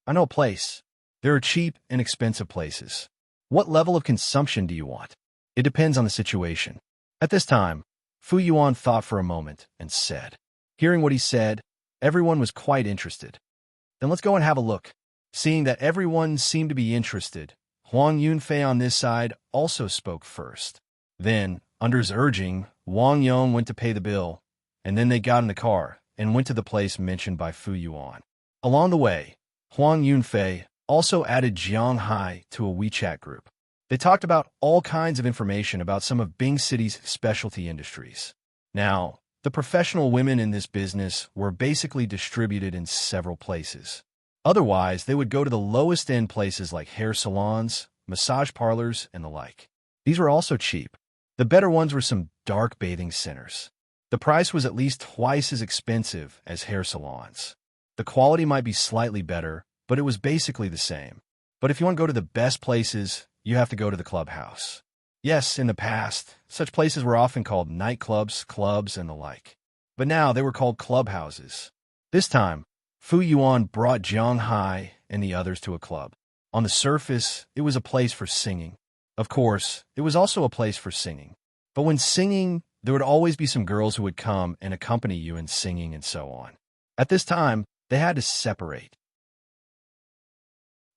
I know a place. There are cheap and expensive places. What level of consumption do you want? It depends on the situation. At this time, Fu Yuan thought for a moment and said. Hearing what he said, everyone was quite interested. Then let's go and have a look. Seeing that everyone seemed to be interested, Huang Yunfei on this side also spoke first. Then, under his urging, Wang Yong went to pay the bill, and then they got in the car and went to the place mentioned by Fu Yuan. Along the way, Huang Yunfei also added Jiang Hai to a WeChat group. They talked about all kinds of information about some of Bing City's specialty industries. Now, the professional women in this business were basically distributed in several places. Otherwise, they would go to the lowest-end places like hair salons, massage parlors, and the like. These were also cheap. The better ones were some dark bathing centers. The price was at least twice as expensive as hair salons. The quality might be slightly better, but it was basically the same. But if you want to go to the best places, you have to go to the clubhouse. Yes, in the past, such places were often called nightclubs, clubs, and the like. But now they were called clubhouses. This time, Fu Yuan brought Jiang Hai and the others to a club. On the surface, it was a place for singing. Of course, it was also a place for singing. But when singing, there would always be some girls who would come and accompany you in singing and so on. At this time, they had to separate.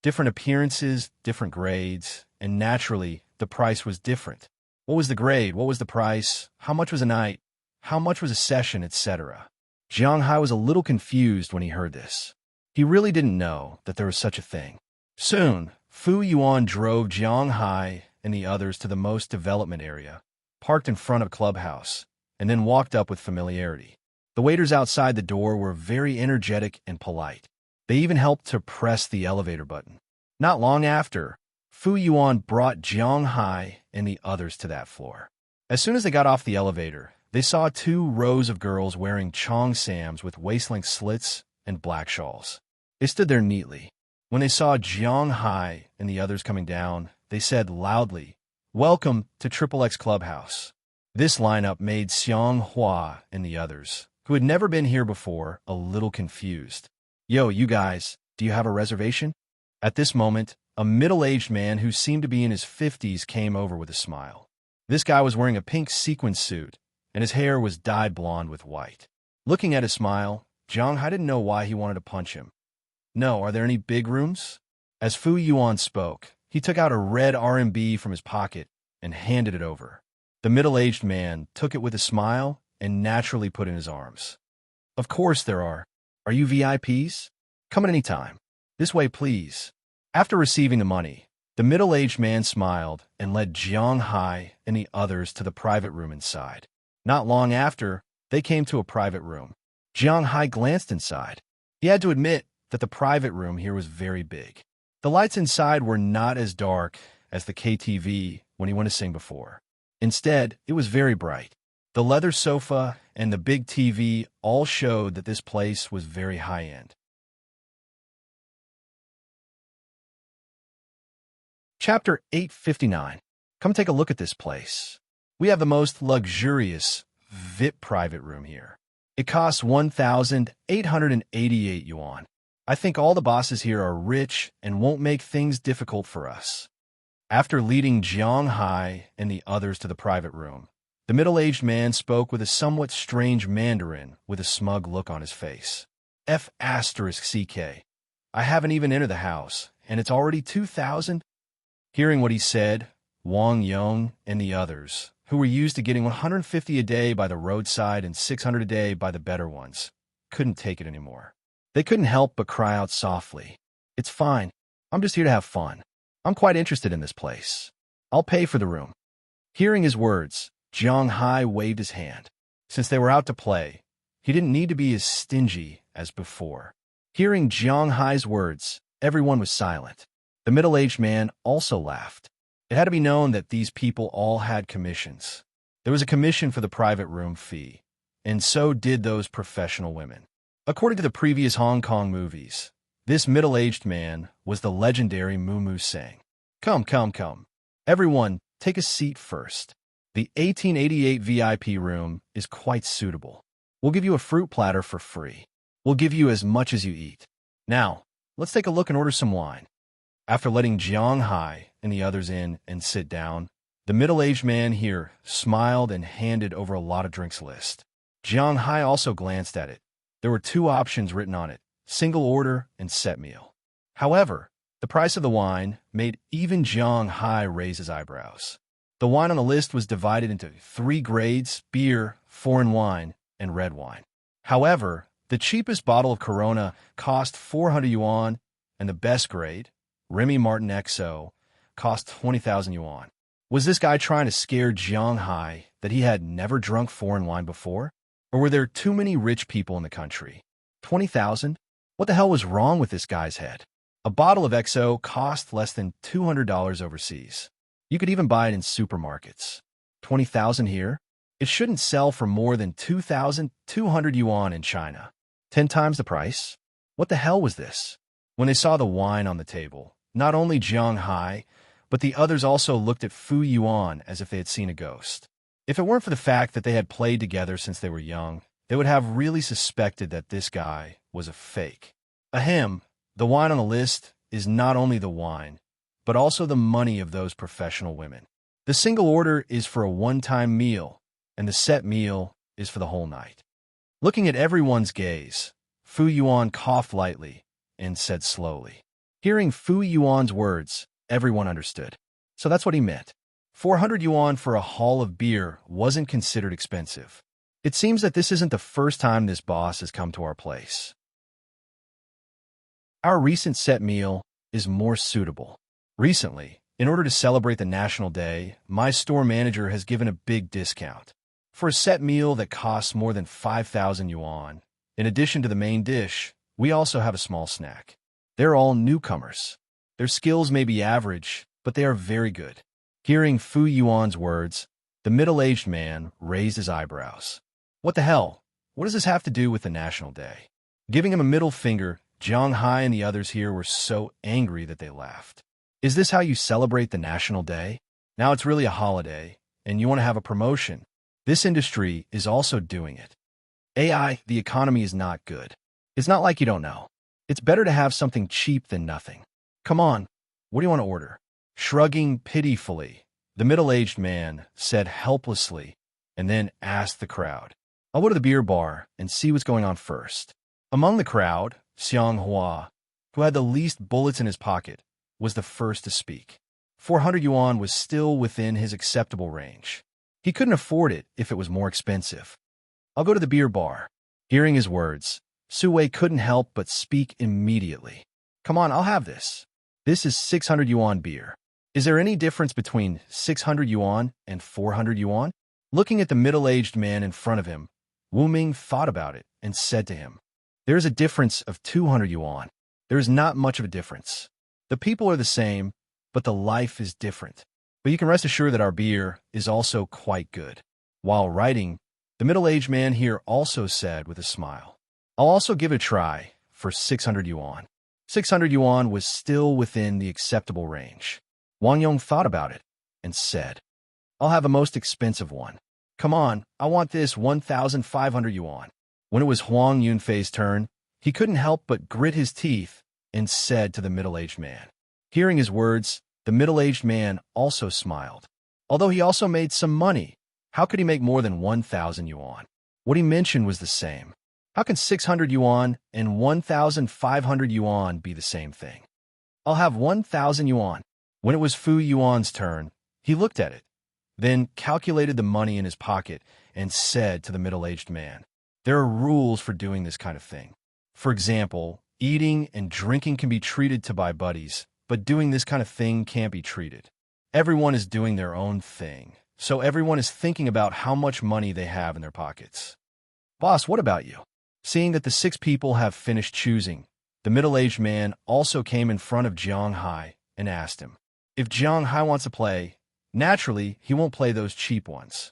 Different appearances, different grades, and naturally, the price was different. What was the grade? What was the price? How much was a night? How much was a session, etc.? Jiang Hai was a little confused when he heard this. He really didn't know that there was such a thing. Soon, Fu Yuan drove Jiang Hai and the others to the most development area, parked in front of clubhouse, and then walked up with familiarity. The waiters outside the door were very energetic and polite. They even helped to press the elevator button. Not long after, Fu Yuan brought Jiang Hai and the others to that floor. As soon as they got off the elevator, they saw 2 rows of girls wearing cheongsams with waist-length slits and black shawls. They stood there neatly. When they saw Jiang Hai and the others coming down, they said loudly, "Welcome to XXX Clubhouse." This lineup made Xiang Hua and the others, who had never been here before, a little confused. "Yo, you guys, do you have a reservation?" At this moment, a middle-aged man who seemed to be in his 50s came over with a smile. This guy was wearing a pink sequin suit, and his hair was dyed blonde with white. Looking at his smile, Jiang Hai didn't know why he wanted to punch him. "No, are there any big rooms?" As Fu Yuan spoke, he took out a red RMB from his pocket and handed it over. The middle-aged man took it with a smile and naturally put it in his arms. "Of course there are. Are you VIPs? Come at any time. This way, please." After receiving the money, the middle-aged man smiled and led Jiang Hai and the others to the private room inside. Not long after, they came to a private room. Jiang Hai glanced inside. He had to admit that the private room here was very big. The lights inside were not as dark as the KTV when he went to sing before. Instead, it was very bright. The leather sofa and the big TV all showed that this place was very high-end. Chapter 859. Come take a look at this place. We have the most luxurious VIP private room here. It costs 1,888 yuan. I think all the bosses here are rich and won't make things difficult for us. After leading Jiang Hai and the others to the private room, the middle-aged man spoke with a somewhat strange Mandarin with a smug look on his face. F***CK. I haven't even entered the house, and it's already 2,000? Hearing what he said, Wang Yong and the others, who were used to getting 150 a day by the roadside and 600 a day by the better ones, couldn't take it anymore. They couldn't help but cry out softly. "It's fine. I'm just here to have fun. I'm quite interested in this place. I'll pay for the room." Hearing his words, Jiang Hai waved his hand. Since they were out to play, he didn't need to be as stingy as before. Hearing Jiang Hai's words, everyone was silent. The middle-aged man also laughed. It had to be known that these people all had commissions. There was a commission for the private room fee, and so did those professional women. According to the previous Hong Kong movies, this middle-aged man was the legendary Moo Sang. Come. Everyone, take a seat first. The 1888 VIP room is quite suitable. We'll give you a fruit platter for free. We'll give you as much as you eat. Now, let's take a look and order some wine. After letting Jiang Hai and the others in and sit down, the middle-aged man here smiled and handed over a lot of drinks list. Jiang Hai also glanced at it. There were 2 options written on it, single order and set meal. However, The price of the wine made even Jiang Hai raise his eyebrows. The wine on the list was divided into 3 grades: beer, foreign wine, and red wine. However, the cheapest bottle of Corona cost 400 yuan, and the best grade, Remy Martin XO, cost 20,000 yuan. Was this guy trying to scare Jiang Hai that he had never drunk foreign wine before? Or were there too many rich people in the country? 20,000? What the hell was wrong with this guy's head? A bottle of XO cost less than $200 overseas. You could even buy it in supermarkets. 20,000 here? It shouldn't sell for more than 2,200 yuan in China. 10 times the price? What the hell was this? When they saw the wine on the table, not only Jiang Hai, but the others also looked at Fu Yuan as if they had seen a ghost. If it weren't for the fact that they had played together since they were young, they would have really suspected that this guy was a fake. Ahem, the wine on the list is not only the wine, but also the money of those professional women. The single order is for a one-time meal, and the set meal is for the whole night. Looking at everyone's gaze, Fu Yuan coughed lightly and said slowly. Hearing Fu Yuan's words, everyone understood. So that's what he meant. 400 yuan for a haul of beer wasn't considered expensive. It seems that this isn't the first time this boss has come to our place. Our recent set meal is more suitable. Recently, in order to celebrate the National Day, my store manager has given a big discount. For a set meal that costs more than 5,000 yuan, in addition to the main dish, we also have a small snack. They're all newcomers. Their skills may be average, but they are very good. Hearing Fu Yuan's words, the middle-aged man raised his eyebrows. What the hell? What does this have to do with the National Day? Giving him a middle finger, Jiang Hai and the others here were so angry that they laughed. Is this how you celebrate the National Day? Now it's really a holiday, and you want to have a promotion. This industry is also doing it. AI, the economy is not good. It's not like you don't know. It's better to have something cheap than nothing. Come on, what do you want to order? Shrugging pitifully, the middle-aged man said helplessly, and then asked the crowd, I'll go to the beer bar and see what's going on first. Among the crowd, Xiang Hua, who had the least bullets in his pocket, was the first to speak. 400 yuan was still within his acceptable range. He couldn't afford it if it was more expensive. I'll go to the beer bar. Hearing his words, Su Wei couldn't help but speak immediately. Come on, I'll have this. This is 600 yuan beer. Is there any difference between 600 yuan and 400 yuan? Looking at the middle-aged man in front of him, Wu Ming thought about it and said to him, There is a difference of 200 yuan. There is not much of a difference. The people are the same, but the life is different. But you can rest assured that our beer is also quite good. While writing, the middle-aged man here also said with a smile, I'll also give it a try for 600 yuan. 600 yuan was still within the acceptable range. Wang Yong thought about it and said, I'll have a most expensive one. Come on, I want this 1,500 yuan. When it was Huang Yunfei's turn, he couldn't help but grit his teeth and said to the middle-aged man. Hearing his words, the middle-aged man also smiled. Although he also made some money, how could he make more than 1,000 yuan? What he mentioned was the same. How can 600 yuan and 1,500 yuan be the same thing? I'll have 1,000 yuan. When it was Fu Yuan's turn, he looked at it, then calculated the money in his pocket and said to the middle-aged man, There are rules for doing this kind of thing. For example, eating and drinking can be treated to by buddies, but doing this kind of thing can't be treated. Everyone is doing their own thing, so everyone is thinking about how much money they have in their pockets. Boss, what about you? Seeing that the 6 people have finished choosing, the middle-aged man also came in front of Jiang Hai and asked him, If Jiang Hai wants to play, naturally, he won't play those cheap ones.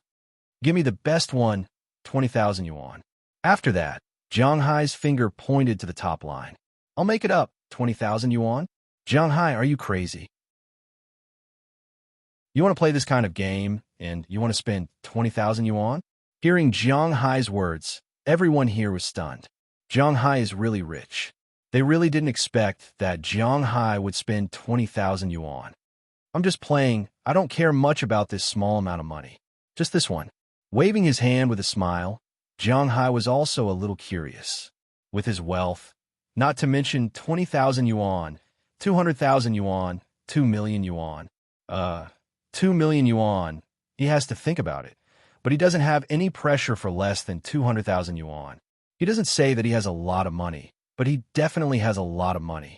Give me the best one, 20,000 yuan. After that, Jiang Hai's finger pointed to the top line. I'll make it up, 20,000 yuan. Jiang Hai, are you crazy? You want to play this kind of game, and you want to spend 20,000 yuan? Hearing Jiang Hai's words, everyone here was stunned. Jiang Hai is really rich. They really didn't expect that Jiang Hai would spend 20,000 yuan. I'm just playing. I don't care much about this small amount of money. Just this one. Waving his hand with a smile, Jiang Hai was also a little curious. With his wealth, not to mention 20,000 yuan, 200,000 yuan, 2 million yuan. 2 million yuan. He has to think about it. But he doesn't have any pressure for less than 200,000 yuan. He doesn't say that he has a lot of money, but he definitely has a lot of money.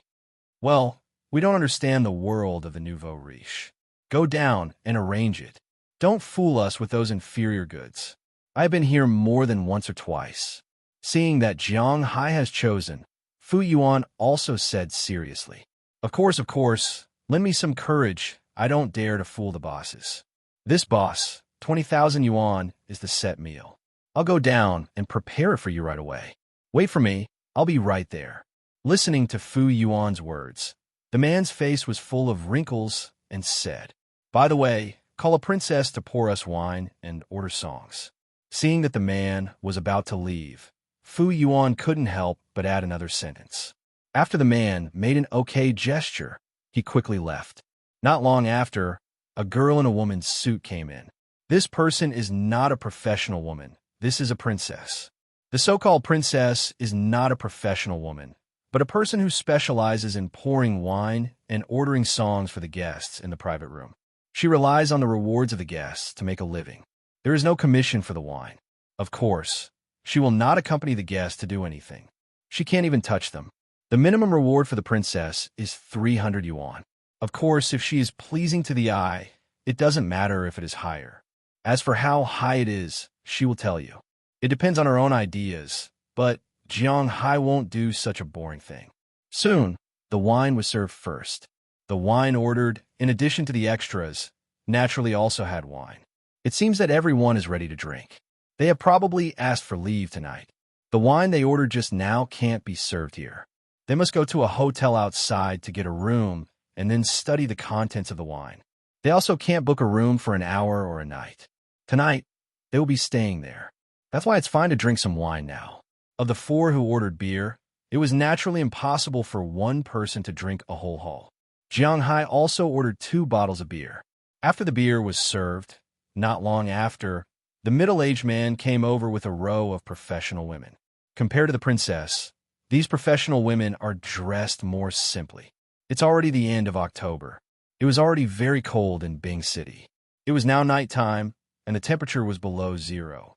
Well, we don't understand the world of the nouveau riche. Go down and arrange it. Don't fool us with those inferior goods. I've been here more than once or twice. Seeing that Jiang Hai has chosen, Fu Yuan also said seriously. Of course, lend me some courage. I don't dare to fool the bosses. This boss, 20,000 yuan, is the set meal. I'll go down and prepare it for you right away. Wait for me, I'll be right there. Listening to Fu Yuan's words, the man's face was full of wrinkles and said, By the way, call a princess to pour us wine and order songs. Seeing that the man was about to leave, Fu Yuan couldn't help but add another sentence. After the man made an okay gesture, he quickly left. Not long after, a girl in a woman's suit came in. This person is not a professional woman. This is a princess. The so-called princess is not a professional woman, but a person who specializes in pouring wine and ordering songs for the guests in the private room. She relies on the rewards of the guests to make a living. There is no commission for the wine. Of course, she will not accompany the guests to do anything. She can't even touch them. The minimum reward for the princess is 300 yuan. Of course, if she is pleasing to the eye, it doesn't matter if it is higher. As for how high it is, she will tell you. It depends on her own ideas, but Jiang Hai won't do such a boring thing. Soon, the wine was served first. The wine ordered, in addition to the extras, naturally also had wine. It seems that everyone is ready to drink. They have probably asked for leave tonight. The wine they ordered just now can't be served here. They must go to a hotel outside to get a room and then study the contents of the wine. They also can't book a room for an hour or a night. Tonight, they will be staying there. That's why it's fine to drink some wine now. Of the 4 who ordered beer, it was naturally impossible for one person to drink a whole haul. Jiang Hai also ordered 2 bottles of beer. After the beer was served, not long after, the middle-aged man came over with a row of professional women. Compared to the princess, these professional women are dressed more simply. It's already the end of October. It was already very cold in Bing City. It was now nighttime, and the temperature was below 0.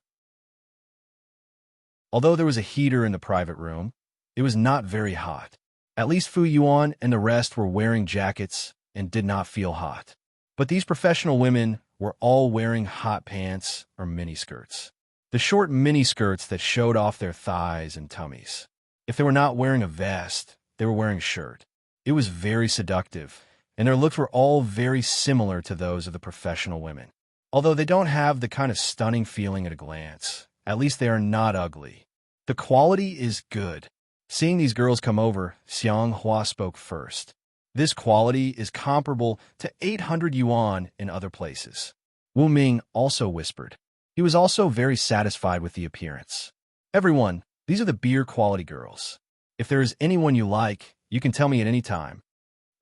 Although there was a heater in the private room, it was not very hot. At least Fu Yuan and the rest were wearing jackets and did not feel hot. But these professional women were all wearing hot pants or miniskirts. The short miniskirts that showed off their thighs and tummies. If they were not wearing a vest, they were wearing a shirt. It was very seductive, and their looks were all very similar to those of the professional women. Although they don't have the kind of stunning feeling at a glance, at least they are not ugly. The quality is good. Seeing these girls come over, Xiang Hua spoke first. This quality is comparable to 800 yuan in other places. Wu Ming also whispered. He was also very satisfied with the appearance. Everyone, these are the beer quality girls. If there is anyone you like, you can tell me at any time.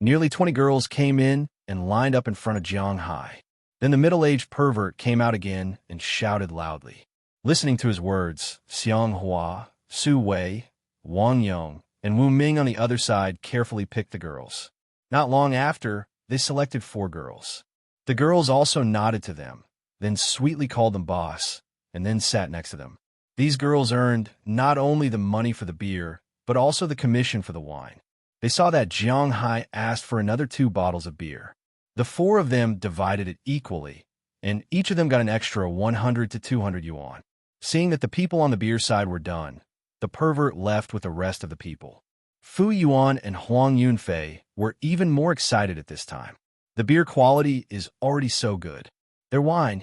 Nearly 20 girls came in and lined up in front of Jiang Hai. Then the middle-aged pervert came out again and shouted loudly. Listening to his words, Xiang Hua, Su Wei, Wang Yong, and Wu Ming on the other side carefully picked the girls. Not long after, they selected 4 girls. The girls also nodded to them, then sweetly called them boss, and then sat next to them. These girls earned not only the money for the beer, but also the commission for the wine. They saw that Jiang Hai asked for another 2 bottles of beer. The 4 of them divided it equally, and each of them got an extra 100 to 200 yuan. Seeing that the people on the beer side were done, the pervert left with the rest of the people. Fu Yuan and Huang Yunfei were even more excited at this time. The beer quality is already so good. Their wine,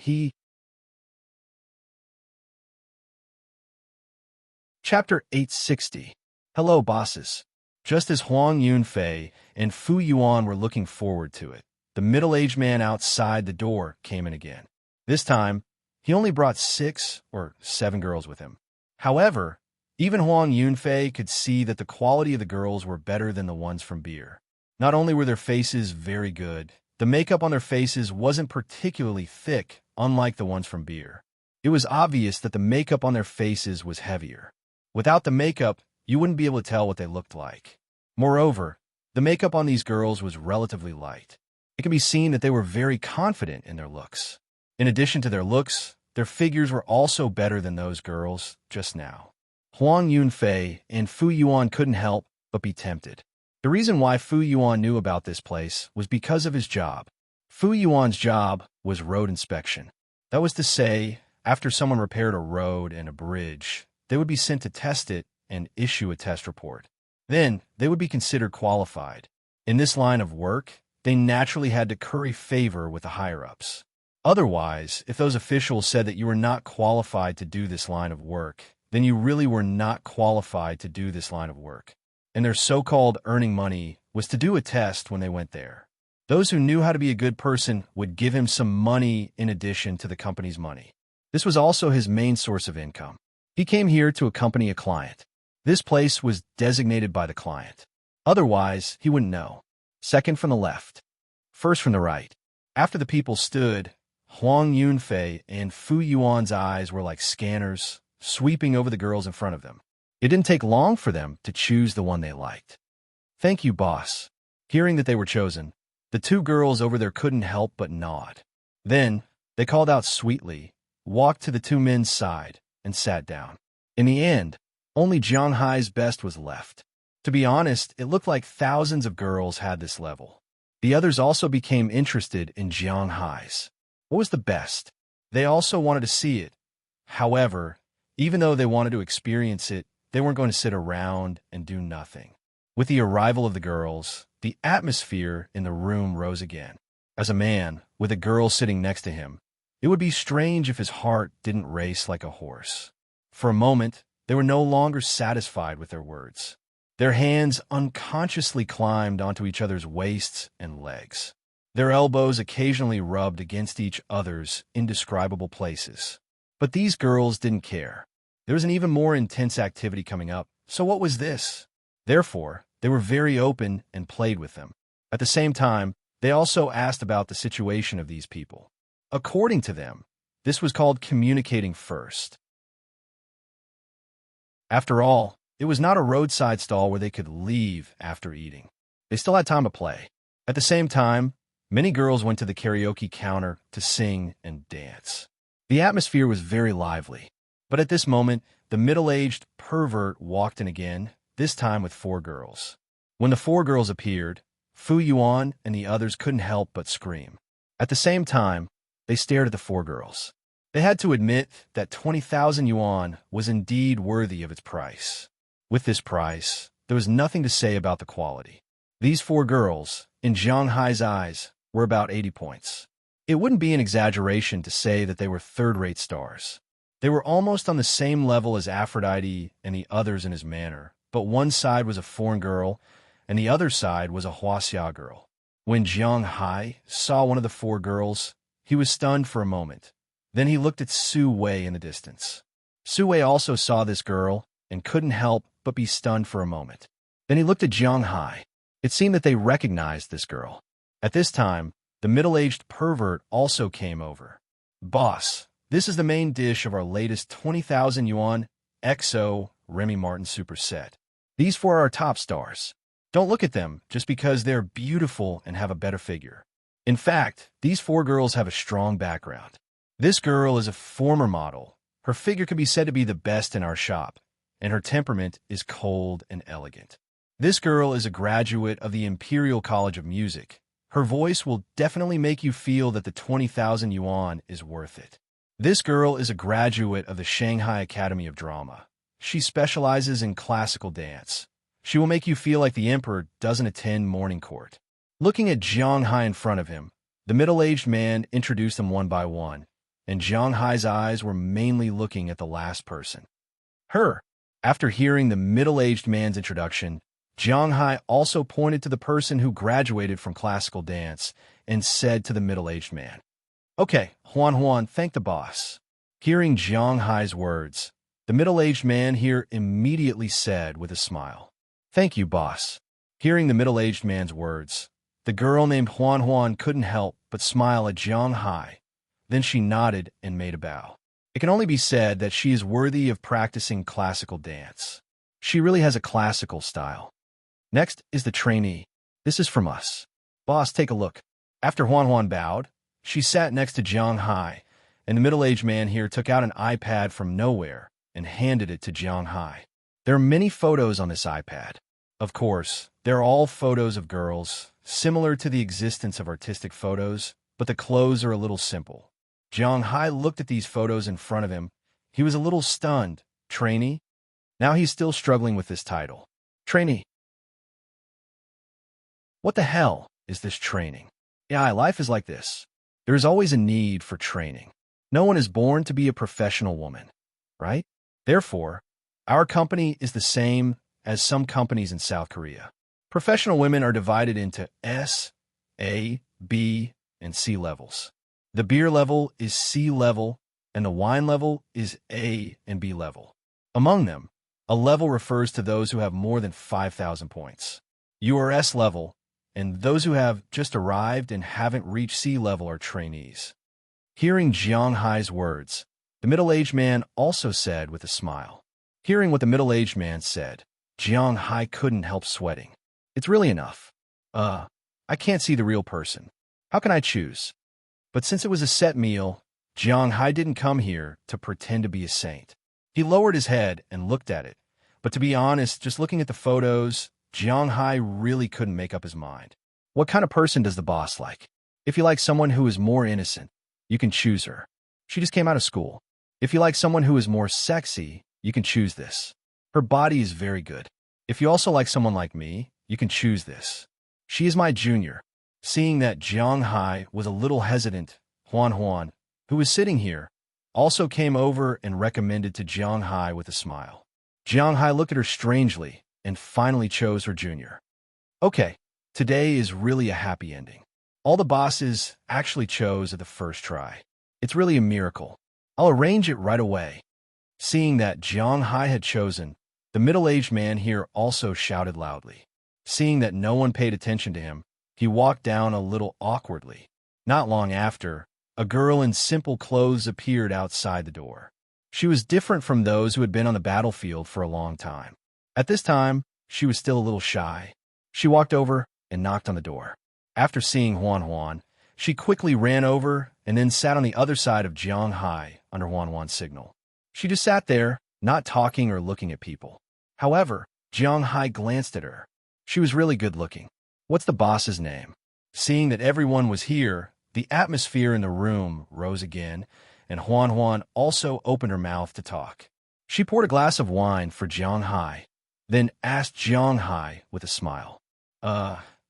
Chapter 860. Hello, bosses. Just as Huang Yunfei and Fu Yuan were looking forward to it, the middle-aged man outside the door came in again. This time, he only brought 6 or 7 girls with him. However, even Huang Yunfei could see that the quality of the girls were better than the ones from beer. Not only were their faces very good, the makeup on their faces wasn't particularly thick, unlike the ones from beer. It was obvious that the makeup on their faces was heavier. Without the makeup, you wouldn't be able to tell what they looked like. Moreover, The makeup on these girls was relatively light. It can be seen that they were very confident in their looks. In addition to their looks, their figures were also better than those girls just now. Huang Yunfei and Fu Yuan couldn't help but be tempted. The reason why Fu Yuan knew about this place was because of his job. Fu Yuan's job was road inspection. That was to say, after someone repaired a road and a bridge, they would be sent to test it and issue a test report. Then, they would be considered qualified. In this line of work, they naturally had to curry favor with the higher-ups. Otherwise, if those officials said that you were not qualified to do this line of work, then you really were not qualified to do this line of work. And their so-called earning money was to do a test when they went there. Those who knew how to be a good person would give him some money in addition to the company's money. This was also his main source of income. He came here to accompany a client. This place was designated by the client. Otherwise, he wouldn't know. Second from the left. First from the right. After the people stood, Huang Yunfei and Fu Yuan's eyes were like scanners, sweeping over the girls in front of them. It didn't take long for them to choose the one they liked. "Thank you, boss." Hearing that they were chosen, the two girls over there couldn't help but nod. Then, they called out sweetly, walked to the two men's side, and sat down. In the end, only Jiang Hai's best was left. To be honest, it looked like thousands of girls had this level. The others also became interested in Jiang Hai's. What was the best? They also wanted to see it. However, even though they wanted to experience it, they weren't going to sit around and do nothing. With the arrival of the girls, the atmosphere in the room rose again. As a man, with a girl sitting next to him, it would be strange if his heart didn't race like a horse. For a moment, they were no longer satisfied with their words. Their hands unconsciously climbed onto each other's waists and legs. Their elbows occasionally rubbed against each other's indescribable places. But these girls didn't care. There was an even more intense activity coming up, so what was this? Therefore, they were very open and played with them. At the same time, they also asked about the situation of these people. According to them, this was called communicating first. After all, it was not a roadside stall where they could leave after eating. They still had time to play. At the same time, many girls went to the karaoke counter to sing and dance. The atmosphere was very lively. But at this moment, the middle-aged pervert walked in again, this time with 4 girls. When the 4 girls appeared, Fu Yuan and the others couldn't help but scream. At the same time, they stared at the 4 girls. They had to admit that 20,000 yuan was indeed worthy of its price. With this price, there was nothing to say about the quality. These 4 girls, in Jiang Hai's eyes, were about 80 points. It wouldn't be an exaggeration to say that they were third-rate stars. They were almost on the same level as Aphrodite and the others in his manner, but one side was a foreign girl, and the other side was a Huaxia girl. When Jiang Hai saw one of the 4 girls, he was stunned for a moment. Then he looked at Su Wei in the distance. Su Wei also saw this girl and couldn't help but be stunned for a moment. Then he looked at Jiang Hai. It seemed that they recognized this girl. At this time, the middle-aged pervert also came over. "Boss, this is the main dish of our latest 20,000 yuan XO Remy Martin superset. These 4 are our top stars. Don't look at them just because they're beautiful and have a better figure. In fact, these 4 girls have a strong background. This girl is a former model. Her figure can be said to be the best in our shop, and her temperament is cold and elegant. This girl is a graduate of the Imperial College of Music. Her voice will definitely make you feel that the 20,000 yuan is worth it. This girl is a graduate of the Shanghai Academy of Drama. She specializes in classical dance. She will make you feel like the emperor doesn't attend morning court." Looking at Jiang Hai in front of him, the middle-aged man introduced them one by one, and Jiang Hai's eyes were mainly looking at the last person. Her. After hearing the middle-aged man's introduction, Jiang Hai also pointed to the person who graduated from classical dance and said to the middle-aged man, "Okay, Huan, thank the boss." Hearing Jiang Hai's words, the middle-aged man here immediately said with a smile, "Thank you, boss." Hearing the middle-aged man's words, the girl named Huan couldn't help but smile at Jiang Hai. Then she nodded and made a bow. It can only be said that she is worthy of practicing classical dance. She really has a classical style. Next is the trainee. This is from us. Boss, take a look. After Huan bowed, she sat next to Jiang Hai, and the middle-aged man here took out an iPad from nowhere and handed it to Jiang Hai. There are many photos on this iPad. Of course, they're all photos of girls, similar to the existence of artistic photos, but the clothes are a little simple. Jiang Hai looked at these photos in front of him. He was a little stunned. Trainee? Now he's still struggling with this title. Trainee. What the hell is this training? Yeah, life is like this. There is always a need for training. No one is born to be a professional woman, right? Therefore, our company is the same as some companies in South Korea. Professional women are divided into S, A, B, and C levels. The beer level is C level, and the wine level is A and B level. Among them, a level refers to those who have more than 5,000 points. You are S level, and those who have just arrived and haven't reached C level are trainees. Hearing Jiang Hai's words, the middle-aged man also said with a smile. Hearing what the middle-aged man said, Jiang Hai couldn't help sweating. It's really enough. I can't see the real person. How can I choose? But since it was a set meal, Jiang Hai didn't come here to pretend to be a saint. He lowered his head and looked at it. But to be honest, just looking at the photos, Jiang Hai really couldn't make up his mind. What kind of person does the boss like? If you like someone who is more innocent, you can choose her. She just came out of school. If you like someone who is more sexy, you can choose this. Her body is very good. If you also like someone like me, you can choose this. She is my junior. Seeing that Jiang Hai was a little hesitant, Huan, who was sitting here, also came over and recommended to Jiang Hai with a smile. Jiang Hai looked at her strangely and finally chose her junior. Okay, today is really a happy ending. All the bosses actually chose at the first try. It's really a miracle. I'll arrange it right away. Seeing that Jiang Hai had chosen, the middle-aged man here also shouted loudly. Seeing that no one paid attention to him, he walked down a little awkwardly. Not long after, a girl in simple clothes appeared outside the door. She was different from those who had been on the battlefield for a long time. At this time, she was still a little shy. She walked over and knocked on the door. After seeing Huan, she quickly ran over and then sat on the other side of Jiang Hai under Huan's signal. She just sat there, not talking or looking at people. However, Jiang Hai glanced at her. She was really good-looking. What's the boss's name? Seeing that everyone was here, the atmosphere in the room rose again, and Huan also opened her mouth to talk. She poured a glass of wine for Jiang Hai, then asked Jiang Hai with a smile.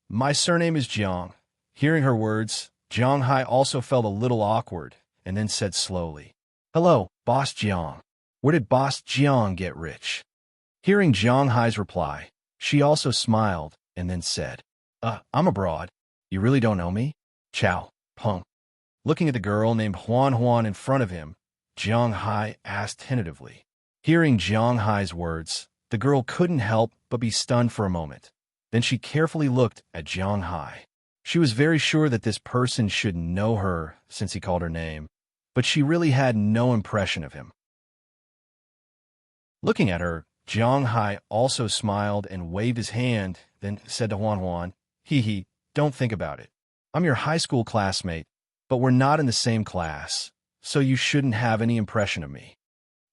My surname is Jiang. Hearing her words, Jiang Hai also felt a little awkward, and then said slowly, Hello, Boss Jiang. Where did Boss Jiang get rich? Hearing Jiang Hai's reply, she also smiled and then said, I'm abroad. You really don't know me? Ciao, Peng. Looking at the girl named Huan in front of him, Jiang Hai asked tentatively. Hearing Jiang Hai's words, the girl couldn't help but be stunned for a moment. Then she carefully looked at Jiang Hai. She was very sure that this person should know her since he called her name, but she really had no impression of him. Looking at her, Jiang Hai also smiled and waved his hand, then said to Huan, Hee, don't think about it. I'm your high school classmate, but we're not in the same class, so you shouldn't have any impression of me.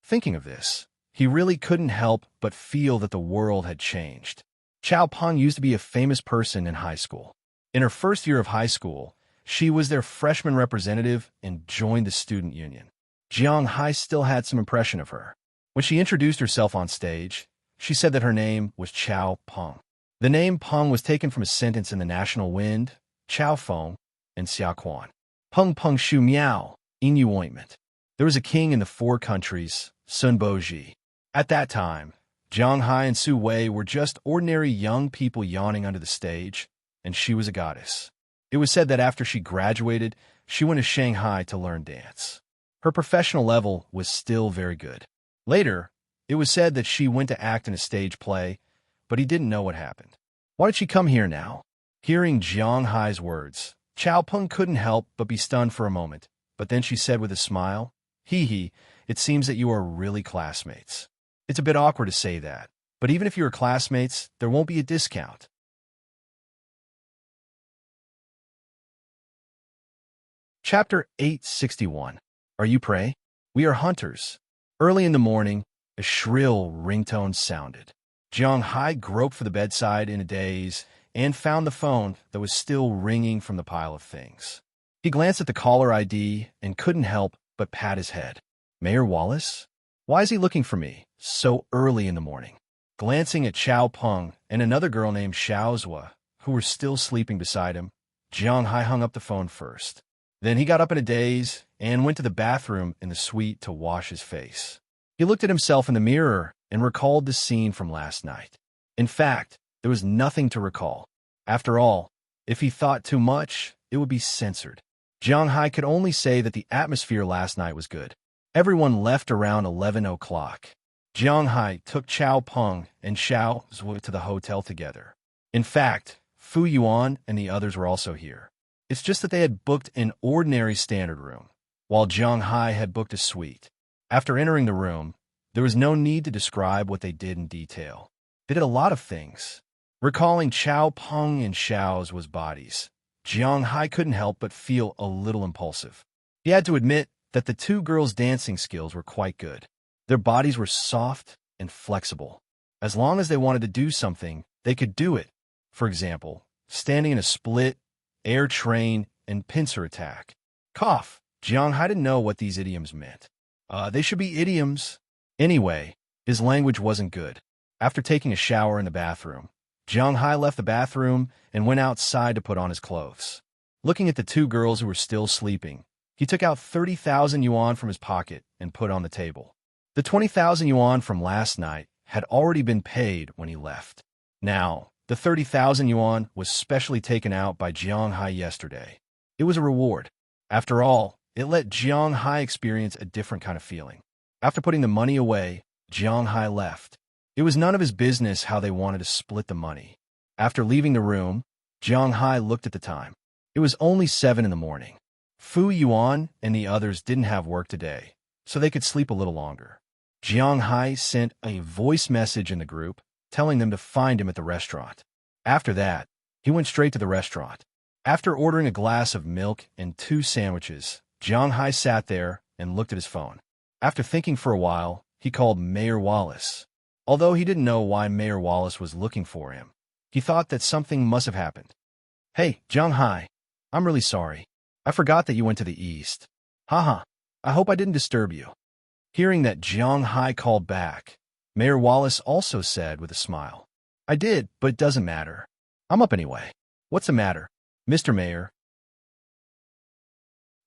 Thinking of this, he really couldn't help but feel that the world had changed. Chao Peng used to be a famous person in high school. In her first year of high school, she was their freshman representative and joined the student union. Jiang Hai still had some impression of her. When she introduced herself on stage, she said that her name was Chao Peng. The name Peng was taken from a sentence in the National Wind, Chao Feng, and Xia Quan. Peng Shu Miao, Inu Ointment. There was a king in the 4 countries, Sun Boji. At that time, Jiang Hai and Su Wei were just ordinary young people yawning under the stage, and she was a goddess. It was said that after she graduated, she went to Shanghai to learn dance. Her professional level was still very good. Later, it was said that she went to act in a stage play, but he didn't know what happened. Why did she come here now? Hearing Jiang Hai's words, Chao Peng couldn't help but be stunned for a moment, but then she said with a smile, Hee, it seems that you are really classmates. It's a bit awkward to say that, but even if you are classmates, there won't be a discount. Chapter 861. Are you prey? We are hunters. Early in the morning, a shrill ringtone sounded. Jiang Hai groped for the bedside in a daze and found the phone that was still ringing from the pile of things. He glanced at the caller ID and couldn't help but pat his head. Mayor Wallace? Why is he looking for me so early in the morning? Glancing at Xiao Peng and another girl named Xiao Zhua, who were still sleeping beside him, Jiang Hai hung up the phone first. Then he got up in a daze and went to the bathroom in the suite to wash his face. He looked at himself in the mirror and recalled the scene from last night. In fact, there was nothing to recall. After all, if he thought too much, it would be censored. Jiang Hai could only say that the atmosphere last night was good. Everyone left around 11 o'clock. Jiang Hai took Xiao Peng and Xiao Zhu to the hotel together. In fact, Fu Yuan and the others were also here. It's just that they had booked an ordinary standard room, while Jiang Hai had booked a suite. After entering the room, there was no need to describe what they did in detail. They did a lot of things. Recalling Xiao Peng and Xiao's was bodies, Jiang Hai couldn't help but feel a little impulsive. He had to admit that the two girls' dancing skills were quite good. Their bodies were soft and flexible. As long as they wanted to do something, they could do it. For example, standing in a split, air train, and pincer attack. Cough. Jiang Hai didn't know what these idioms meant. They should be idioms. Anyway, his language wasn't good. After taking a shower in the bathroom, Jiang Hai left the bathroom and went outside to put on his clothes. Looking at the two girls who were still sleeping, he took out 30,000 yuan from his pocket and put on the table. The 20,000 yuan from last night had already been paid when he left. Now, the 30,000 yuan was specially taken out by Jiang Hai yesterday. It was a reward. After all, it let Jiang Hai experience a different kind of feeling. After putting the money away, Jiang Hai left. It was none of his business how they wanted to split the money. After leaving the room, Jiang Hai looked at the time. It was only 7 in the morning. Fu Yuan and the others didn't have work today, so they could sleep a little longer. Jiang Hai sent a voice message in the group, telling them to find him at the restaurant. After that, he went straight to the restaurant. After ordering a glass of milk and 2 sandwiches, Jiang Hai sat there and looked at his phone. After thinking for a while, he called Mayor Wallace. Although he didn't know why Mayor Wallace was looking for him, he thought that something must have happened. Hey, Jiang Hai, I'm really sorry. I forgot that you went to the east. Haha, I hope I didn't disturb you. Hearing that Jiang Hai called back, Mayor Wallace also said with a smile, I did, but it doesn't matter. I'm up anyway. What's the matter, Mr. Mayor?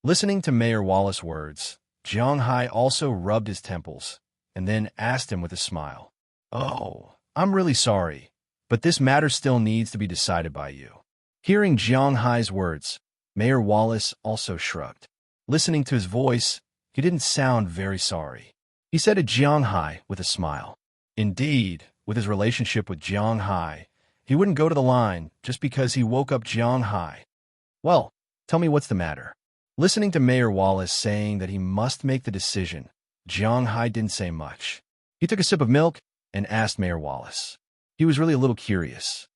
Listening to Mayor Wallace's words, Jiang Hai also rubbed his temples and then asked him with a smile, Oh, I'm really sorry, but this matter still needs to be decided by you. Hearing Jiang Hai's words, Mayor Wallace also shrugged. Listening to his voice, he didn't sound very sorry. He said to Jiang Hai with a smile. Indeed, with his relationship with Jiang Hai, he wouldn't go to the line just because he woke up Jiang Hai. Well, tell me what's the matter. Listening to Mayor Wallace saying that he must make the decision, Jiang Hai didn't say much. He took a sip of milk and asked Mayor Wallace. He was really a little curious.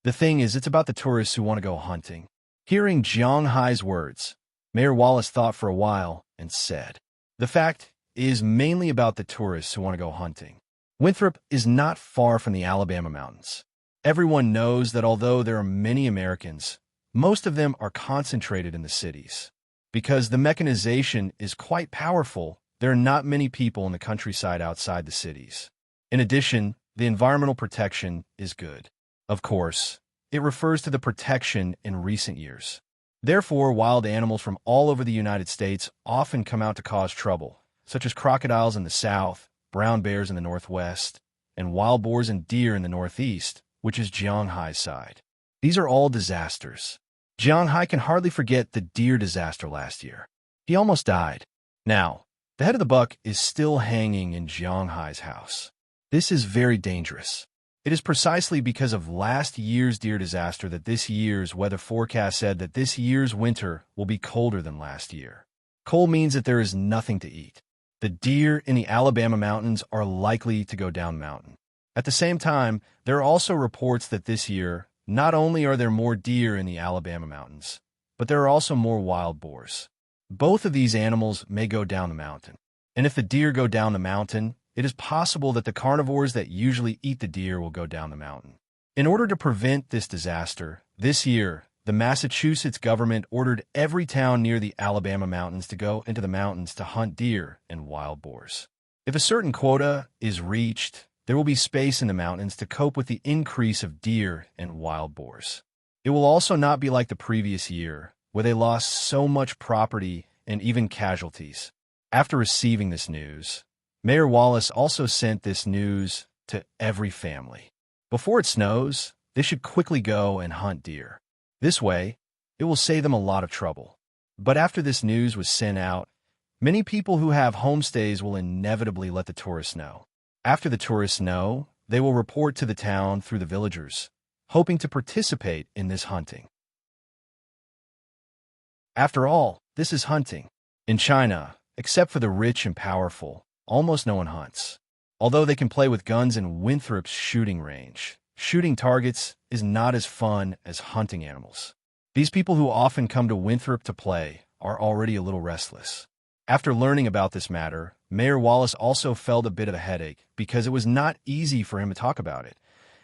The thing is, it's about the tourists who want to go hunting. Hearing Jiang Hai's words, Mayor Wallace thought for a while and said, The fact is mainly about the tourists who want to go hunting. Winthrop is not far from the Alabama mountains. Everyone knows that although there are many Americans, most of them are concentrated in the cities. Because the mechanization is quite powerful, there are not many people in the countryside outside the cities. In addition, the environmental protection is good. Of course, it refers to the protection in recent years. Therefore, wild animals from all over the United States often come out to cause trouble, such as crocodiles in the south, brown bears in the northwest, and wild boars and deer in the northeast, which is Jiang Hai's side. These are all disasters. Jiang Hai can hardly forget the deer disaster last year. He almost died. Now, the head of the buck is still hanging in Jiang Hai's house. This is very dangerous. It is precisely because of last year's deer disaster that this year's weather forecast said that this year's winter will be colder than last year. Cold means that there is nothing to eat. The deer in the Alabama mountains are likely to go down mountain. At the same time, there are also reports that this year, not only are there more deer in the Alabama mountains, but there are also more wild boars. Both of these animals may go down the mountain. And if the deer go down the mountain, it is possible that the carnivores that usually eat the deer will go down the mountain. In order to prevent this disaster, this year, the Massachusetts government ordered every town near the Alabama mountains to go into the mountains to hunt deer and wild boars. If a certain quota is reached, there will be space in the mountains to cope with the increase of deer and wild boars. It will also not be like the previous year, where they lost so much property and even casualties. After receiving this news, Mayor Wallace also sent this news to every family. Before it snows, they should quickly go and hunt deer. This way, it will save them a lot of trouble. But after this news was sent out, many people who have homestays will inevitably let the tourists know. After the tourists know, they will report to the town through the villagers, hoping to participate in this hunting. After all, this is hunting. In China, except for the rich and powerful, almost no one hunts. Although they can play with guns in Winthrop's shooting range, shooting targets is not as fun as hunting animals. These people who often come to Winthrop to play are already a little restless. After learning about this matter, Mayor Wallace also felt a bit of a headache because it was not easy for him to talk about it.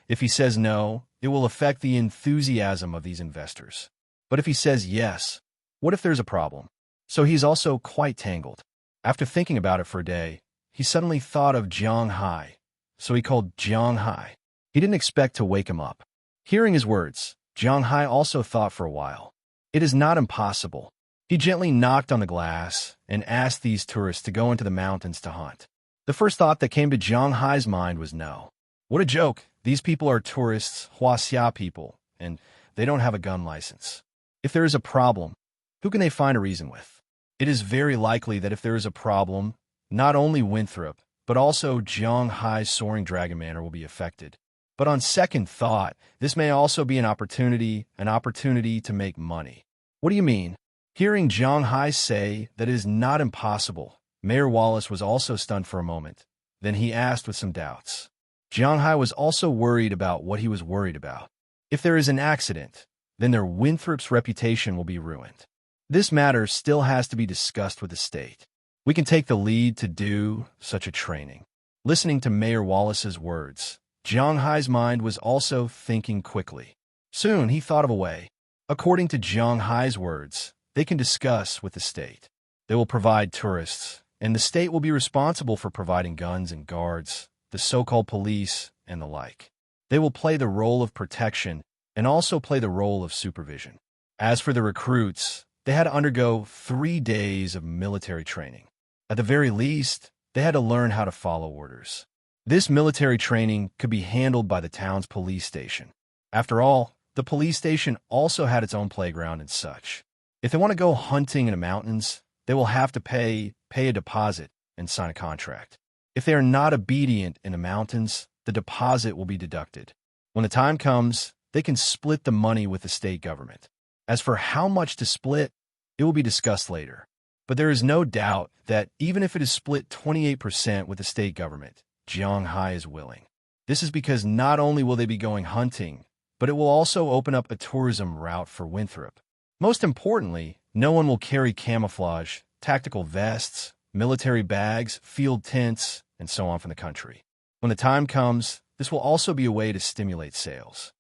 If he says no, it will affect the enthusiasm of these investors. But if he says yes, what if there's a problem? So he's also quite tangled. After thinking about it for a day, he suddenly thought of Jiang Hai, so he called Jiang Hai. He didn't expect to wake him up. Hearing his words, Jiang Hai also thought for a while. It is not impossible. He gently knocked on the glass and asked these tourists to go into the mountains to hunt. The first thought that came to Jiang Hai's mind was no. What a joke. These people are tourists, Huaxia people, and they don't have a gun license. If there is a problem, who can they find a reason with? It is very likely that if there is a problem, not only Winthrop, but also Jiang Hai's soaring dragon manor will be affected. But on second thought, this may also be an opportunity to make money. What do you mean? Hearing Jiang Hai say that it is not impossible, Mayor Wallace was also stunned for a moment. Then he asked with some doubts. Jiang Hai was also worried about what he was worried about. If there is an accident, then their Winthrop's reputation will be ruined. This matter still has to be discussed with the state. We can take the lead to do such a training. Listening to Mayor Wallace's words, Jiang Hai's mind was also thinking quickly. Soon he thought of a way. According to Jiang Hai's words, they can discuss with the state. They will provide tourists, and the state will be responsible for providing guns and guards, the so-called police, and the like. They will play the role of protection and also play the role of supervision. As for the recruits, they had to undergo 3 days of military training. At the very least, they had to learn how to follow orders. This military training could be handled by the town's police station. After all, the police station also had its own playground and such. If they want to go hunting in the mountains, they will have to pay a deposit and sign a contract. If they are not obedient in the mountains, the deposit will be deducted. When the time comes, they can split the money with the state government. As for how much to split, it will be discussed later. But there is no doubt that even if it is split 28% with the state government, Jiang Hai is willing. This is because not only will they be going hunting, but it will also open up a tourism route for Winthrop. Most importantly, no one will carry camouflage, tactical vests, military bags, field tents, and so on from the country. When the time comes, this will also be a way to stimulate sales.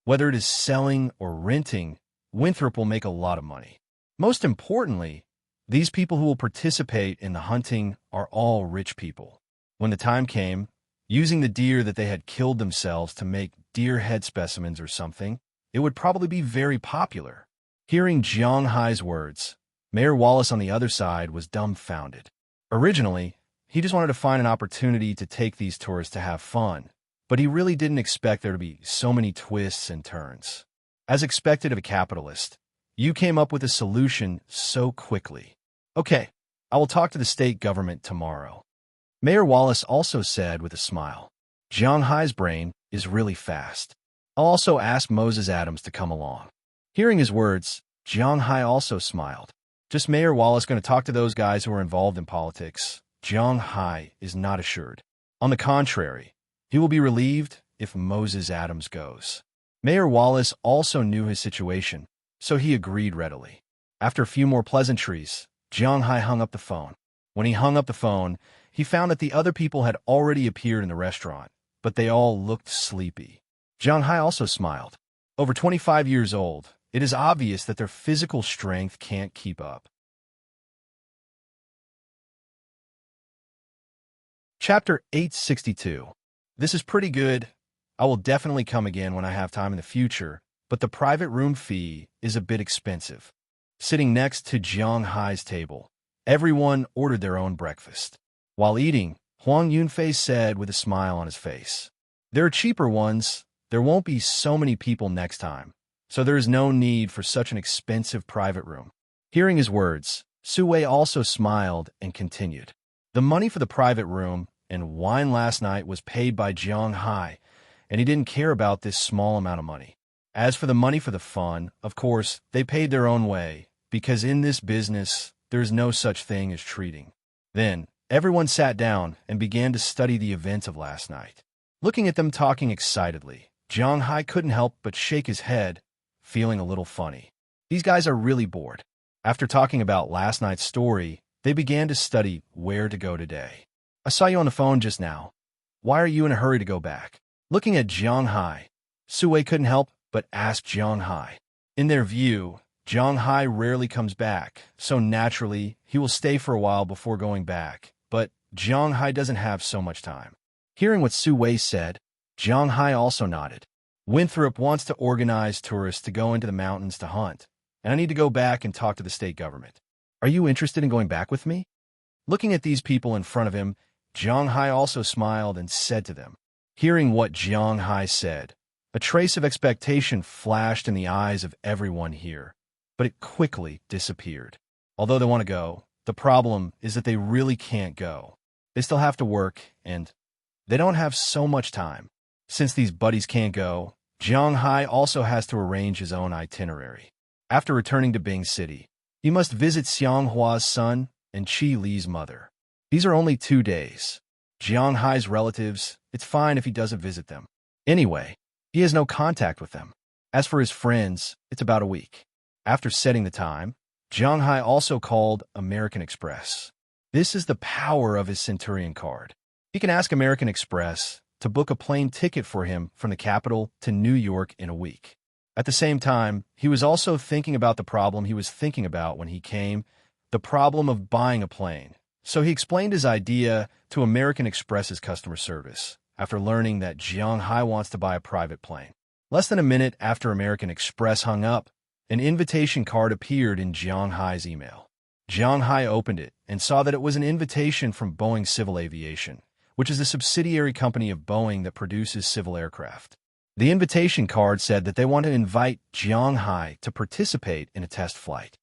Whether it is selling or renting, Winthrop will make a lot of money. Most importantly, these people who will participate in the hunting are all rich people. When the time came, using the deer that they had killed themselves to make deer head specimens or something, it would probably be very popular. Hearing Jiang Hai's words, Mayor Wallace on the other side was dumbfounded. Originally, he just wanted to find an opportunity to take these tourists to have fun, but he really didn't expect there to be so many twists and turns. As expected of a capitalist, you came up with a solution so quickly. Okay, I will talk to the state government tomorrow. Mayor Wallace also said with a smile. Jiang Hai's brain is really fast. I'll also ask Moses Adams to come along. Hearing his words, Jiang Hai also smiled. Just Mayor Wallace going to talk to those guys who are involved in politics? Jiang Hai is not assured. On the contrary, he will be relieved if Moses Adams goes. Mayor Wallace also knew his situation, so he agreed readily. After a few more pleasantries, Jiang Hai hung up the phone. When he hung up the phone, he found that the other people had already appeared in the restaurant, but they all looked sleepy. Jiang Hai also smiled. Over 25 years old, it is obvious that their physical strength can't keep up. Chapter 862. This is pretty good. I will definitely come again when I have time in the future, but the private room fee is a bit expensive. Sitting next to Jiang Hai's table, everyone ordered their own breakfast. While eating, Huang Yunfei said with a smile on his face, "There are cheaper ones. There won't be so many people next time, so there is no need for such an expensive private room." Hearing his words, Su Wei also smiled and continued. The money for the private room and wine last night was paid by Jiang Hai, and he didn't care about this small amount of money. As for the money for the fun, of course, they paid their own way, because in this business, there's no such thing as treating. Then, everyone sat down and began to study the events of last night. Looking at them talking excitedly, Jiang Hai couldn't help but shake his head, feeling a little funny. These guys are really bored. After talking about last night's story, they began to study where to go today. "I saw you on the phone just now. Why are you in a hurry to go back?" Looking at Jiang Hai, Su Wei couldn't help but ask Jiang Hai. In their view, Jiang Hai rarely comes back, so naturally, he will stay for a while before going back, but Jiang Hai doesn't have so much time. Hearing what Su Wei said, Jiang Hai also nodded. "Winthrop wants to organize tourists to go into the mountains to hunt, and I need to go back and talk to the state government. Are you interested in going back with me?" Looking at these people in front of him, Jiang Hai also smiled and said to them. Hearing what Jiang Hai said, a trace of expectation flashed in the eyes of everyone here, but it quickly disappeared. Although they want to go, the problem is that they really can't go. They still have to work, and they don't have so much time. Since these buddies can't go, Jiang Hai also has to arrange his own itinerary. After returning to Bing City, he must visit Xiang Hua's son and Qi Li's mother. These are only 2 days. Jiang Hai's relatives, it's fine if he doesn't visit them. Anyway, he has no contact with them. As for his friends, it's about a week. After setting the time, Jiang Hai also called American Express. This is the power of his Centurion card. He can ask American Express to book a plane ticket for him from the capital to New York in a week. At the same time, he was also thinking about the problem he was thinking about when he came, the problem of buying a plane. So he explained his idea to American Express's customer service after learning that Jiang Hai wants to buy a private plane. Less than a minute after American Express hung up, an invitation card appeared in Jiang Hai's email. Jiang Hai opened it and saw that it was an invitation from Boeing Civil Aviation, which is a subsidiary company of Boeing that produces civil aircraft. The invitation card said that they want to invite Jiang Hai to participate in a test flight.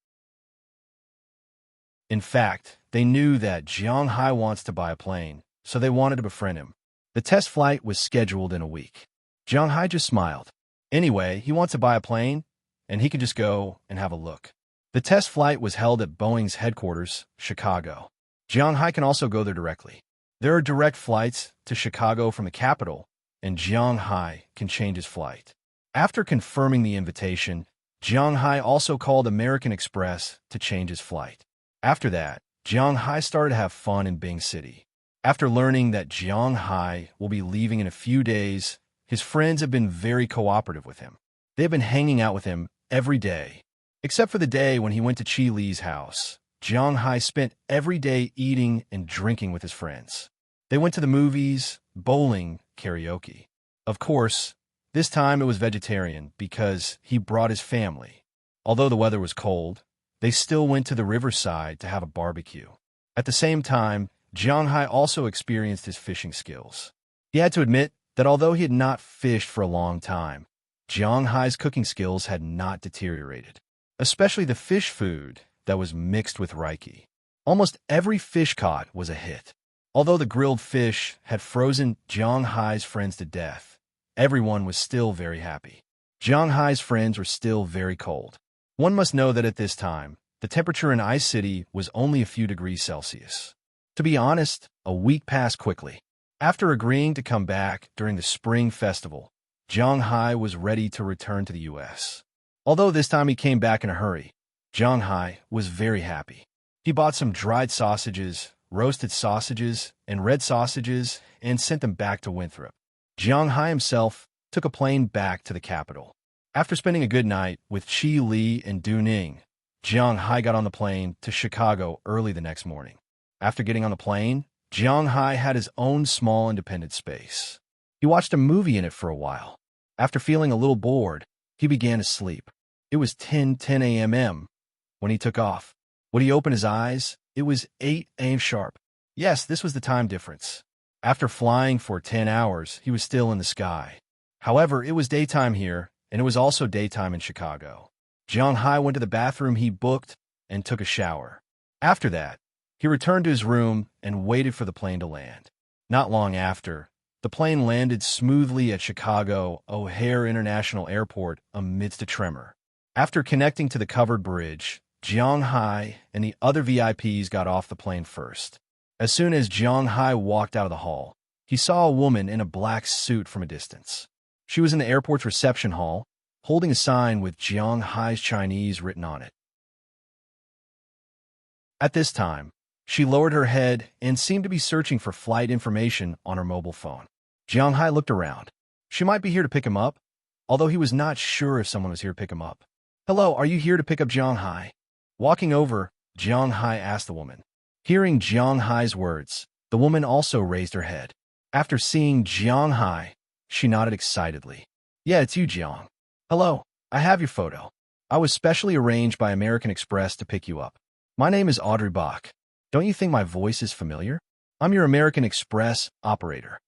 In fact, they knew that Jiang Hai wants to buy a plane, so they wanted to befriend him. The test flight was scheduled in a week. Jiang Hai just smiled. Anyway, he wants to buy a plane, and he can just go and have a look. The test flight was held at Boeing's headquarters, Chicago. Jiang Hai can also go there directly. There are direct flights to Chicago from the capital, and Jiang Hai can change his flight. After confirming the invitation, Jiang Hai also called American Express to change his flight. After that, Jiang Hai started to have fun in Bing City. After learning that Jiang Hai will be leaving in a few days, his friends have been very cooperative with him. They have been hanging out with him every day. Except for the day when he went to Qi Li's house, Jiang Hai spent every day eating and drinking with his friends. They went to the movies, bowling, karaoke. Of course, this time it was vegetarian because he brought his family. Although the weather was cold, they still went to the riverside to have a barbecue. At the same time, Jiang Hai also experienced his fishing skills. He had to admit that although he had not fished for a long time, Jiang Hai's cooking skills had not deteriorated, especially the fish food that was mixed with Reiki. Almost every fish caught was a hit. Although the grilled fish had frozen Jiang Hai's friends to death, everyone was still very happy. Jiang Hai's friends were still very cold. One must know that at this time, the temperature in Ice City was only a few degrees Celsius. To be honest, a week passed quickly. After agreeing to come back during the Spring Festival, Jiang Hai was ready to return to the U.S. Although this time he came back in a hurry, Jiang Hai was very happy. He bought some dried sausages, roasted sausages, and red sausages and sent them back to Winthrop. Jiang Hai himself took a plane back to the capital. After spending a good night with Qi Li and Du Ning, Jiang Hai got on the plane to Chicago early the next morning. After getting on the plane, Jiang Hai had his own small independent space. He watched a movie in it for a while. After feeling a little bored, he began to sleep. It was 10 a.m. when he took off. When he opened his eyes, it was 8 a.m. sharp. Yes, this was the time difference. After flying for 10 hours, he was still in the sky. However, it was daytime here, and it was also daytime in Chicago. Jiang Hai went to the bathroom he booked and took a shower. After that, he returned to his room and waited for the plane to land. Not long after, the plane landed smoothly at Chicago O'Hare International Airport amidst a tremor. After connecting to the covered bridge, Jiang Hai and the other VIPs got off the plane first. As soon as Jiang Hai walked out of the hall, he saw a woman in a black suit from a distance. She was in the airport's reception hall, holding a sign with Jiang Hai's Chinese written on it. At this time, she lowered her head and seemed to be searching for flight information on her mobile phone. Jiang Hai looked around. She might be here to pick him up, although he was not sure if someone was here to pick him up. "Hello, are you here to pick up Jiang Hai?" Walking over, Jiang Hai asked the woman. Hearing Jiang Hai's words, the woman also raised her head. After seeing Jiang Hai, she nodded excitedly. "Yeah, it's you, Jiang. Hello, I have your photo. I was specially arranged by American Express to pick you up. My name is Audrey Bach. Don't you think my voice is familiar? I'm your American Express operator."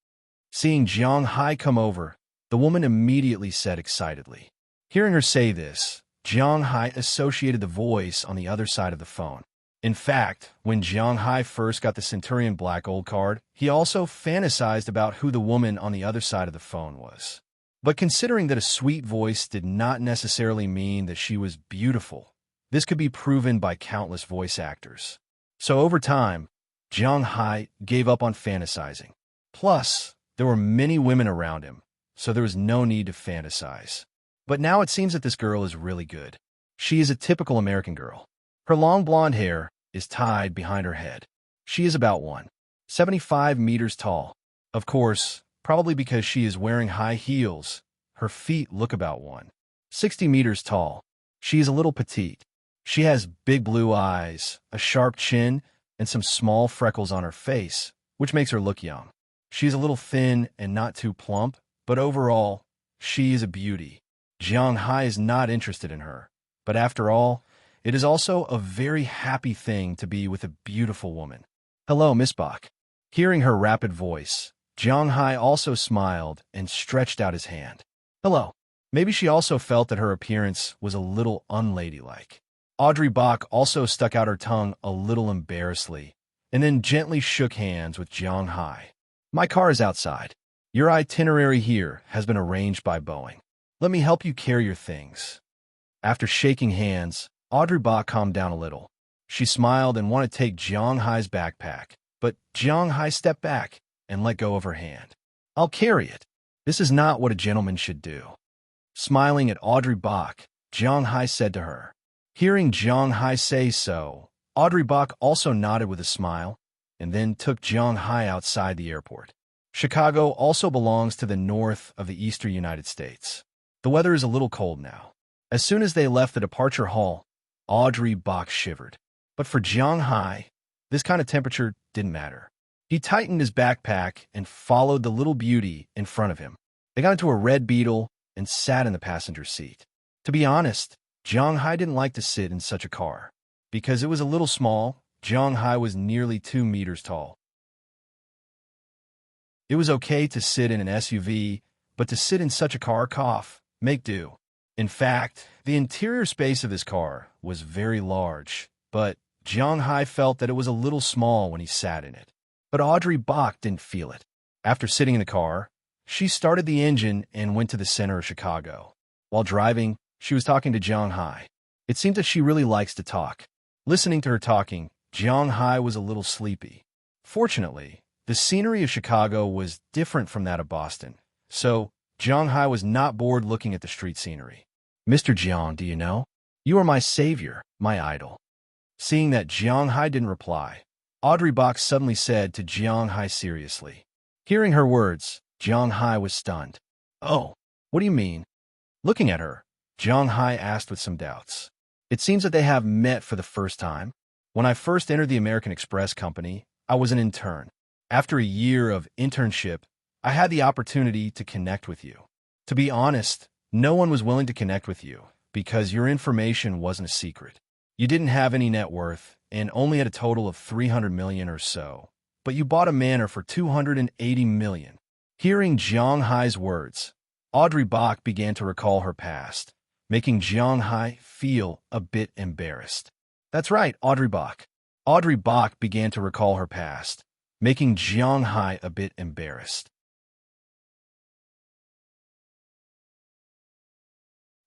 Seeing Jiang Hai come over, the woman immediately said excitedly. Hearing her say this, Jiang Hai associated the voice on the other side of the phone. In fact, when Jiang Hai first got the Centurion Black Gold card, he also fantasized about who the woman on the other side of the phone was. But considering that a sweet voice did not necessarily mean that she was beautiful, this could be proven by countless voice actors. So over time, Jiang Hai gave up on fantasizing. Plus, there were many women around him, so there was no need to fantasize. But now it seems that this girl is really good. She is a typical American girl. Her long blonde hair is tied behind her head. She is about 1.75 meters tall. Of course, probably because she is wearing high heels, her feet look about 1.60 meters tall. She is a little petite. She has big blue eyes, a sharp chin, and some small freckles on her face, which makes her look young. She's a little thin and not too plump, but overall, she is a beauty. Jiang Hai is not interested in her, but after all, it is also a very happy thing to be with a beautiful woman. "Hello, Miss Bach." Hearing her rapid voice, Jiang Hai also smiled and stretched out his hand. "Hello." Maybe she also felt that her appearance was a little unladylike. Audrey Bach also stuck out her tongue a little embarrassedly, and then gently shook hands with Jiang Hai. "My car is outside. Your itinerary here has been arranged by Boeing. Let me help you carry your things." After shaking hands, Audrey Bach calmed down a little. She smiled and wanted to take Jiang Hai's backpack, but Jiang Hai stepped back and let go of her hand. "I'll carry it. This is not what a gentleman should do." Smiling at Audrey Bach, Jiang Hai said to her. Hearing Jiang Hai say so, Audrey Bach also nodded with a smile and then took Jiang Hai outside the airport. Chicago also belongs to the north of the eastern United States. The weather is a little cold now. As soon as they left the departure hall, Audrey Bach shivered. But for Jiang Hai, this kind of temperature didn't matter. He tightened his backpack and followed the little beauty in front of him. They got into a red Beetle and sat in the passenger seat. To be honest, Jiang Hai didn't like to sit in such a car. Because it was a little small, Jiang Hai was nearly 2 meters tall. It was okay to sit in an SUV, but to sit in such a car, make do. In fact, the interior space of this car was very large, but Jiang Hai felt that it was a little small when he sat in it. But Audrey Bach didn't feel it. After sitting in the car, she started the engine and went to the center of Chicago. While driving, she was talking to Jiang Hai. It seemed that she really likes to talk. Listening to her talking, Jiang Hai was a little sleepy. Fortunately, the scenery of Chicago was different from that of Boston, so Jiang Hai was not bored looking at the street scenery. "Mr. Jiang, do you know? You are my savior, my idol. Seeing that Jiang Hai didn't reply, Audrey Bach suddenly said to Jiang Hai seriously. Hearing her words, Jiang Hai was stunned. Oh, what do you mean? Looking at her, Jiang Hai asked with some doubts. It seems that they have met for the first time. When I first entered the American Express company, I was an intern. After a year of internship, I had the opportunity to connect with you. To be honest, no one was willing to connect with you because your information wasn't a secret. You didn't have any net worth and only had a total of 300 million or so, but you bought a manor for 280 million. Hearing Jiang Hai's words, Audrey Bach began to recall her past, making Jiang Hai feel a bit embarrassed. That's right, Audrey Bach. Audrey Bach began to recall her past, making Jiang Hai a bit embarrassed.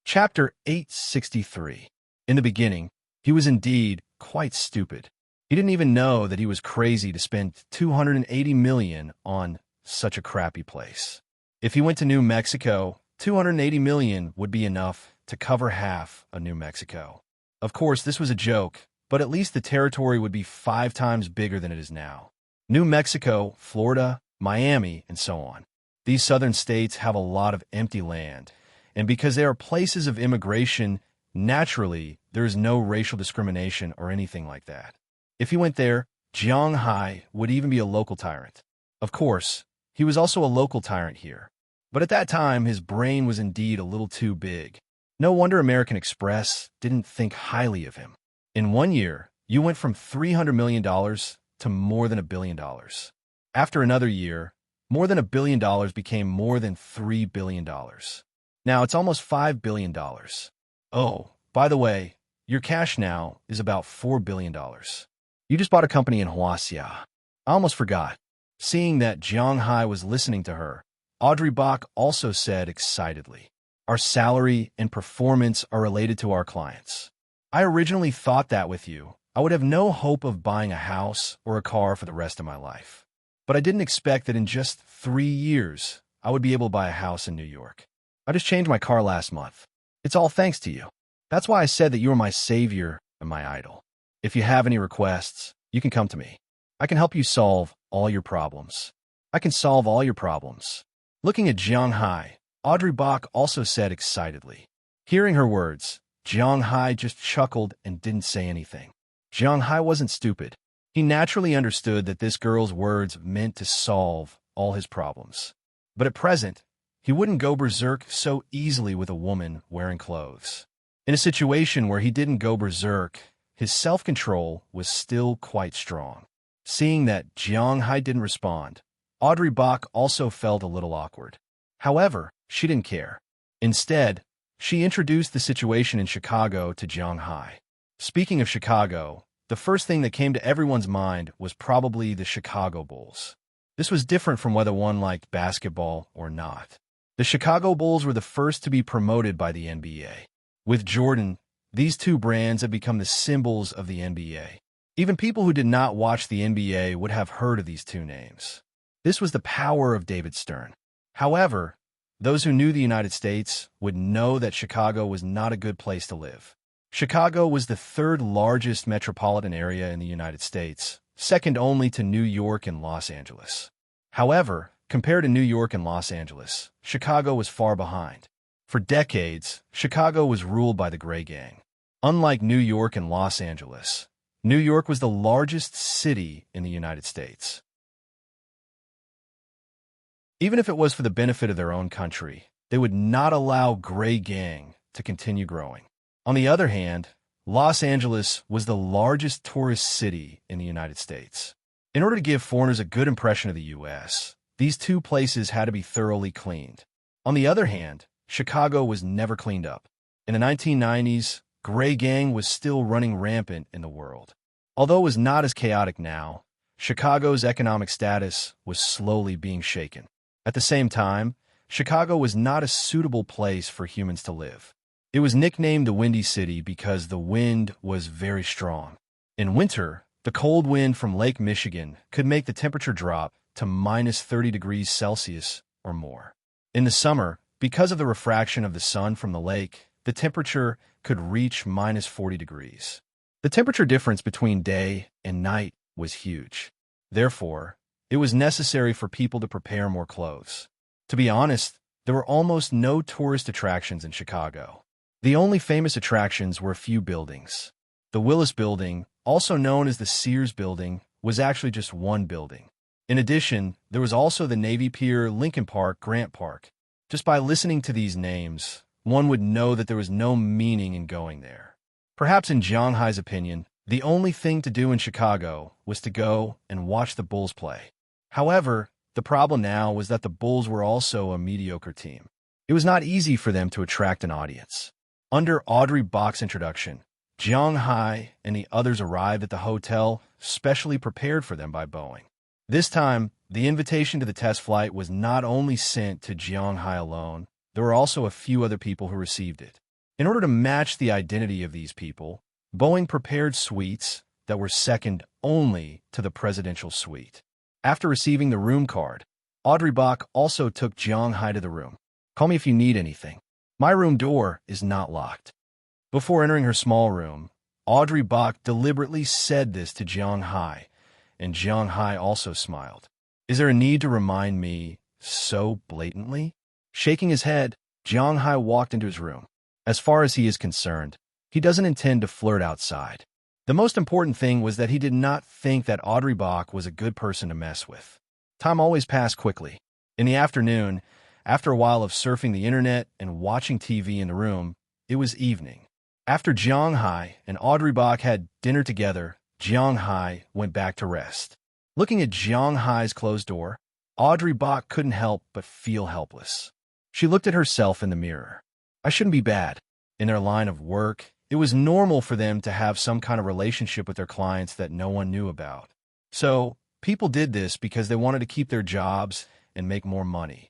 Chapter 863. In the beginning, he was indeed quite stupid. He didn't even know that he was crazy to spend 280 million on such a crappy place. If he went to New Mexico, 280 million would be enough to cover half of New Mexico. Of course, this was a joke, but at least the territory would be 5 times bigger than it is now. New Mexico, Florida, Miami, and so on. These southern states have a lot of empty land, and because they are places of immigration, naturally, there is no racial discrimination or anything like that. If he went there, Jiang Hai would even be a local tyrant. Of course, he was also a local tyrant here. But at that time, his brain was indeed a little too big. No wonder American Express didn't think highly of him. In 1 year, you went from $300 million to more than $1 billion. After another year, more than $1 billion became more than $3 billion. Now it's almost $5 billion. Oh, by the way, your cash now is about $4 billion. You just bought a company in Huaxia. I almost forgot. Seeing that Jiang Hai was listening to her, Audrey Bach also said excitedly, Our salary and performance are related to our clients. I originally thought that with you, I would have no hope of buying a house or a car for the rest of my life. But I didn't expect that in just 3 years, I would be able to buy a house in New York. I just changed my car last month. It's all thanks to you. That's why I said that you are my savior and my idol. If you have any requests, you can come to me. I can help you solve all your problems. I can solve all your problems. Looking at Jiang Hai, Audrey Bach also said excitedly. Hearing her words, Jiang Hai just chuckled and didn't say anything. Jiang Hai wasn't stupid. He naturally understood that this girl's words meant to solve all his problems. But at present, he wouldn't go berserk so easily with a woman wearing clothes. In a situation where he didn't go berserk, his self-control was still quite strong. Seeing that Jiang Hai didn't respond, Audrey Bach also felt a little awkward. However, she didn't care. Instead, she introduced the situation in Chicago to Jiang Hai. Speaking of Chicago, the first thing that came to everyone's mind was probably the Chicago Bulls. This was different from whether one liked basketball or not. The Chicago Bulls were the first to be promoted by the NBA. With Jordan, these two brands have become the symbols of the NBA. Even people who did not watch the NBA would have heard of these two names. This was the power of David Stern. However, those who knew the United States would know that Chicago was not a good place to live. Chicago was the 3rd largest metropolitan area in the United States, second only to New York and Los Angeles. However, compared to New York and Los Angeles, Chicago was far behind. For decades, Chicago was ruled by the Gray Gang. Unlike New York and Los Angeles, New York was the largest city in the United States. Even if it was for the benefit of their own country, they would not allow Gray Gang to continue growing. On the other hand, Los Angeles was the largest tourist city in the United States. In order to give foreigners a good impression of the U.S., these two places had to be thoroughly cleaned. On the other hand, Chicago was never cleaned up. In the 1990s, Gray Gang was still running rampant in the world. Although it was not as chaotic now, Chicago's economic status was slowly being shaken. At the same time, Chicago was not a suitable place for humans to live. It was nicknamed the Windy City because the wind was very strong. In winter, the cold wind from Lake Michigan could make the temperature drop to minus 30 degrees Celsius or more. In the summer, because of the refraction of the sun from the lake, the temperature could reach minus 40 degrees. The temperature difference between day and night was huge. Therefore, it was necessary for people to prepare more clothes. To be honest, there were almost no tourist attractions in Chicago. The only famous attractions were a few buildings. The Willis Building, also known as the Sears Building, was actually just one building. In addition, there was also the Navy Pier, Lincoln Park, Grant Park. Just by listening to these names, one would know that there was no meaning in going there. Perhaps in Jiang Hai's opinion, the only thing to do in Chicago was to go and watch the Bulls play. However, the problem now was that the Bulls were also a mediocre team. It was not easy for them to attract an audience. Under Audrey Bach's introduction, Jiang Hai and the others arrived at the hotel, specially prepared for them by Boeing. This time, the invitation to the test flight was not only sent to Jiang Hai alone, there were also a few other people who received it. In order to match the identity of these people, Boeing prepared suites that were second only to the presidential suite. After receiving the room card, Audrey Bach also took Jiang Hai to the room. "Call me if you need anything. My room door is not locked." Before entering her small room, Audrey Bach deliberately said this to Jiang Hai, and Jiang Hai also smiled. "Is there a need to remind me so blatantly?" Shaking his head, Jiang Hai walked into his room. As far as he is concerned, he doesn't intend to flirt outside. The most important thing was that he did not think that Audrey Bach was a good person to mess with. Time always passed quickly. In the afternoon, after a while of surfing the internet and watching TV in the room, it was evening. After Jiang Hai and Audrey Bach had dinner together, Jiang Hai went back to rest. Looking at Jiang Hai's closed door, Audrey Bach couldn't help but feel helpless. She looked at herself in the mirror. I shouldn't be bad. In their line of work, it was normal for them to have some kind of relationship with their clients that no one knew about. So, people did this because they wanted to keep their jobs and make more money.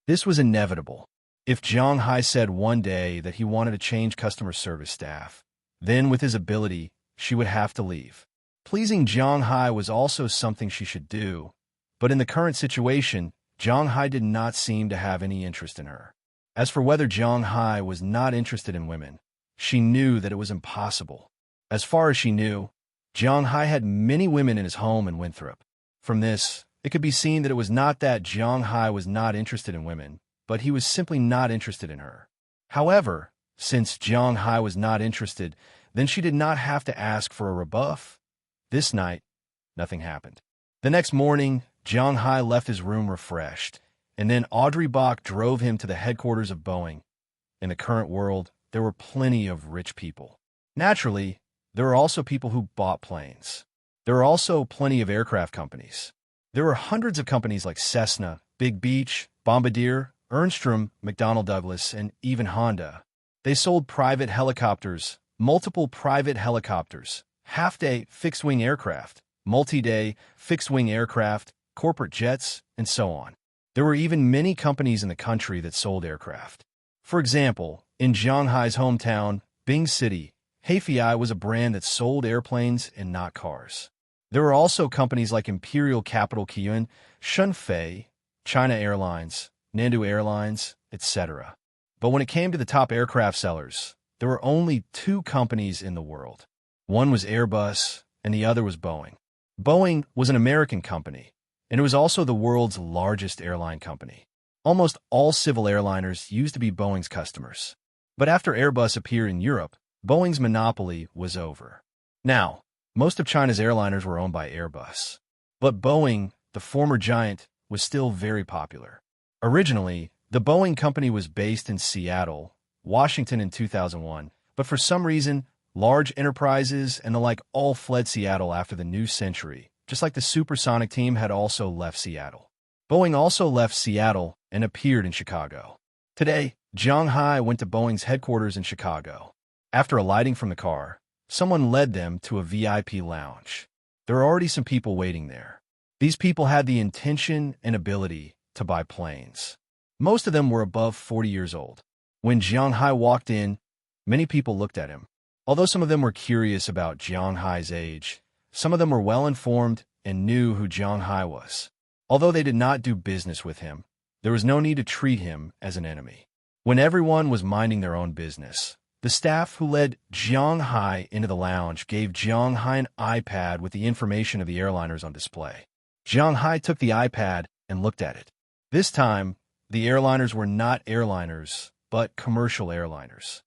This was inevitable. If Jiang Hai said one day that he wanted to change customer service staff, then with his ability, she would have to leave. Pleasing Jiang Hai was also something she should do, but in the current situation, Jiang Hai did not seem to have any interest in her. As for whether Jiang Hai was not interested in women, she knew that it was impossible. As far as she knew, Jiang Hai had many women in his home in Winthrop. From this, it could be seen that it was not that Jiang Hai was not interested in women, but he was simply not interested in her. However, since Jiang Hai was not interested, then she did not have to ask for a rebuff. This night, nothing happened. The next morning, Jiang Hai left his room refreshed, and then Audrey Bach drove him to the headquarters of Boeing. In the current world, there were plenty of rich people. Naturally, there were also people who bought planes. There were also plenty of aircraft companies. There were hundreds of companies like Cessna, Big Beach, Bombardier, Ernstrom, McDonnell Douglas, and even Honda. They sold private helicopters, multiple private helicopters, half-day fixed-wing aircraft, multi-day fixed-wing aircraft, corporate jets, and so on. There were even many companies in the country that sold aircraft. For example, in Jiang Hai's hometown, Bing City, Hefei was a brand that sold airplanes and not cars. There were also companies like Imperial Capital Kiyun, Shunfei, China Airlines, Nandu Airlines, etc. But when it came to the top aircraft sellers, there were only two companies in the world. One was Airbus, and the other was Boeing. Boeing was an American company, and it was also the world's largest airline company. Almost all civil airliners used to be Boeing's customers. But after Airbus appeared in Europe, Boeing's monopoly was over. Now, most of China's airliners were owned by Airbus. But Boeing, the former giant, was still very popular. Originally, the Boeing company was based in Seattle, Washington in 2001, but for some reason, large enterprises and the like all fled Seattle after the new century, just like the supersonic team had also left Seattle. Boeing also left Seattle and appeared in Chicago. Today, Jiang Hai went to Boeing's headquarters in Chicago. After alighting from the car, someone led them to a VIP lounge. There were already some people waiting there. These people had the intention and ability to buy planes. Most of them were above 40 years old. When Jiang Hai walked in, many people looked at him. Although some of them were curious about Jiang Hai's age, some of them were well-informed and knew who Jiang Hai was. Although they did not do business with him, there was no need to treat him as an enemy. When everyone was minding their own business, the staff who led Jiang Hai into the lounge gave Jiang Hai an iPad with the information of the airliners on display. Jiang Hai took the iPad and looked at it. This time, the airliners were not airliners, but commercial airliners.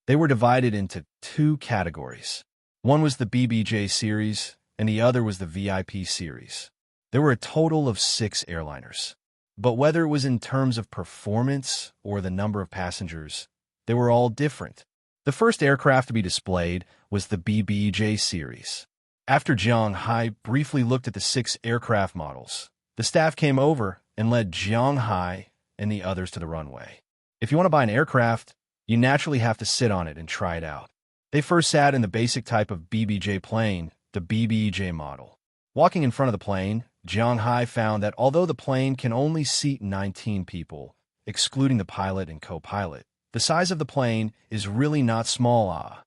They were divided into two categories. One was the BBJ series, and the other was the VIP series. There were a total of 6 airliners. But whether it was in terms of performance or the number of passengers, they were all different. The first aircraft to be displayed was the BBJ series. After Jiang Hai briefly looked at the 6 aircraft models, the staff came over and led Jiang Hai and the others to the runway. If you want to buy an aircraft, you naturally have to sit on it and try it out. They first sat in the basic type of BBJ plane, the BBJ model. Walking in front of the plane, Jiang Hai found that although the plane can only seat 19 people, excluding the pilot and co-pilot, the size of the plane is really not small.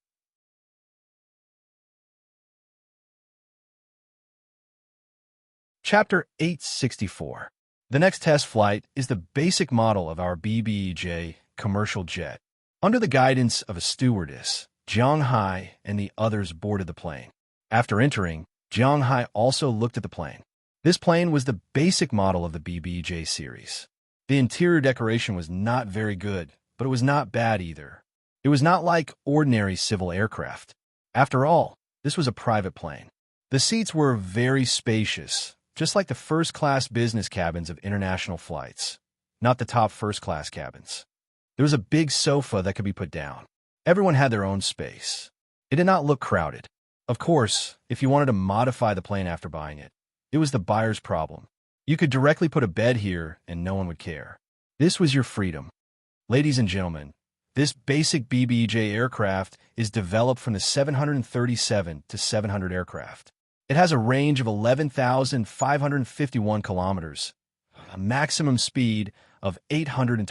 Chapter 864. The next test flight is the basic model of our BBJ commercial jet. Under the guidance of a stewardess, Jiang Hai and the others boarded the plane. After entering, Jiang Hai also looked at the plane. This plane was the basic model of the BBJ series. The interior decoration was not very good, but it was not bad either. It was not like ordinary civil aircraft. After all, this was a private plane. The seats were very spacious, just like the first-class business cabins of international flights, not the top first-class cabins. There was a big sofa that could be put down. Everyone had their own space. It did not look crowded. Of course, if you wanted to modify the plane after buying it, it was the buyer's problem. You could directly put a bed here and no one would care. This was your freedom. Ladies and gentlemen, this basic BBJ aircraft is developed from the 737 to 700 aircraft. It has a range of 11,551 kilometers, a maximum speed of 18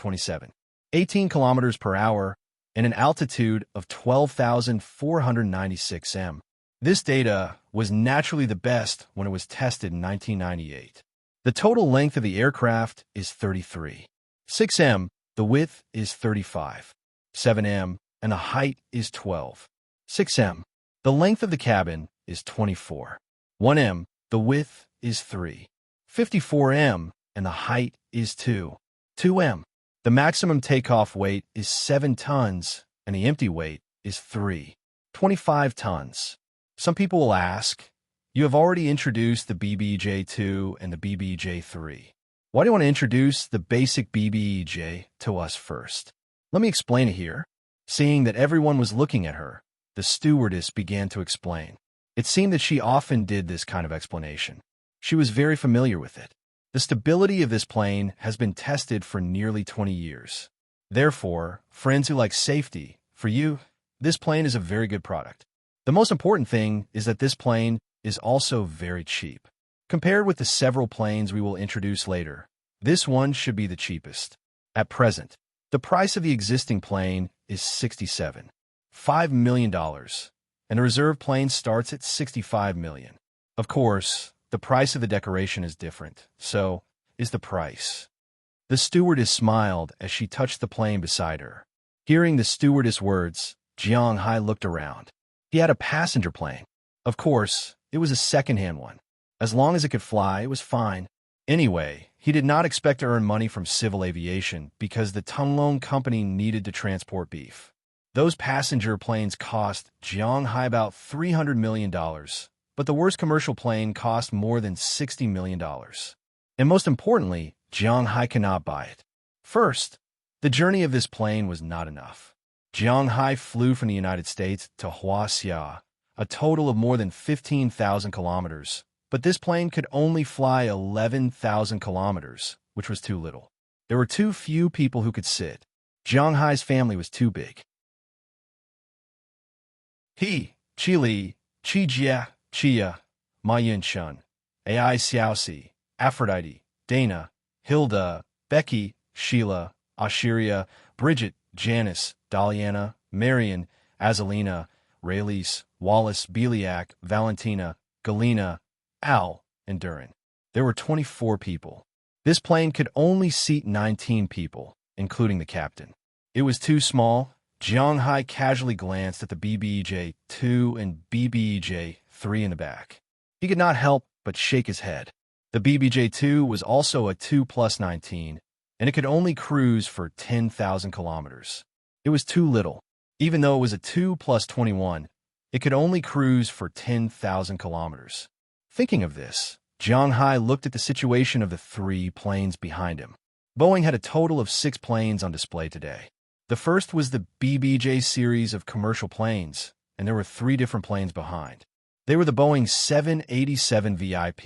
kilometers per hour, and an altitude of 12,496 m. This data was naturally the best when it was tested in 1998. The total length of the aircraft is 33.6 m, the width is 35.7 m, and the height is 12.6 m. The length of the cabin is 24.1 m, the width is 3.54 m, and the height is 2.2 m. The maximum takeoff weight is 7 tons, and the empty weight is 3.25 tons. Some people will ask, you have already introduced the BBJ-2 and the BBJ-3. Why do you want to introduce the basic BBJ to us first? Let me explain it here. Seeing that everyone was looking at her, the stewardess began to explain. It seemed that she often did this kind of explanation. She was very familiar with it. The stability of this plane has been tested for nearly 20 years. Therefore, friends who like safety, for you, this plane is a very good product. The most important thing is that this plane is also very cheap. Compared with the several planes we will introduce later, this one should be the cheapest. At present, the price of the existing plane is $67.5 million, and the reserve plane starts at $65 million. Of course, the price of the decoration is different, so is the price. The stewardess smiled as she touched the plane beside her. Hearing the stewardess' words, Jiang Hai looked around. He had a passenger plane. Of course, it was a second-hand one. As long as it could fly, it was fine. Anyway, he did not expect to earn money from civil aviation because the Tunglong company needed to transport beef. Those passenger planes cost Jiang Hai about $300 million, but the worst commercial plane cost more than $60 million. And most importantly, Jiang Hai cannot buy it. First, the journey of this plane was not enough. Jiang Hai flew from the United States to Huaxia, a total of more than 15,000 kilometers, but this plane could only fly 11,000 kilometers, which was too little. There were too few people who could sit. Jiang Hai's family was too big. He, Qili, Qijia, Chia, Ma Yinshun, Ai Xiaoxi, Aphrodite, Dana, Hilda, Becky, Sheila, Ashiria, Bridget, Janice, Daliana, Marion, Azalina, Raylise, Wallace, Beliak, Valentina, Galena, Al, and Durin. There were 24 people. This plane could only seat 19 people, including the captain. It was too small. Jiang Hai casually glanced at the BBJ-2 and BBJ-3 in the back. He could not help but shake his head. The BBJ-2 was also a 2+19, and it could only cruise for 10,000 kilometers. It was too little. Even though it was a 2+21, it could only cruise for 10,000 kilometers. Thinking of this, Jiang Hai looked at the situation of the 3 planes behind him. Boeing had a total of 6 planes on display today. The first was the BBJ series of commercial planes, and there were 3 different planes behind. They were the Boeing 787 VIP,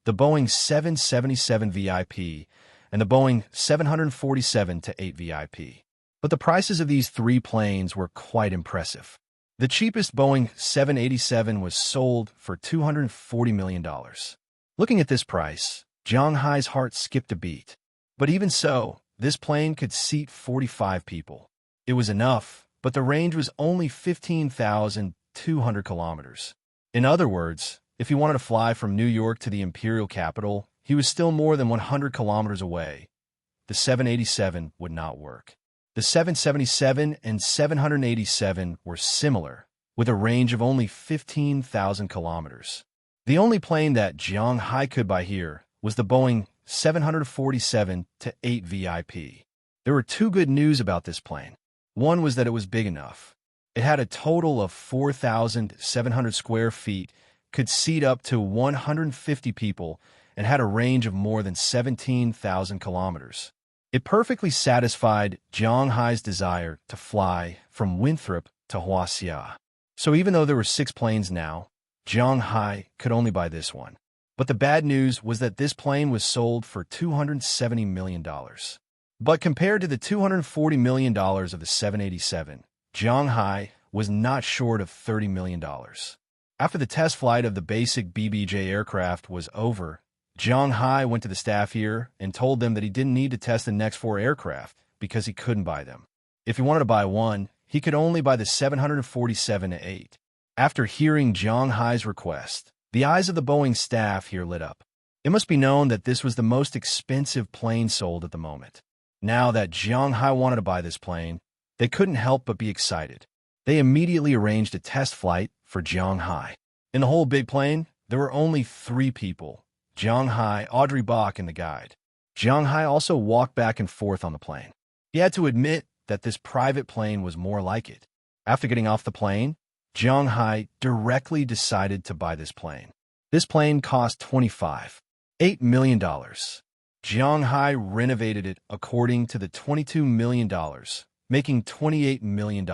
the Boeing 777 VIP, and the Boeing 747-8 VIP. But the prices of these 3 planes were quite impressive. The cheapest Boeing 787 was sold for $240 million. Looking at this price, Jiang Hai's heart skipped a beat. But even so, this plane could seat 45 people. It was enough, but the range was only 15,200 kilometers. In other words, if he wanted to fly from New York to the imperial capital, he was still more than 100 kilometers away. The 787 would not work. The 777 and 787 were similar, with a range of only 15,000 kilometers. The only plane that Jiang Hai could buy here was the Boeing 747-8 VIP. There were 2 good news about this plane. One was that it was big enough. It had a total of 4,700 square feet, could seat up to 150 people, and had a range of more than 17,000 kilometers. It perfectly satisfied Jiang Hai's desire to fly from Winthrop to Huaxia. So even though there were 6 planes now, Jiang Hai could only buy this one. But the bad news was that this plane was sold for $270 million. But compared to the $240 million of the 787, Jiang Hai was not short of $30 million. After the test flight of the basic BBJ aircraft was over, Jiang Hai went to the staff here and told them that he didn't need to test the next 4 aircraft because he couldn't buy them. If he wanted to buy one, he could only buy the 747-8. After hearing Jiang Hai's request, the eyes of the Boeing staff here lit up. It must be known that this was the most expensive plane sold at the moment. Now that Jiang Hai wanted to buy this plane, they couldn't help but be excited. They immediately arranged a test flight for Jiang Hai. In the whole big plane, there were only 3 people: Jiang Hai, Audrey Bach, and the guide. Jiang Hai also walked back and forth on the plane. He had to admit that this private plane was more like it. After getting off the plane, Jiang Hai directly decided to buy this plane. This plane cost $25.8 million. Jiang Hai renovated it according to the $22 million, making $28 million.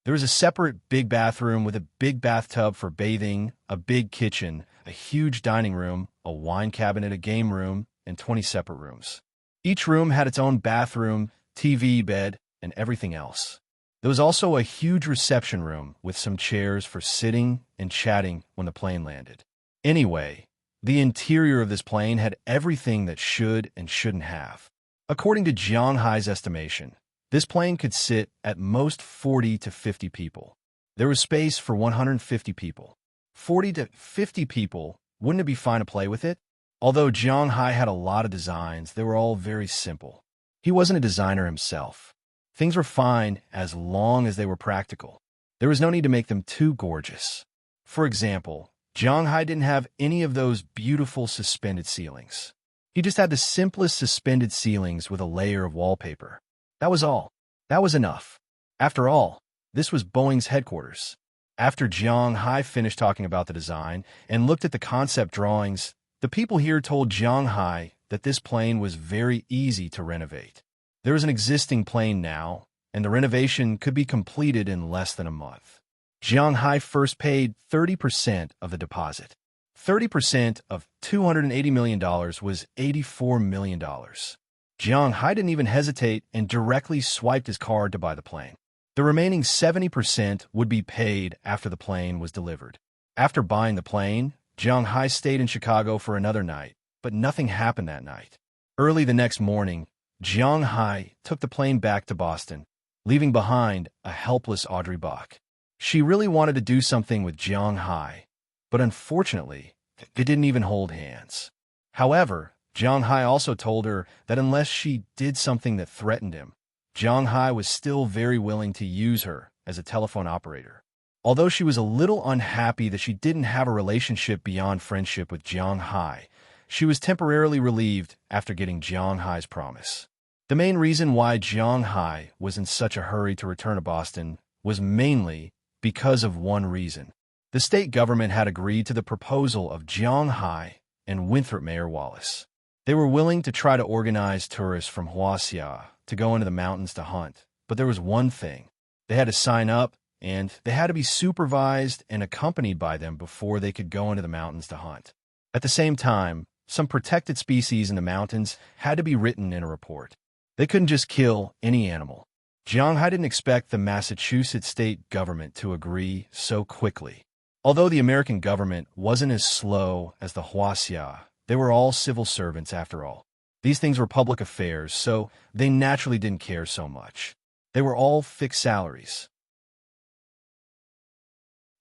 There was a separate big bathroom with a big bathtub for bathing, a big kitchen, a huge dining room, a wine cabinet, a game room, and 20 separate rooms. Each room had its own bathroom, TV, bed, and everything else. There was also a huge reception room with some chairs for sitting and chatting when the plane landed. Anyway, the interior of this plane had everything that should and shouldn't have. According to Jiang Hai's estimation, this plane could sit at most 40 to 50 people. There was space for 150 people. 40 to 50 people, wouldn't it be fine to play with it? Although Jiang Hai had a lot of designs, they were all very simple. He wasn't a designer himself. Things were fine as long as they were practical. There was no need to make them too gorgeous. For example, Jiang Hai didn't have any of those beautiful suspended ceilings. He just had the simplest suspended ceilings with a layer of wallpaper. That was all. That was enough. After all, this was Boeing's headquarters. After Jiang Hai finished talking about the design and looked at the concept drawings, the people here told Jiang Hai that this plane was very easy to renovate. There was an existing plane now, and the renovation could be completed in less than a month. Jiang Hai first paid 30% of the deposit. 30% of $280 million was $84 million. Jiang Hai didn't even hesitate and directly swiped his card to buy the plane. The remaining 70% would be paid after the plane was delivered. After buying the plane, Jiang Hai stayed in Chicago for another night, but nothing happened that night. Early the next morning, Jiang Hai took the plane back to Boston, leaving behind a helpless Audrey Bach. She really wanted to do something with Jiang Hai, but unfortunately, It didn't even hold hands. However, Jiang Hai also told her that unless she did something that threatened him, Jiang Hai was still very willing to use her as a telephone operator. Although she was a little unhappy that she didn't have a relationship beyond friendship with Jiang Hai, she was temporarily relieved after getting Jiang Hai's promise. The main reason why Jiang Hai was in such a hurry to return to Boston was mainly because of one reason. The state government had agreed to the proposal of Jiang Hai and Winthrop Mayor Wallace. They were willing to try to organize tourists from Huaxia to go into the mountains to hunt, but there was one thing. They had to sign up, and they had to be supervised and accompanied by them before they could go into the mountains to hunt. At the same time, some protected species in the mountains had to be written in a report. They couldn't just kill any animal. Jiang Hai didn't expect the Massachusetts state government to agree so quickly. Although the American government wasn't as slow as the Huaxia, they were all civil servants after all. These things were public affairs, so they naturally didn't care so much. They were all fixed salaries.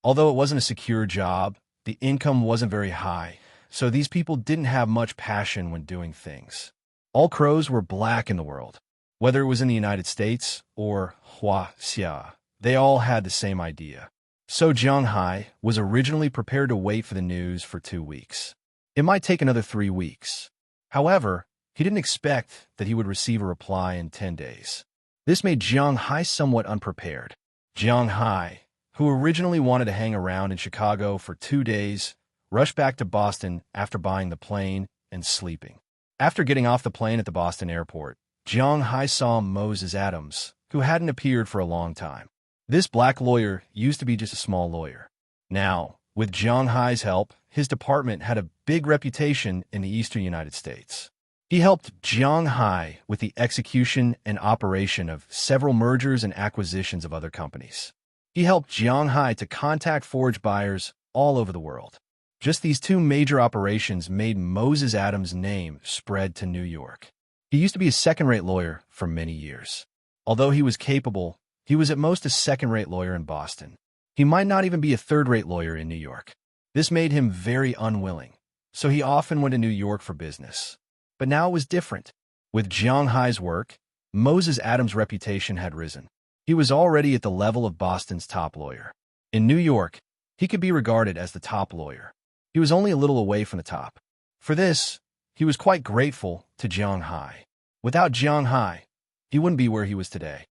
Although it wasn't a secure job, the income wasn't very high, so these people didn't have much passion when doing things. All crows were black in the world. Whether it was in the United States or Huaxia, they all had the same idea. So Jiang Hai was originally prepared to wait for the news for 2 weeks. It might take another 3 weeks. However, he didn't expect that he would receive a reply in 10 days. This made Jiang Hai somewhat unprepared. Jiang Hai, who originally wanted to hang around in Chicago for 2 days, rushed back to Boston after buying the plane and sleeping. After getting off the plane at the Boston airport, Jiang Hai saw Moses Adams, who hadn't appeared for a long time. This black lawyer used to be just a small lawyer. Now, with Jiang Hai's help, his department had a big reputation in the eastern United States. He helped Jiang Hai with the execution and operation of several mergers and acquisitions of other companies. He helped Jiang Hai to contact forge buyers all over the world. Just these 2 major operations made Moses Adams' name spread to New York. He used to be a second-rate lawyer for many years. Although he was capable, he was at most a second-rate lawyer in Boston. He might not even be a third-rate lawyer in New York. This made him very unwilling, so he often went to New York for business. But now it was different. With Jiang Hai's work, Moses Adams' reputation had risen. He was already at the level of Boston's top lawyer. In New York, he could be regarded as the top lawyer. He was only a little away from the top. For this, he was quite grateful to Jiang Hai. Without Jiang Hai, he wouldn't be where he was today.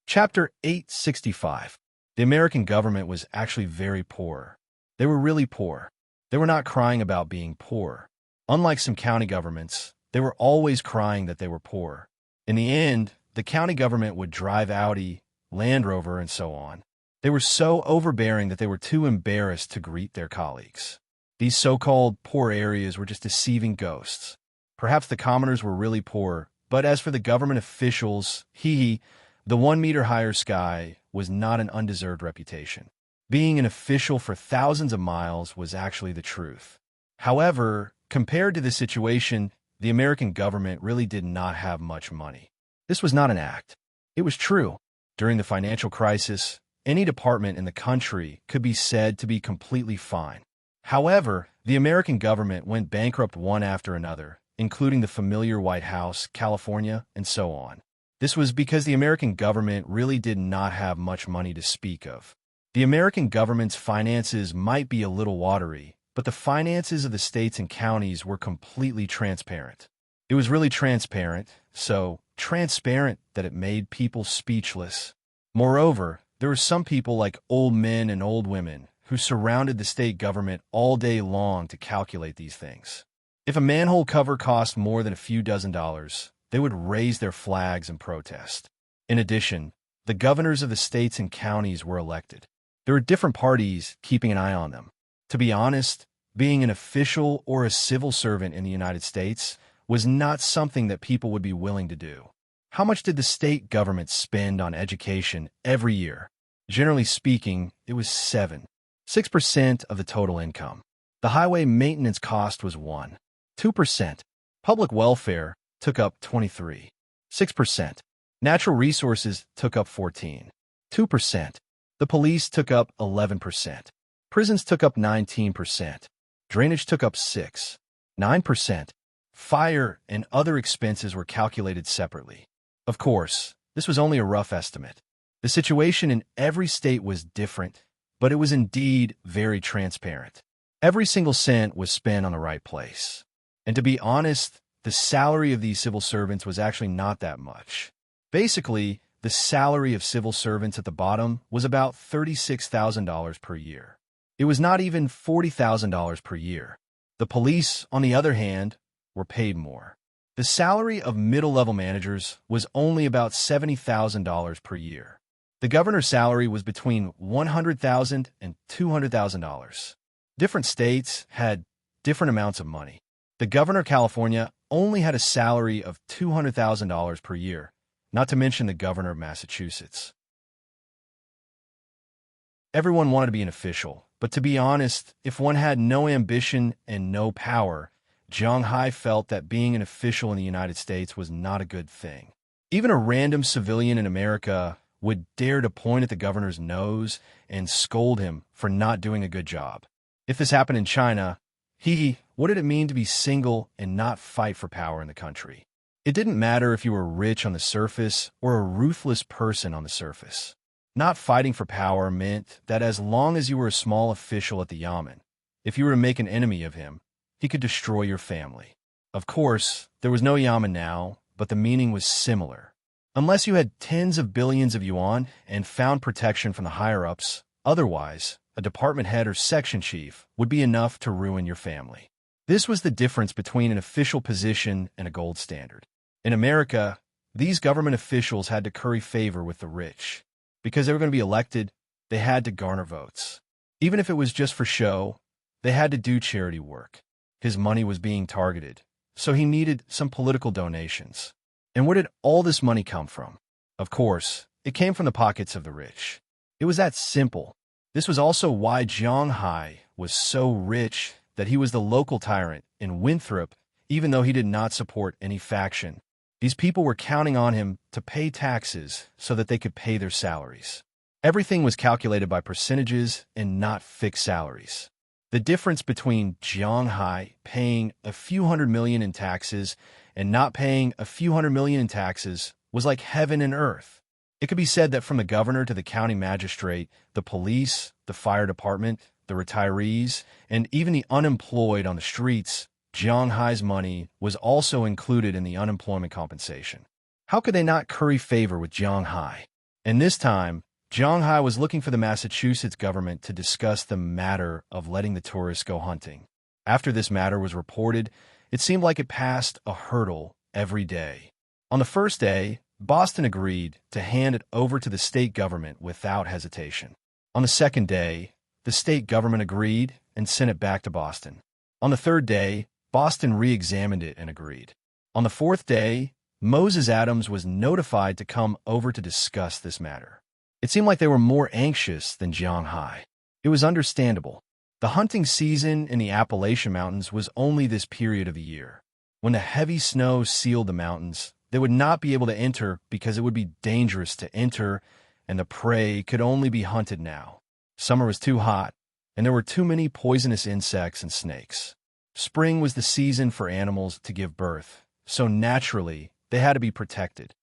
Chapter 865. The American government was actually very poor. They were really poor. They were not crying about being poor. Unlike some county governments, they were always crying that they were poor. In the end, the county government would drive Audi, Land Rover, and so on. They were so overbearing that they were too embarrassed to greet their colleagues. These so-called poor areas were just deceiving ghosts. Perhaps the commoners were really poor, but as for the government officials, the 1 meter higher sky was not an undeserved reputation. Being an official for thousands of miles was actually the truth. However, compared to the situation, the American government really did not have much money. This was not an act. It was true. During the financial crisis, any department in the country could be said to be completely fine. However, the American government went bankrupt one after another, including the familiar White House, California, and so on. This was because the American government really did not have much money to speak of. The American government's finances might be a little watery, but the finances of the states and counties were completely transparent. It was really transparent, so transparent that it made people speechless. Moreover, there were some people like old men and old women who surrounded the state government all day long to calculate these things. If a manhole cover cost more than a few $dozen, they would raise their flags and protest. In addition, the governors of the states and counties were elected. There were different parties keeping an eye on them. To be honest, being an official or a civil servant in the United States was not something that people would be willing to do. How much did the state government spend on education every year? Generally speaking, it was 6% of the total income. The highway maintenance cost was 2%. Public welfare took up 6%. Natural resources took up 14. 2%. The police took up 11%. Prisons took up 19%. Drainage took up 9%. Fire and other expenses were calculated separately. Of course, this was only a rough estimate. The situation in every state was different, but it was indeed very transparent. Every single cent was spent on the right place. And to be honest, the salary of these civil servants was actually not that much. Basically, the salary of civil servants at the bottom was about $36,000 per year. It was not even $40,000 per year. The police, on the other hand, were paid more. The salary of middle-level managers was only about $70,000 per year. The governor's salary was between $100,000 and $200,000. Different states had different amounts of money. The governor of California only had a salary of $200,000 per year, not to mention the governor of Massachusetts. Everyone wanted to be an official, but to be honest, if one had no ambition and no power, Zhang Hai felt that being an official in the United States was not a good thing. Even a random civilian in America would dare to point at the governor's nose and scold him for not doing a good job. If this happened in China, what did it mean to be single and not fight for power in the country? It didn't matter if you were rich on the surface or a ruthless person on the surface. Not fighting for power meant that as long as you were a small official at the yamen, if you were to make an enemy of him, he could destroy your family. Of course, there was no yamen now, but the meaning was similar. Unless you had tens of billions of yuan and found protection from the higher-ups, otherwise, a department head or section chief would be enough to ruin your family. This was the difference between an official position and a gold standard. In America, these government officials had to curry favor with the rich. Because they were going to be elected, they had to garner votes. Even if it was just for show, they had to do charity work. His money was being targeted, so he needed some political donations. And where did all this money come from? Of course, it came from the pockets of the rich. It was that simple. This was also why Zhang Hai was so rich that he was the local tyrant in Winthrop, even though he did not support any faction. These people were counting on him to pay taxes so that they could pay their salaries. Everything was calculated by percentages and not fixed salaries. The difference between Zhang Hai paying a few hundred million in taxes and not paying a few hundred million in taxes was like heaven and earth. It could be said that from the governor to the county magistrate, the police, the fire department, the retirees, and even the unemployed on the streets, Zhang Hai's money was also included in the unemployment compensation. How could they not curry favor with Zhang Hai? And this time, Zhang Hai was looking for the Massachusetts government to discuss the matter of letting the tourists go hunting. After this matter was reported, it seemed like it passed a hurdle every day. On the first day, Boston agreed to hand it over to the state government without hesitation. On the second day, the state government agreed and sent it back to Boston. On the third day, Boston re-examined it and agreed. On the fourth day, Moses Adams was notified to come over to discuss this matter. It seemed like they were more anxious than Zhang Hai. It was understandable. The hunting season in the Appalachian Mountains was only this period of the year. When the heavy snow sealed the mountains, they would not be able to enter because it would be dangerous to enter, and the prey could only be hunted now. Summer was too hot, and there were too many poisonous insects and snakes. Spring was the season for animals to give birth, so naturally, they had to be protected.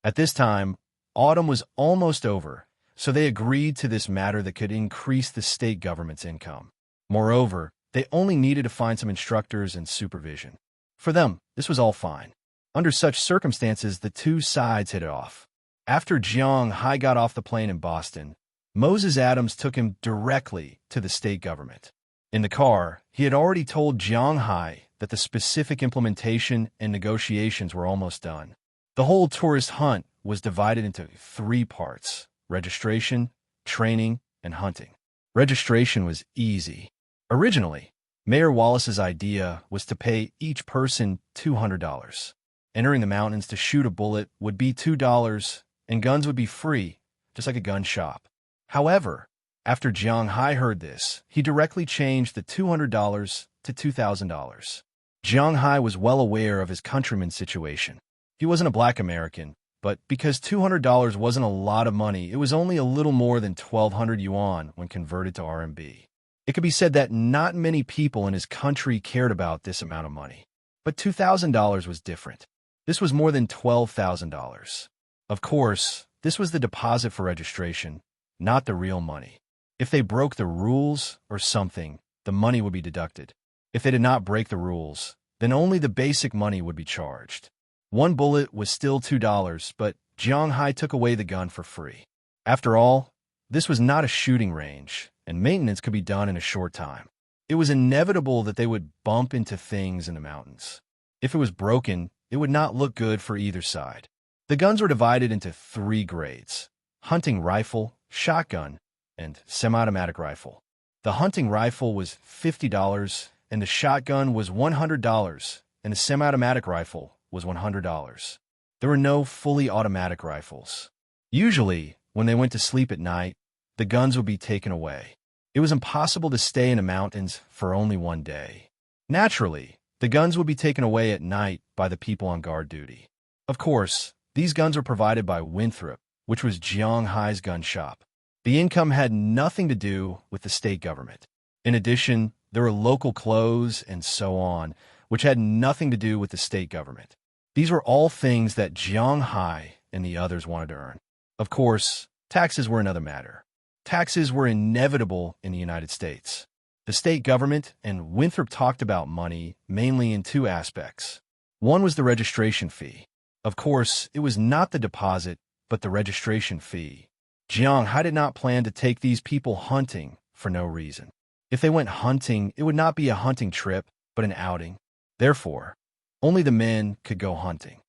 At this time, autumn was almost over, so they agreed to this matter that could increase the state government's income. Moreover, they only needed to find some instructors and supervision. For them, this was all fine. Under such circumstances, the two sides hit it off. After Zhang Hai got off the plane in Boston, Moses Adams took him directly to the state government. In the car, he had already told Zhang Hai that the specific implementation and negotiations were almost done. The whole tourist hunt was divided into 3 parts: registration, training, and hunting. Registration was easy. Originally, Mayor Wallace's idea was to pay each person $200. Entering the mountains to shoot a bullet would be $2, and guns would be free, just like a gun shop. However, after Zhang Hai heard this, he directly changed the $200 to $2,000. Zhang Hai was well aware of his countrymen's situation. He wasn't a black American, But because $200 wasn't a lot of money, it was only a little more than 1,200 yuan when converted to RMB. It could be said that not many people in his country cared about this amount of money. But $2,000 was different. This was more than $12,000. Of course, this was the deposit for registration, not the real money. If they broke the rules or something, the money would be deducted. If they did not break the rules, then only the basic money would be charged. One bullet was still $2, but Jiang Hai took away the gun for free. After all, this was not a shooting range, and maintenance could be done in a short time. It was inevitable that they would bump into things in the mountains. If it was broken, it would not look good for either side. The guns were divided into 3 grades: hunting rifle, shotgun, and semi-automatic rifle. The hunting rifle was $50, and the shotgun was $100, and the semi-automatic rifle was $100. There were no fully automatic rifles. Usually, when they went to sleep at night, the guns would be taken away. It was impossible to stay in the mountains for only one day. Naturally, the guns would be taken away at night by the people on guard duty. Of course, these guns were provided by Winthrop, which was Jiang Hai's gun shop. The income had nothing to do with the state government. In addition, there were local clothes and so on, which had nothing to do with the state government. These were all things that Jiang Hai and the others wanted to earn. Of course, taxes were another matter. Taxes were inevitable in the United States. The state government and Winthrop talked about money mainly in 2 aspects. One was the registration fee. Of course, it was not the deposit, but the registration fee. Jiang Hai did not plan to take these people hunting for no reason. If they went hunting, it would not be a hunting trip, but an outing. Therefore, only the men could go hunting.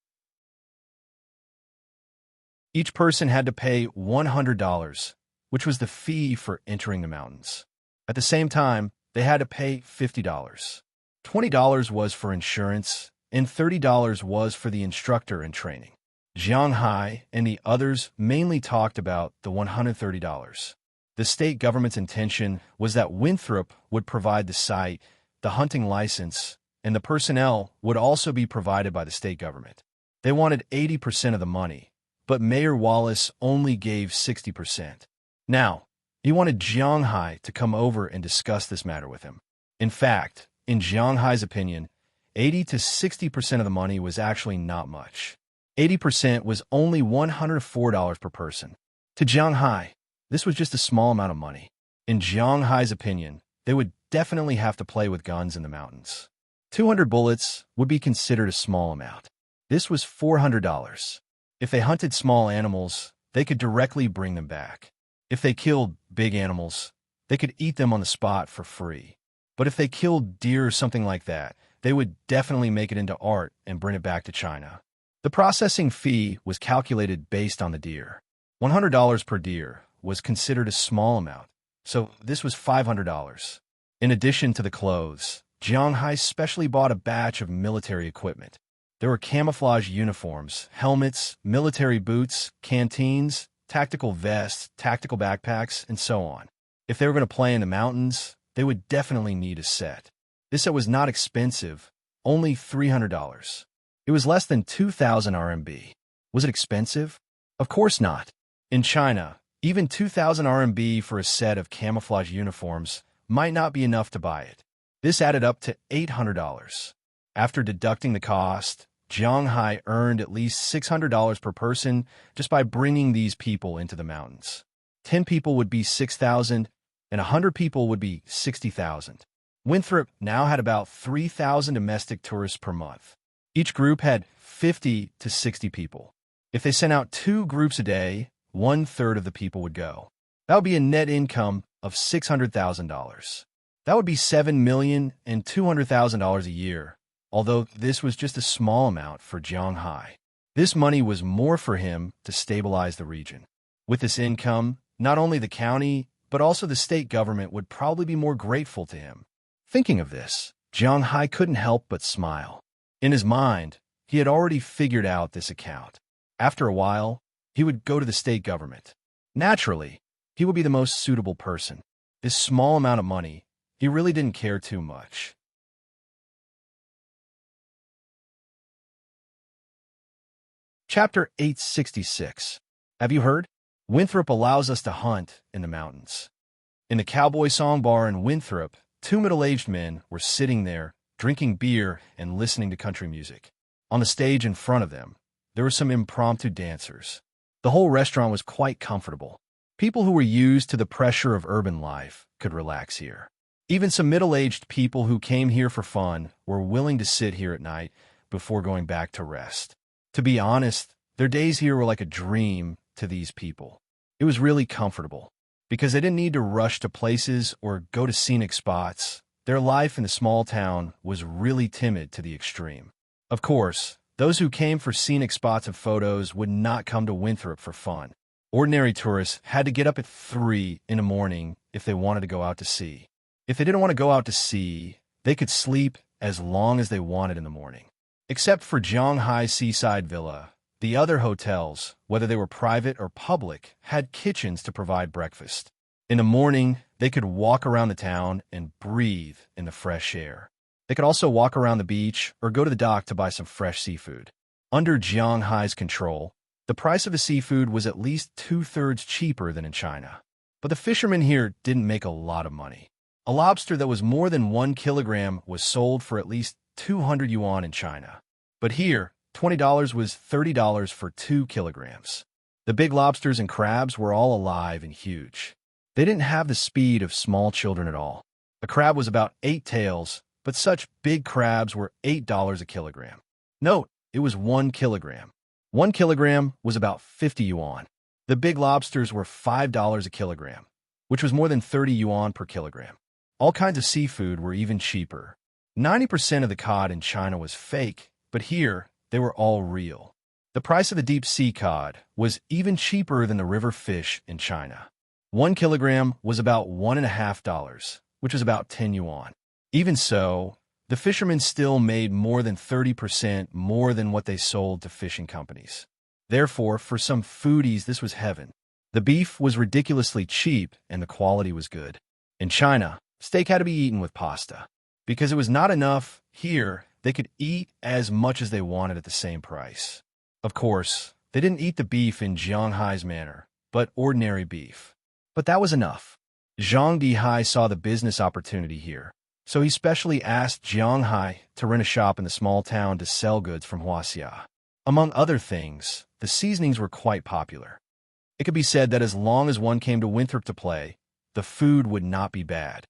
Each person had to pay $100, which was the fee for entering the mountains. At the same time, they had to pay $50. $20 was for insurance, and $30 was for the instructor and training. Jiang Hai and the others mainly talked about the $130. The state government's intention was that Winthrop would provide the site, the hunting license, and the personnel would also be provided by the state government. They wanted 80% of the money, but Mayor Wallace only gave 60%. Now, he wanted Jiang Hai to come over and discuss this matter with him. In fact, in Jiang Hai's opinion, 80 to 60% of the money was actually not much. 80% was only $104 per person. To Jiang Hai, this was just a small amount of money. In Jiang Hai's opinion, they would definitely have to play with guns in the mountains. 200 bullets would be considered a small amount. This was $400. If they hunted small animals, they could directly bring them back. If they killed big animals, they could eat them on the spot for free. But if they killed deer or something like that, they would definitely make it into art and bring it back to China. The processing fee was calculated based on the deer. $100 per deer was considered a small amount, so this was $500. In addition to the clothes, Jiang Hai specially bought a batch of military equipment. There were camouflage uniforms, helmets, military boots, canteens, tactical vests, tactical backpacks, and so on. If they were going to play in the mountains, they would definitely need a set. This set was not expensive, only $300. It was less than 2,000 RMB. Was it expensive? Of course not. In China, even 2,000 RMB for a set of camouflage uniforms might not be enough to buy it. This added up to $800. After deducting the cost, Jiang Hai earned at least $600 per person just by bringing these people into the mountains. 10 people would be 6,000, and 100 people would be 60,000. Winthrop now had about 3,000 domestic tourists per month. Each group had 50 to 60 people. If they sent out 2 groups a day, 1/3 of the people would go. That would be a net income of $600,000. That would be $7,200,000 a year, although this was just a small amount for Jiang Hai. This money was more for him to stabilize the region. With this income, not only the county, but also the state government would probably be more grateful to him. Thinking of this, Jiang Hai couldn't help but smile. In his mind, he had already figured out this account. After a while, he would go to the state government. Naturally, he would be the most suitable person. This small amount of money, he really didn't care too much. Chapter 866. Have you heard? Winthrop allows us to hunt in the mountains. In the Cowboy Song Bar in Winthrop, two middle-aged men were sitting there, drinking beer and listening to country music. On the stage in front of them, there were some impromptu dancers. The whole restaurant was quite comfortable. People who were used to the pressure of urban life could relax here. Even some middle-aged people who came here for fun were willing to sit here at night before going back to rest. To be honest, their days here were like a dream to these people. It was really comfortable, because they didn't need to rush to places or go to scenic spots. Their life in the small town was really timid to the extreme. Of course, those who came for scenic spots and photos would not come to Winthrop for fun. Ordinary tourists had to get up at 3 in the morning if they wanted to go out to sea. If they didn't want to go out to sea, they could sleep as long as they wanted in the morning. Except for Zhanghai Seaside Villa, the other hotels, whether they were private or public, had kitchens to provide breakfast. In the morning, they could walk around the town and breathe in the fresh air. They could also walk around the beach or go to the dock to buy some fresh seafood. Under Zhanghai's control, the price of the seafood was at least 2/3 cheaper than in China. But the fishermen here didn't make a lot of money. A lobster that was more than 1 kilogram was sold for at least 200 yuan in China. But here, $20 was $30 for 2 kilograms. The big lobsters and crabs were all alive and huge. They didn't have the speed of small children at all. A crab was about 8 taels, but such big crabs were $8 a kilogram. Note, it was 1 kilogram. 1 kilogram was about 50 yuan. The big lobsters were $5 a kilogram, which was more than 30 yuan per kilogram. All kinds of seafood were even cheaper. 90% of the cod in China was fake, but here, they were all real. The price of the deep-sea cod was even cheaper than the river fish in China. 1 kilogram was about $1.50, which was about 10 yuan. Even so, the fishermen still made more than 30% more than what they sold to fishing companies. Therefore, for some foodies, this was heaven. The beef was ridiculously cheap, and the quality was good. In China, steak had to be eaten with pasta. Because it was not enough, here, they could eat as much as they wanted at the same price. Of course, they didn't eat the beef in Zhanghai's manner, but ordinary beef. But that was enough. Zhang Dihai saw the business opportunity here, so he specially asked Zhanghai to rent a shop in the small town to sell goods from Huaxia. Among other things, the seasonings were quite popular. It could be said that as long as one came to Winthrop to play, the food would not be bad.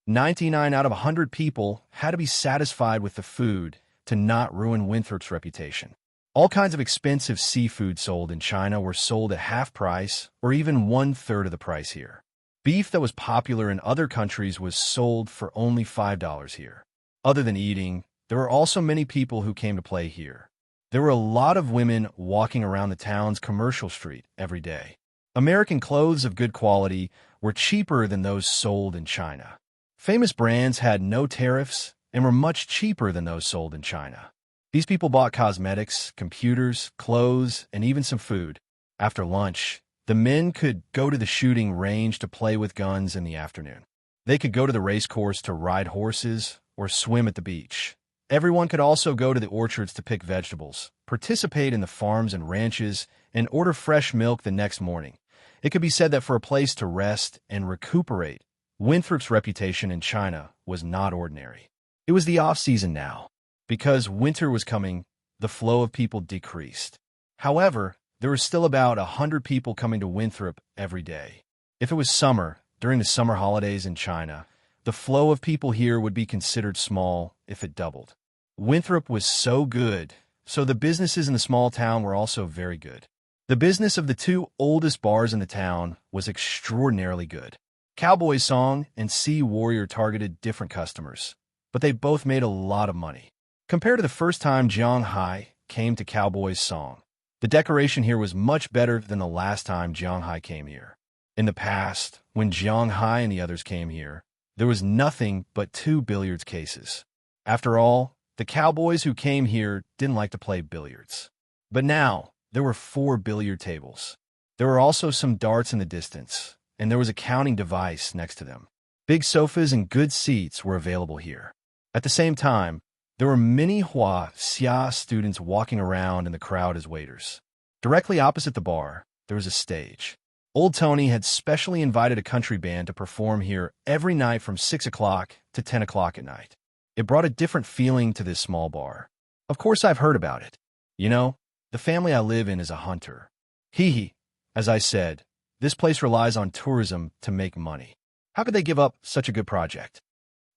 99 out of 100 people had to be satisfied with the food to not ruin Winthrop's reputation. All kinds of expensive seafood sold in China were sold at half price or even 1/3 of the price here. Beef that was popular in other countries was sold for only $5 here. Other than eating, there were also many people who came to play here. There were a lot of women walking around the town's commercial street every day. American clothes of good quality were cheaper than those sold in China. Famous brands had no tariffs and were much cheaper than those sold in China. These people bought cosmetics, computers, clothes, and even some food. After lunch, the men could go to the shooting range to play with guns in the afternoon. They could go to the race course to ride horses or swim at the beach. Everyone could also go to the orchards to pick vegetables, participate in the farms and ranches, and order fresh milk the next morning. It could be said that for a place to rest and recuperate, Winthrop's reputation in China was not ordinary. It was the off-season now. Because winter was coming, the flow of people decreased. However, there were still about 100 people coming to Winthrop every day. If it was summer, during the summer holidays in China, the flow of people here would be considered small if it doubled. Winthrop was so good, so the businesses in the small town were also very good. The business of the two oldest bars in the town was extraordinarily good. Cowboy Song and Sea Warrior targeted different customers, but they both made a lot of money. Compared to the first time Zhanghai came to Cowboy Song, the decoration here was much better than the last time Zhanghai came here. In the past, when Zhanghai and the others came here, there was nothing but 2 billiards cases. After all, the cowboys who came here didn't like to play billiards. But now, there were 4 billiard tables. There were also some darts in the distance, and there was a counting device next to them. Big sofas and good seats were available here. At the same time, There were many Hua Xia students walking around in the crowd as waiters. Directly opposite the bar, there was a stage. Old Tony had specially invited a country band to perform here every night from 6 o'clock to 10 o'clock at night. It brought a different feeling to this small bar. Of course, I've heard about it. You know, the family I live in is a hunter. Hee hee. As I said, this place relies on tourism to make money. How could they give up such a good project?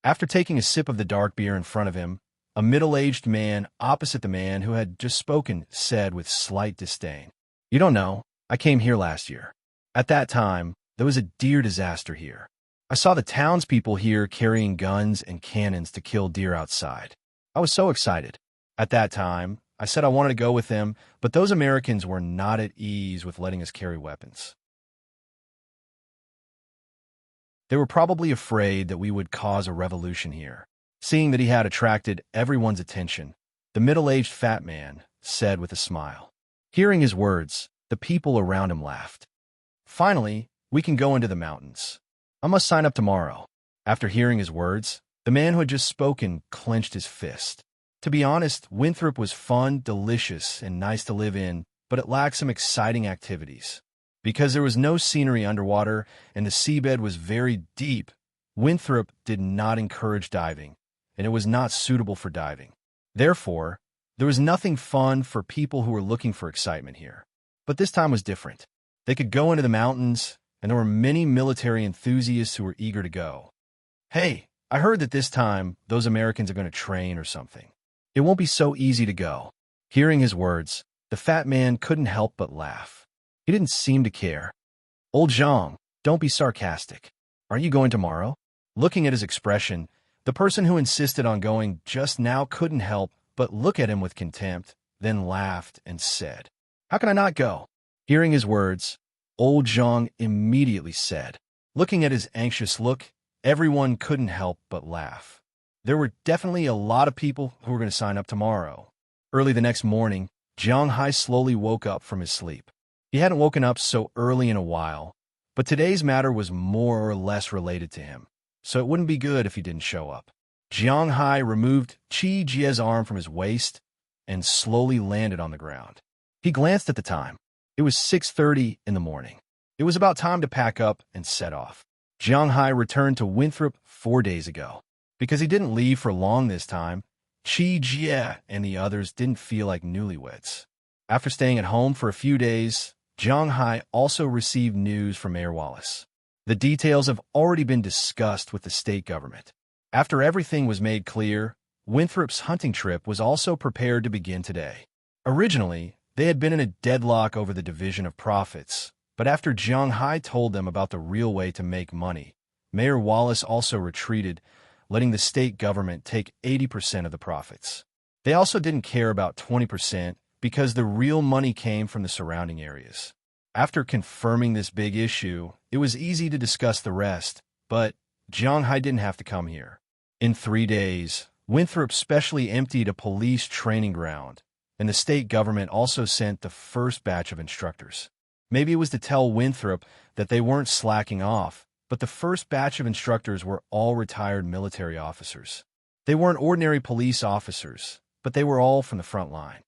After taking a sip of the dark beer in front of him, a middle-aged man opposite the man who had just spoken said with slight disdain, "You don't know, I came here last year. At that time, there was a deer disaster here. I saw the townspeople here carrying guns and cannons to kill deer outside. I was so excited. At that time, I said I wanted to go with them, but those Americans were not at ease with letting us carry weapons. They were probably afraid that we would cause a revolution here." Seeing that he had attracted everyone's attention, the middle-aged fat man said with a smile. Hearing his words, the people around him laughed. "Finally, we can go into the mountains. I must sign up tomorrow." After hearing his words, the man who had just spoken clenched his fist. To be honest, Winthrop was fun, delicious, and nice to live in, but it lacked some exciting activities. Because there was no scenery underwater and the seabed was very deep, Winthrop did not encourage diving, and it was not suitable for diving. Therefore, there was nothing fun for people who were looking for excitement here. But this time was different. They could go into the mountains, and there were many military enthusiasts who were eager to go. "Hey, I heard that this time those Americans are going to train or something. It won't be so easy to go." Hearing his words, the fat man couldn't help but laugh. He didn't seem to care. "Old Zhang, don't be sarcastic. Aren't you going tomorrow?" Looking at his expression, the person who insisted on going just now couldn't help but look at him with contempt, then laughed and said, "How can I not go?" Hearing his words, old Zhang immediately said. Looking at his anxious look, everyone couldn't help but laugh. There were definitely a lot of people who were going to sign up tomorrow. Early the next morning, Jiang Hai slowly woke up from his sleep. He hadn't woken up so early in a while, but today's matter was more or less related to him, so it wouldn't be good if he didn't show up. Jiang Hai removed Qi Jie's arm from his waist and slowly landed on the ground. He glanced at the time. It was 6:30 in the morning. It was about time to pack up and set off. Jiang Hai returned to Winthrop 4 days ago. Because he didn't leave for long this time, Qi Jie and the others didn't feel like newlyweds. After staying at home for a few days, Jiang Hai also received news from Mayor Wallace. The details have already been discussed with the state government. After everything was made clear, Winthrop's hunting trip was also prepared to begin today. Originally, they had been in a deadlock over the division of profits, but after Jiang Hai told them about the real way to make money, Mayor Wallace also retreated, letting the state government take 80% of the profits. They also didn't care about 20% because the real money came from the surrounding areas. After confirming this big issue, it was easy to discuss the rest, but Jiang Hai didn't have to come here. In 3 days, Winthrop specially emptied a police training ground, and the state government also sent the first batch of instructors. Maybe it was to tell Winthrop that they weren't slacking off, but the first batch of instructors were all retired military officers. They weren't ordinary police officers, but they were all from the front line.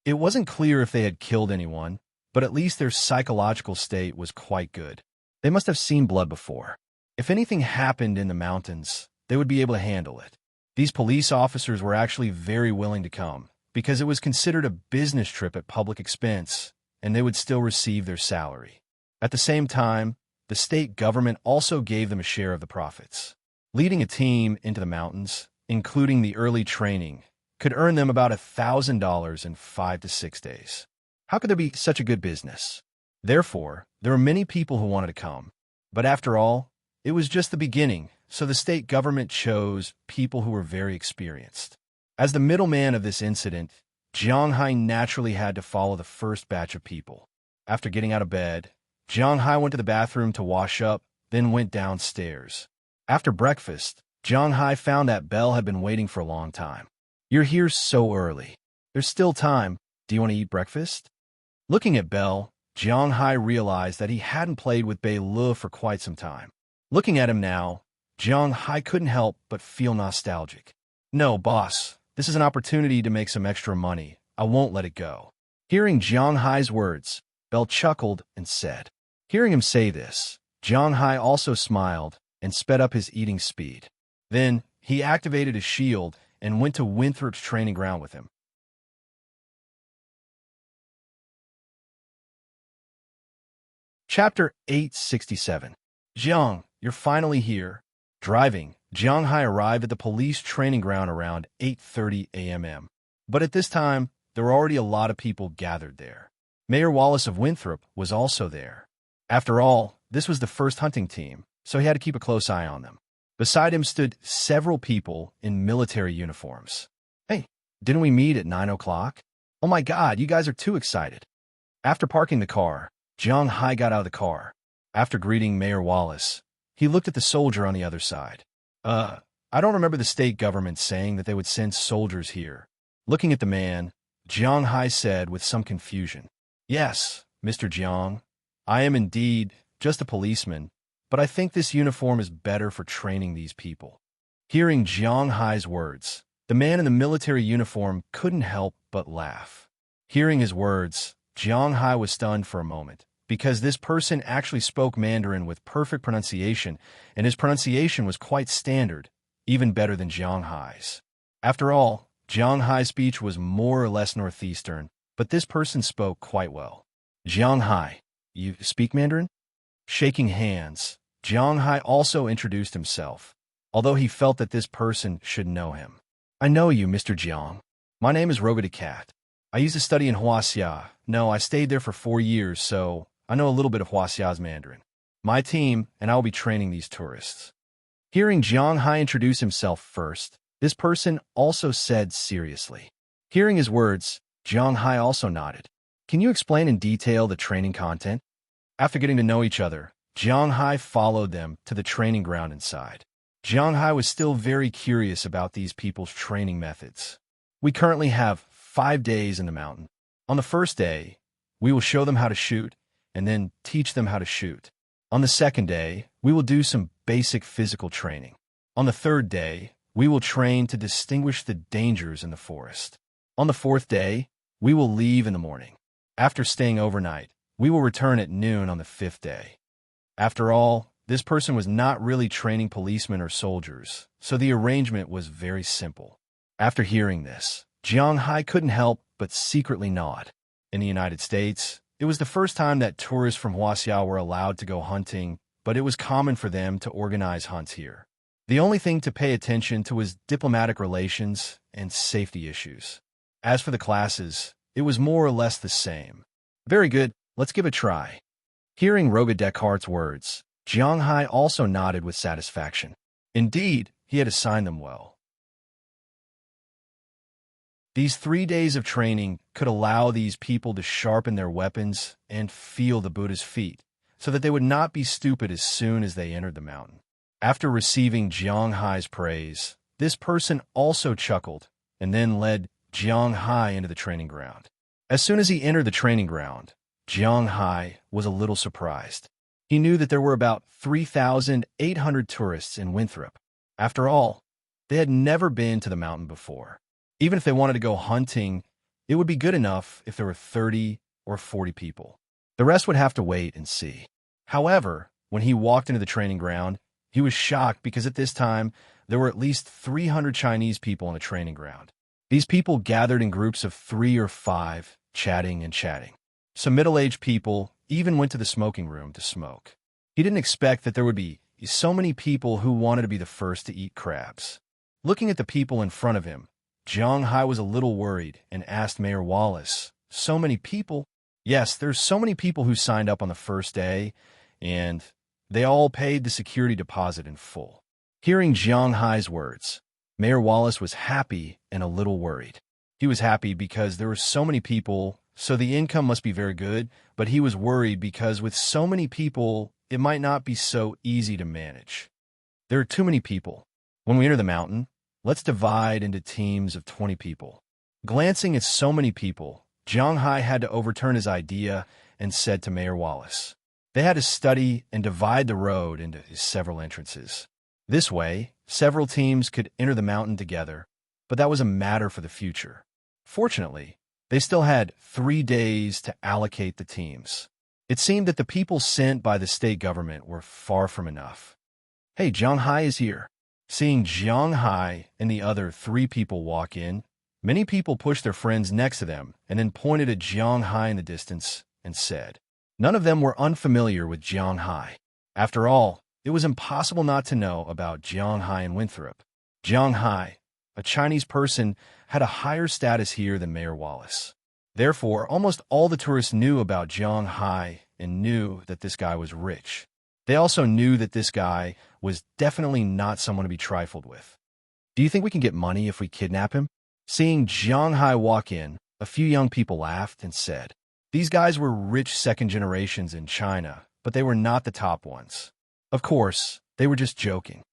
It wasn't clear if they had killed anyone, but at least their psychological state was quite good. They must have seen blood before. If anything happened in the mountains, they would be able to handle it. These police officers were actually very willing to come, because it was considered a business trip at public expense, and they would still receive their salary. At the same time, the state government also gave them a share of the profits. Leading a team into the mountains, including the early training, could earn them about $1,000 in 5 to 6 days. How could there be such a good business? Therefore, there were many people who wanted to come. But after all, it was just the beginning, so the state government chose people who were very experienced. As the middleman of this incident, Jiang Hai naturally had to follow the first batch of people. After getting out of bed, Jiang Hai went to the bathroom to wash up, then went downstairs. After breakfast, Jiang Hai found that Belle had been waiting for a long time. "You're here so early. There's still time. Do you want to eat breakfast?" Looking at Belle, Jiang Hai realized that he hadn't played with Bei Lu for quite some time. Looking at him now, Jiang Hai couldn't help but feel nostalgic. No, boss, this is an opportunity to make some extra money. I won't let it go. Hearing Jiang Hai's words, Bell chuckled and said. Hearing him say this, Jiang Hai also smiled and sped up his eating speed. Then, he activated his shield and went to Winthrop's training ground with him. Chapter 867. Jiang, you're finally here. Driving, Jiang Hai arrived at the police training ground around 8:30 a.m. But at this time, there were already a lot of people gathered there. Mayor Wallace of Winthrop was also there. After all, this was the first hunting team, so he had to keep a close eye on them. Beside him stood several people in military uniforms. Hey, didn't we meet at 9 o'clock? Oh my God, you guys are too excited. After parking the car, Jiang Hai got out of the car. After greeting Mayor Wallace, he looked at the soldier on the other side. I don't remember the state government saying that they would send soldiers here. Looking at the man, Jiang Hai said with some confusion. Yes, Mr. Jiang, I am indeed just a policeman, but I think this uniform is better for training these people. Hearing Jiang Hai's words, the man in the military uniform couldn't help but laugh. Hearing his words, Jiang Hai was stunned for a moment, because this person actually spoke Mandarin with perfect pronunciation, and his pronunciation was quite standard, even better than Jiang Hai's. After all, Jiang Hai's speech was more or less Northeastern, but this person spoke quite well. Jiang Hai, you speak Mandarin? Shaking hands, Jiang Hai also introduced himself, although he felt that this person should know him. I know you, Mr. Jiang. My name is Roga de Cat. I used to study in Huaxia. No, I stayed there for 4 years, so I know a little bit of Huaxia's Mandarin. My team and I will be training these tourists. Hearing Jiang Hai introduce himself first, this person also said seriously. Hearing his words, Jiang Hai also nodded. Can you explain in detail the training content? After getting to know each other, Jiang Hai followed them to the training ground inside. Jiang Hai was still very curious about these people's training methods. We currently have 5 days in the mountain. On the first day, we will show them how to shoot, and then teach them how to shoot. On the second day, we will do some basic physical training. On the third day, we will train to distinguish the dangers in the forest. On the fourth day, we will leave in the morning. After staying overnight, we will return at noon on the fifth day. After all, this person was not really training policemen or soldiers, so the arrangement was very simple. After hearing this, Jiang Hai couldn't help but secretly nod. In the United States, it was the first time that tourists from Huaxia were allowed to go hunting, but it was common for them to organize hunts here. The only thing to pay attention to was diplomatic relations and safety issues. As for the classes, it was more or less the same. Very good, let's give it a try. Hearing Roga Descartes' words, Jiang Hai also nodded with satisfaction. Indeed, he had assigned them well. These 3 days of training could allow these people to sharpen their weapons and feel the Buddha's feet, so that they would not be stupid as soon as they entered the mountain. After receiving Jiang Hai's praise, this person also chuckled and then led Jiang Hai into the training ground. As soon as he entered the training ground, Jiang Hai was a little surprised. He knew that there were about 3,800 tourists in Winthrop. After all, they had never been to the mountain before. Even if they wanted to go hunting, it would be good enough if there were 30 or 40 people. The rest would have to wait and see. However, when he walked into the training ground, he was shocked because at this time, there were at least 300 Chinese people on the training ground. These people gathered in groups of 3 or 5, chatting and chatting. Some middle-aged people even went to the smoking room to smoke. He didn't expect that there would be so many people who wanted to be the first to eat crabs. Looking at the people in front of him, Jiang Hai was a little worried and asked Mayor Wallace, "So many people?" "Yes, there's so many people who signed up on the first day, and they all paid the security deposit in full." Hearing Jiang Hai's words, Mayor Wallace was happy and a little worried. He was happy because there were so many people, so the income must be very good, but he was worried because with so many people, it might not be so easy to manage. There are too many people. When we enter the mountain, let's divide into teams of 20 people. Glancing at so many people, Jiang Hai had to overturn his idea and said to Mayor Wallace, they had to study and divide the road into several entrances. This way, several teams could enter the mountain together, but that was a matter for the future. Fortunately, they still had 3 days to allocate the teams. It seemed that the people sent by the state government were far from enough. Hey, Jiang Hai is here. Seeing Jiang Hai and the other 3 people walk in, many people pushed their friends next to them and then pointed at Jiang Hai in the distance and said, none of them were unfamiliar with Jiang Hai. After all, it was impossible not to know about Jiang Hai and Winthrop. Jiang Hai, a Chinese person, had a higher status here than Mayor Wallace. Therefore, almost all the tourists knew about Jiang Hai and knew that this guy was rich. They also knew that this guy was definitely not someone to be trifled with. Do you think we can get money if we kidnap him? Seeing Jiang Hai walk in, a few young people laughed and said, these guys were rich second generations in China, but they were not the top ones. Of course, they were just joking.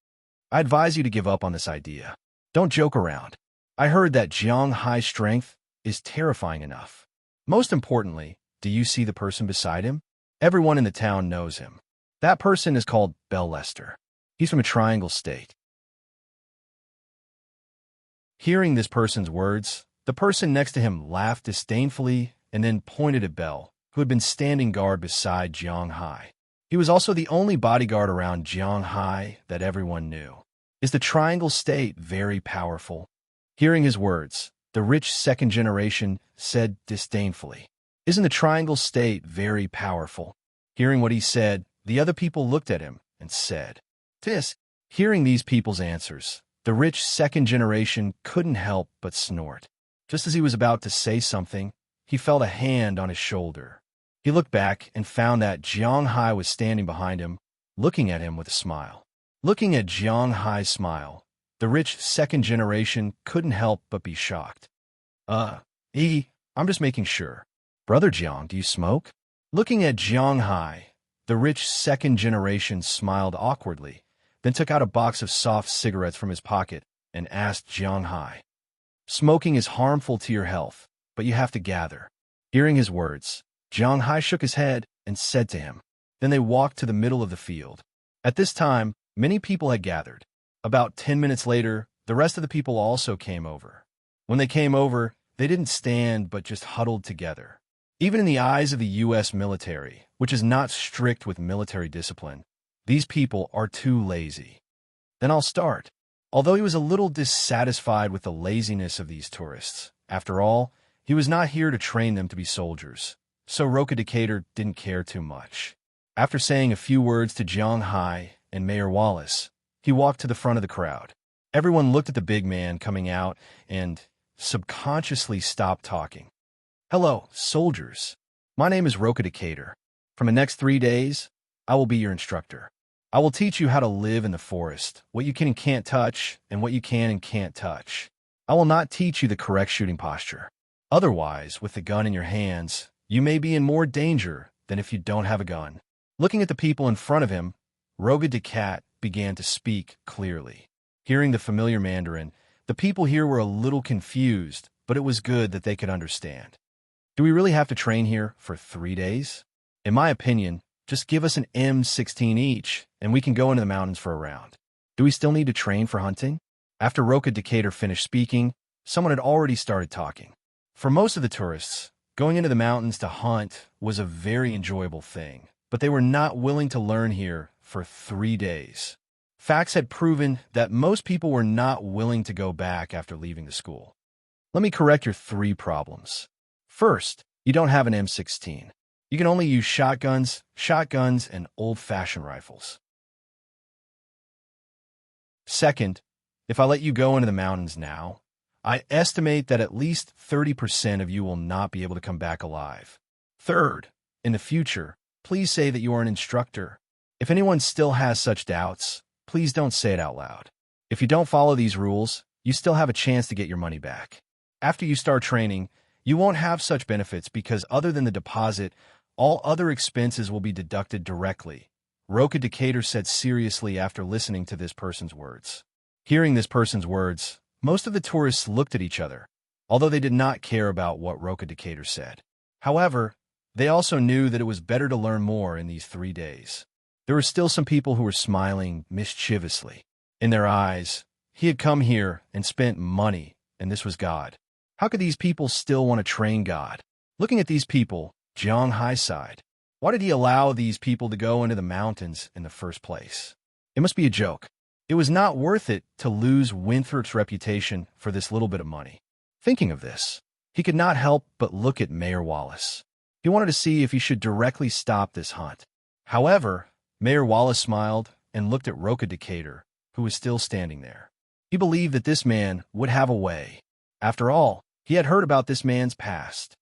I advise you to give up on this idea. Don't joke around. I heard that Jiang Hai's strength is terrifying enough. Most importantly, do you see the person beside him? Everyone in the town knows him. That person is called Bell Lester. He's from a triangle state. Hearing this person's words, the person next to him laughed disdainfully and then pointed at Bell, who had been standing guard beside Jiang Hai. He was also the only bodyguard around Jiang Hai that everyone knew. Is the triangle state very powerful? Hearing his words, the rich second generation said disdainfully, isn't the triangle state very powerful? Hearing what he said, the other people looked at him and said, Tis. Hearing these people's answers, the rich second generation couldn't help but snort. Just as he was about to say something, he felt a hand on his shoulder. He looked back and found that Jiang Hai was standing behind him, looking at him with a smile. Looking at Jiang Hai's smile, the rich second generation couldn't help but be shocked. I'm just making sure. Brother Jiang, do you smoke? Looking at Jiang Hai, the rich second generation smiled awkwardly, then took out a box of soft cigarettes from his pocket and asked Jiang Hai, smoking is harmful to your health, but you have to gather. Hearing his words, Jiang Hai shook his head and said to him. Then they walked to the middle of the field. At this time, many people had gathered. About 10 minutes later, the rest of the people also came over. When they came over, they didn't stand but just huddled together. Even in the eyes of the U.S. military, which is not strict with military discipline, these people are too lazy. Then I'll start. Although he was a little dissatisfied with the laziness of these tourists, after all, he was not here to train them to be soldiers, so Roca Decatur didn't care too much. After saying a few words to Jiang Hai and Mayor Wallace, he walked to the front of the crowd. Everyone looked at the big man coming out and subconsciously stopped talking. Hello, soldiers. My name is Roca Decatur. For the next 3 days, I will be your instructor. I will teach you how to live in the forest, what you can and can't touch, and what you can and can't touch. I will not teach you the correct shooting posture. Otherwise, with the gun in your hands, you may be in more danger than if you don't have a gun. Looking at the people in front of him, Roca Decatur began to speak clearly. Hearing the familiar Mandarin, the people here were a little confused, but it was good that they could understand. Do we really have to train here for 3 days? In my opinion, just give us an M16 each, and we can go into the mountains for a round. Do we still need to train for hunting? After Roca Decatur finished speaking, someone had already started talking. For most of the tourists, going into the mountains to hunt was a very enjoyable thing, but they were not willing to learn here for 3 days. Facts had proven that most people were not willing to go back after leaving the school. Let me correct your 3 problems. First, you don't have an M16. You can only use shotguns, and old-fashioned rifles. Second, if I let you go into the mountains now, I estimate that at least 30% of you will not be able to come back alive. Third, in the future, please say that you are an instructor. If anyone still has such doubts, please don't say it out loud. If you don't follow these rules, you still have a chance to get your money back. After you start training, you won't have such benefits because other than the deposit, all other expenses will be deducted directly, Roca Decatur said seriously after listening to this person's words. Hearing this person's words, most of the tourists looked at each other, although they did not care about what Roca Decatur said. However, they also knew that it was better to learn more in these 3 days. There were still some people who were smiling mischievously. In their eyes, he had come here and spent money, and this was God. How could these people still want to train God? Looking at these people, Jiang Hai sighed. Why did he allow these people to go into the mountains in the first place? It must be a joke. It was not worth it to lose Winthrop's reputation for this little bit of money. Thinking of this, he could not help but look at Mayor Wallace. He wanted to see if he should directly stop this hunt. However, Mayor Wallace smiled and looked at Roca Decatur, who was still standing there. He believed that this man would have a way. After all, he had heard about this man's past.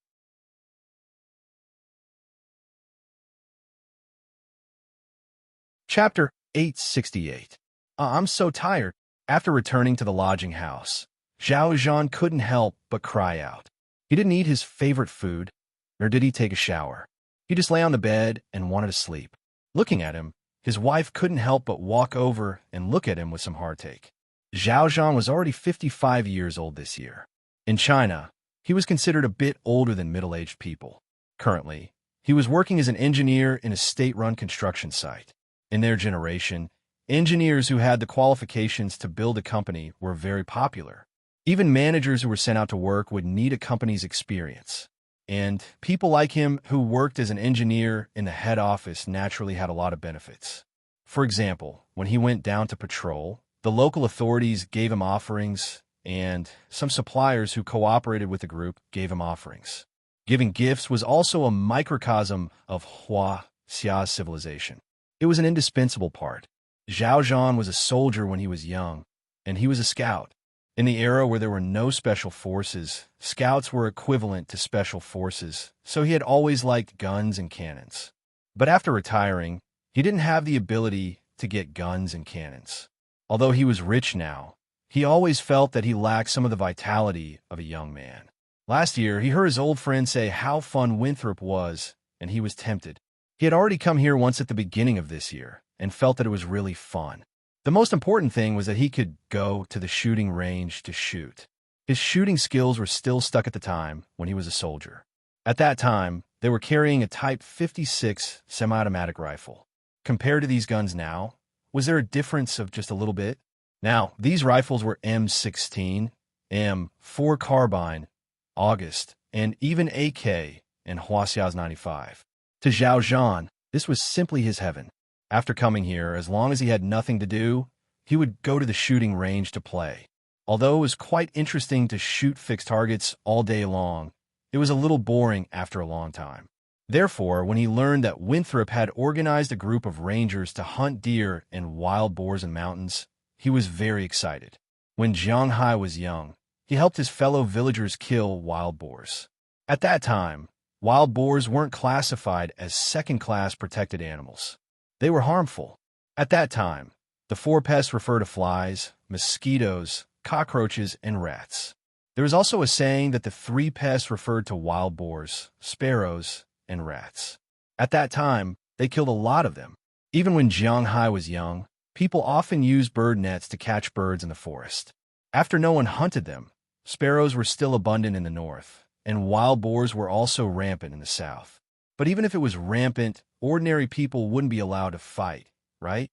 Chapter 868. I'm so tired. After returning to the lodging house, Zhao Zhan couldn't help but cry out. He didn't eat his favorite food, nor did he take a shower. He just lay on the bed and wanted to sleep. Looking at him, his wife couldn't help but walk over and look at him with some heartache. Zhao Zhan was already 55 years old this year. In China, he was considered a bit older than middle-aged people. Currently, he was working as an engineer in a state-run construction site. In their generation, engineers who had the qualifications to build a company were very popular. Even managers who were sent out to work would need a company's experience. And people like him who worked as an engineer in the head office naturally had a lot of benefits. For example, when he went down to patrol, the local authorities gave him offerings, and some suppliers who cooperated with the group gave him offerings. Giving gifts was also a microcosm of Huaxia's civilization. It was an indispensable part. Zhao Zhan was a soldier when he was young, and he was a scout. In the era where there were no special forces, scouts were equivalent to special forces, so he had always liked guns and cannons. But after retiring, he didn't have the ability to get guns and cannons. Although he was rich now, he always felt that he lacked some of the vitality of a young man. Last year, he heard his old friend say how fun Winthrop was, and he was tempted. He had already come here once at the beginning of this year, and felt that it was really fun. The most important thing was that he could go to the shooting range to shoot. His shooting skills were still stuck at the time when he was a soldier. At that time, they were carrying a Type 56 semi-automatic rifle. Compared to these guns now, was there a difference of just a little bit? Now, these rifles were M16, M4 carbine, August, and even AK and Huaxia's 95. To Zhao Zhan, this was simply his heaven. After coming here, as long as he had nothing to do, he would go to the shooting range to play. Although it was quite interesting to shoot fixed targets all day long, it was a little boring after a long time. Therefore, when he learned that Winthrop had organized a group of rangers to hunt deer and wild boars in mountains, he was very excited. When Jiang Hai was young, he helped his fellow villagers kill wild boars. At that time, wild boars weren't classified as second-class protected animals. They were harmful. At that time, the four pests refer to flies, mosquitoes, cockroaches, and rats. There was also a saying that the three pests referred to wild boars, sparrows, and rats. At that time, they killed a lot of them. Even when Jiang Hai was young, people often used bird nets to catch birds in the forest. After no one hunted them, sparrows were still abundant in the north, and wild boars were also rampant in the south. But even if it was rampant, ordinary people wouldn't be allowed to fight, right?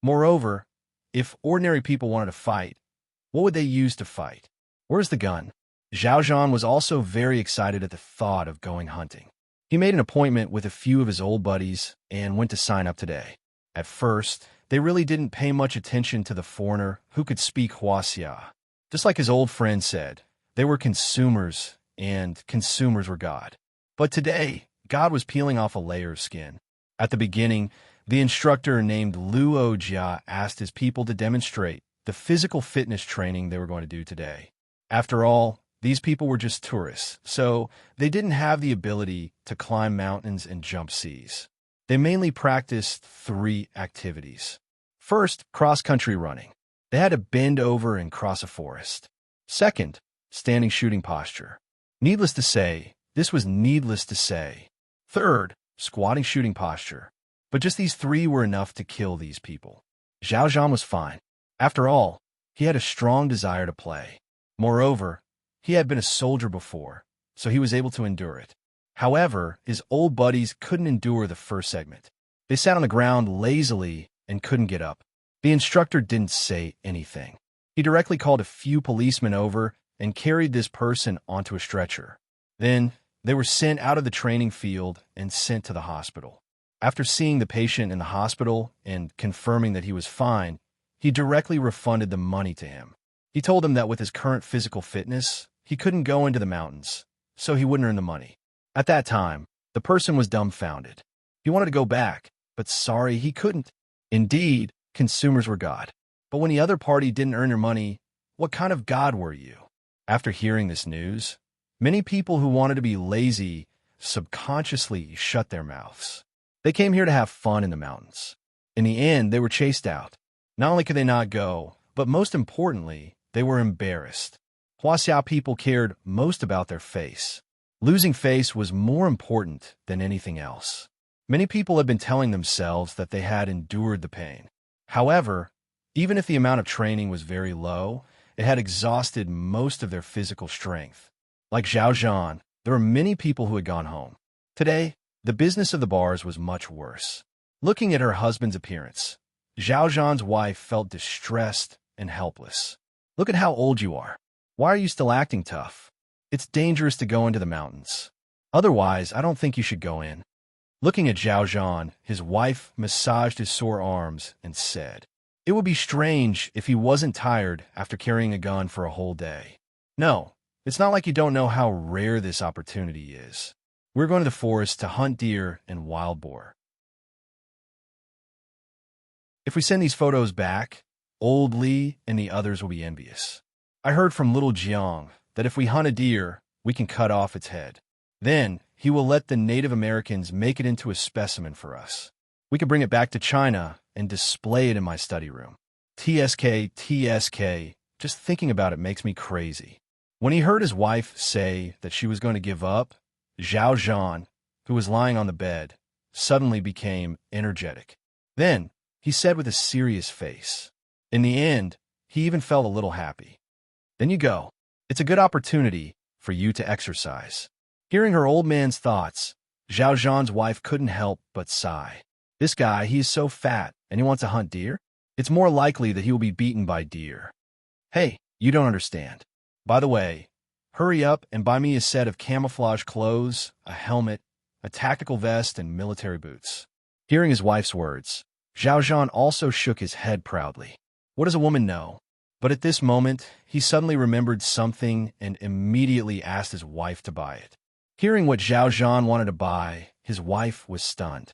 Moreover, if ordinary people wanted to fight, what would they use to fight? Where's the gun? Zhao Zhan was also very excited at the thought of going hunting. He made an appointment with a few of his old buddies and went to sign up today. At first, they really didn't pay much attention to the foreigner who could speak Huaxia. Just like his old friend said, they were consumers, and consumers were God. But today, God was peeling off a layer of skin. At the beginning, the instructor named Luo Jia asked his people to demonstrate the physical fitness training they were going to do today. After all, these people were just tourists, so they didn't have the ability to climb mountains and jump seas. They mainly practiced three activities. First, cross-country running. They had to bend over and cross a forest. Second, standing shooting posture. Needless to say, this was needless to say. Third, squatting shooting posture. But just these three were enough to kill these people. Zhao Zhan was fine. After all, he had a strong desire to play. Moreover, he had been a soldier before, so he was able to endure it. However, his old buddies couldn't endure the first segment. They sat on the ground lazily and couldn't get up. The instructor didn't say anything. He directly called a few policemen over and carried this person onto a stretcher. Then, they were sent out of the training field and sent to the hospital. After seeing the patient in the hospital and confirming that he was fine, he directly refunded the money to him. He told him that with his current physical fitness, he couldn't go into the mountains, so he wouldn't earn the money. At that time, the person was dumbfounded. He wanted to go back, but sorry, he couldn't. Indeed, consumers were God. But when the other party didn't earn your money, what kind of God were you? After hearing this news, many people who wanted to be lazy subconsciously shut their mouths. They came here to have fun in the mountains. In the end, they were chased out. Not only could they not go, but most importantly, they were embarrassed. Huaxiao people cared most about their face. Losing face was more important than anything else. Many people had been telling themselves that they had endured the pain. However, even if the amount of training was very low, it had exhausted most of their physical strength. Like Zhao Zhan, there were many people who had gone home. Today, the business of the bars was much worse. Looking at her husband's appearance, Zhao Zhan's wife felt distressed and helpless. Look at how old you are. Why are you still acting tough? It's dangerous to go into the mountains. Otherwise, I don't think you should go in. Looking at Zhao Zhan, his wife massaged his sore arms and said, "It would be strange if he wasn't tired after carrying a gun for a whole day. No, it's not like you don't know how rare this opportunity is. We're going to the forest to hunt deer and wild boar. If we send these photos back, old Li and the others will be envious. I heard from little Jiang that if we hunt a deer, we can cut off its head. Then, he will let the Native Americans make it into a specimen for us. We can bring it back to China and display it in my study room. TSK, just thinking about it makes me crazy." When he heard his wife say that she was going to give up, Zhao Zhan, who was lying on the bed, suddenly became energetic. Then, he said with a serious face, in the end, he even felt a little happy. "Then you go. It's a good opportunity for you to exercise." Hearing her old man's thoughts, Zhao Zhan's wife couldn't help but sigh. This guy, he is so fat, and he wants to hunt deer? It's more likely that he will be beaten by deer. Hey, you don't understand. By the way, hurry up and buy me a set of camouflage clothes, a helmet, a tactical vest, and military boots. Hearing his wife's words, Zhao Zhan also shook his head proudly. What does a woman know? But at this moment, he suddenly remembered something and immediately asked his wife to buy it. Hearing what Zhao Zhan wanted to buy, his wife was stunned.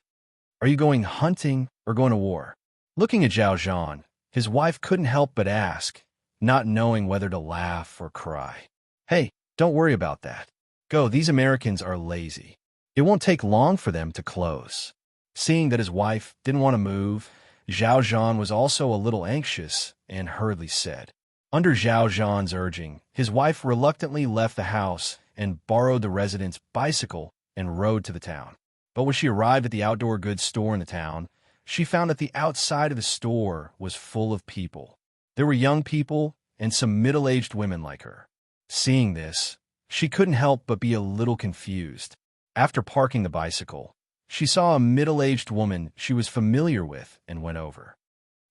Are you going hunting or going to war? Looking at Zhao Zhan, his wife couldn't help but ask, not knowing whether to laugh or cry. Hey, don't worry about that. Go, these Americans are lazy. It won't take long for them to close. Seeing that his wife didn't want to move, Zhao Zhan was also a little anxious and hurriedly said. Under Zhao Zhan's urging, his wife reluctantly left the house and borrowed the resident's bicycle and rode to the town. But when she arrived at the outdoor goods store in the town, she found that the outside of the store was full of people. There were young people and some middle-aged women like her. Seeing this, she couldn't help but be a little confused. After parking the bicycle, she saw a middle-aged woman she was familiar with and went over.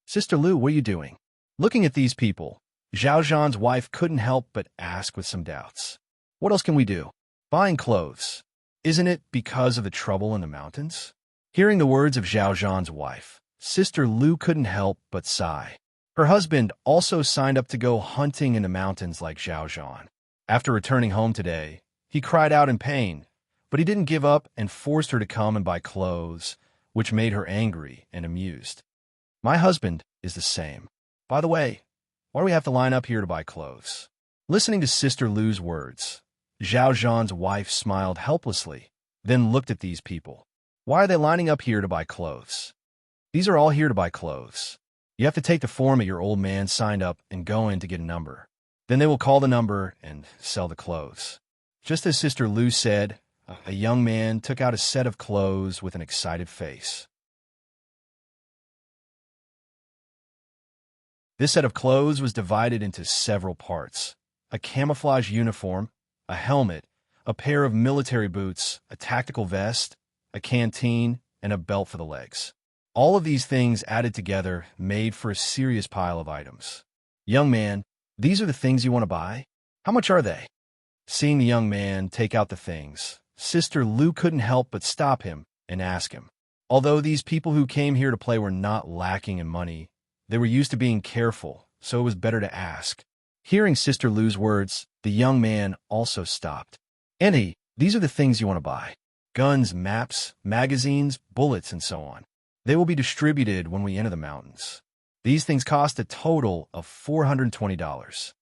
Sister Lu, what are you doing? Looking at these people, Zhao Zhan's wife couldn't help but ask with some doubts. What else can we do? Buying clothes. Isn't it because of the trouble in the mountains? Hearing the words of Zhao Zhan's wife, Sister Lu couldn't help but sigh. Her husband also signed up to go hunting in the mountains like Zhao Zhan. After returning home today, he cried out in pain, but he didn't give up and forced her to come and buy clothes, which made her angry and amused. My husband is the same. By the way, why do we have to line up here to buy clothes? Listening to Sister Lu's words, Zhao Zhan's wife smiled helplessly, then looked at these people. Why are they lining up here to buy clothes? These are all here to buy clothes. You have to take the form that your old man signed up and go in to get a number. Then they will call the number and sell the clothes. Just as Sister Lu said, a young man took out a set of clothes with an excited face. This set of clothes was divided into several parts: a camouflage uniform, a helmet, a pair of military boots, a tactical vest, a canteen, and a belt for the legs. All of these things added together made for a serious pile of items. Young man, these are the things you want to buy? How much are they? Seeing the young man take out the things, Sister Lou couldn't help but stop him and ask him. Although these people who came here to play were not lacking in money, they were used to being careful, so it was better to ask. Hearing Sister Lou's words, the young man also stopped. Auntie, these are the things you want to buy. Guns, maps, magazines, bullets, and so on. They will be distributed when we enter the mountains. These things cost a total of $420.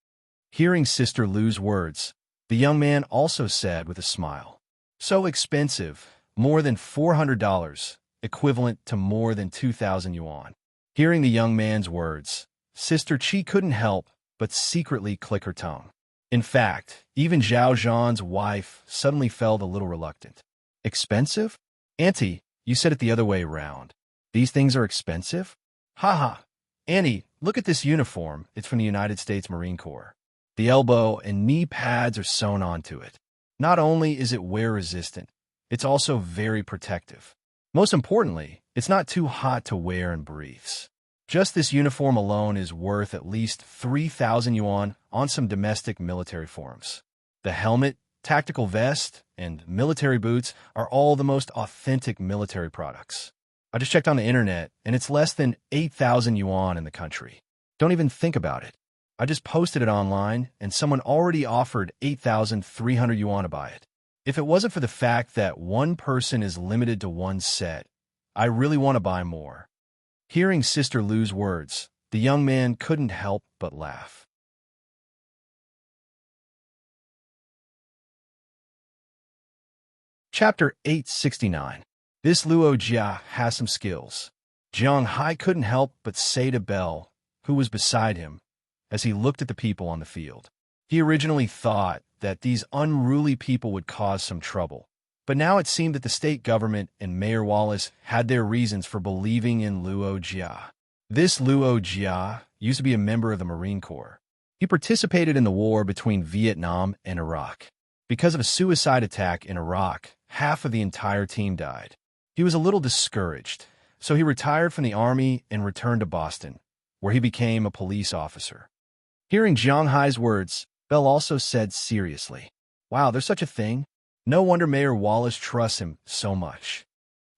Hearing Sister Lou's words, the young man also said with a smile, "So expensive, more than $400, equivalent to more than 2,000 yuan. Hearing the young man's words, Sister Chi couldn't help but secretly click her tongue. In fact, even Zhao Zhan's wife suddenly felt a little reluctant. Expensive? Auntie, you said it the other way around. These things are expensive? Haha. Auntie, look at this uniform. It's from the United States Marine Corps. The elbow and knee pads are sewn onto it. Not only is it wear-resistant, it's also very protective. Most importantly, it's not too hot to wear and breathes. Just this uniform alone is worth at least 3,000 yuan on some domestic military forums. The helmet, tactical vest, and military boots are all the most authentic military products. I just checked on the internet, and it's less than 8,000 yuan in the country. Don't even think about it. I just posted it online, and someone already offered 8,300 yuan to buy it. If it wasn't for the fact that one person is limited to one set, I really want to buy more. Hearing Sister Lou's words, the young man couldn't help but laugh. Chapter 869. This Luo Jia has some skills. Jiang Hai couldn't help but say to Bell, who was beside him, as he looked at the people on the field. He originally thought that these unruly people would cause some trouble, but now it seemed that the state government and Mayor Wallace had their reasons for believing in Luo Jia. This Luo Jia used to be a member of the Marine Corps. He participated in the war between Vietnam and Iraq. Because of a suicide attack in Iraq, half of the entire team died. He was a little discouraged, so he retired from the army and returned to Boston, where he became a police officer. Hearing Jiang Hai's words, Bell also said seriously, "Wow, there's such a thing? No wonder Mayor Wallace trusts him so much."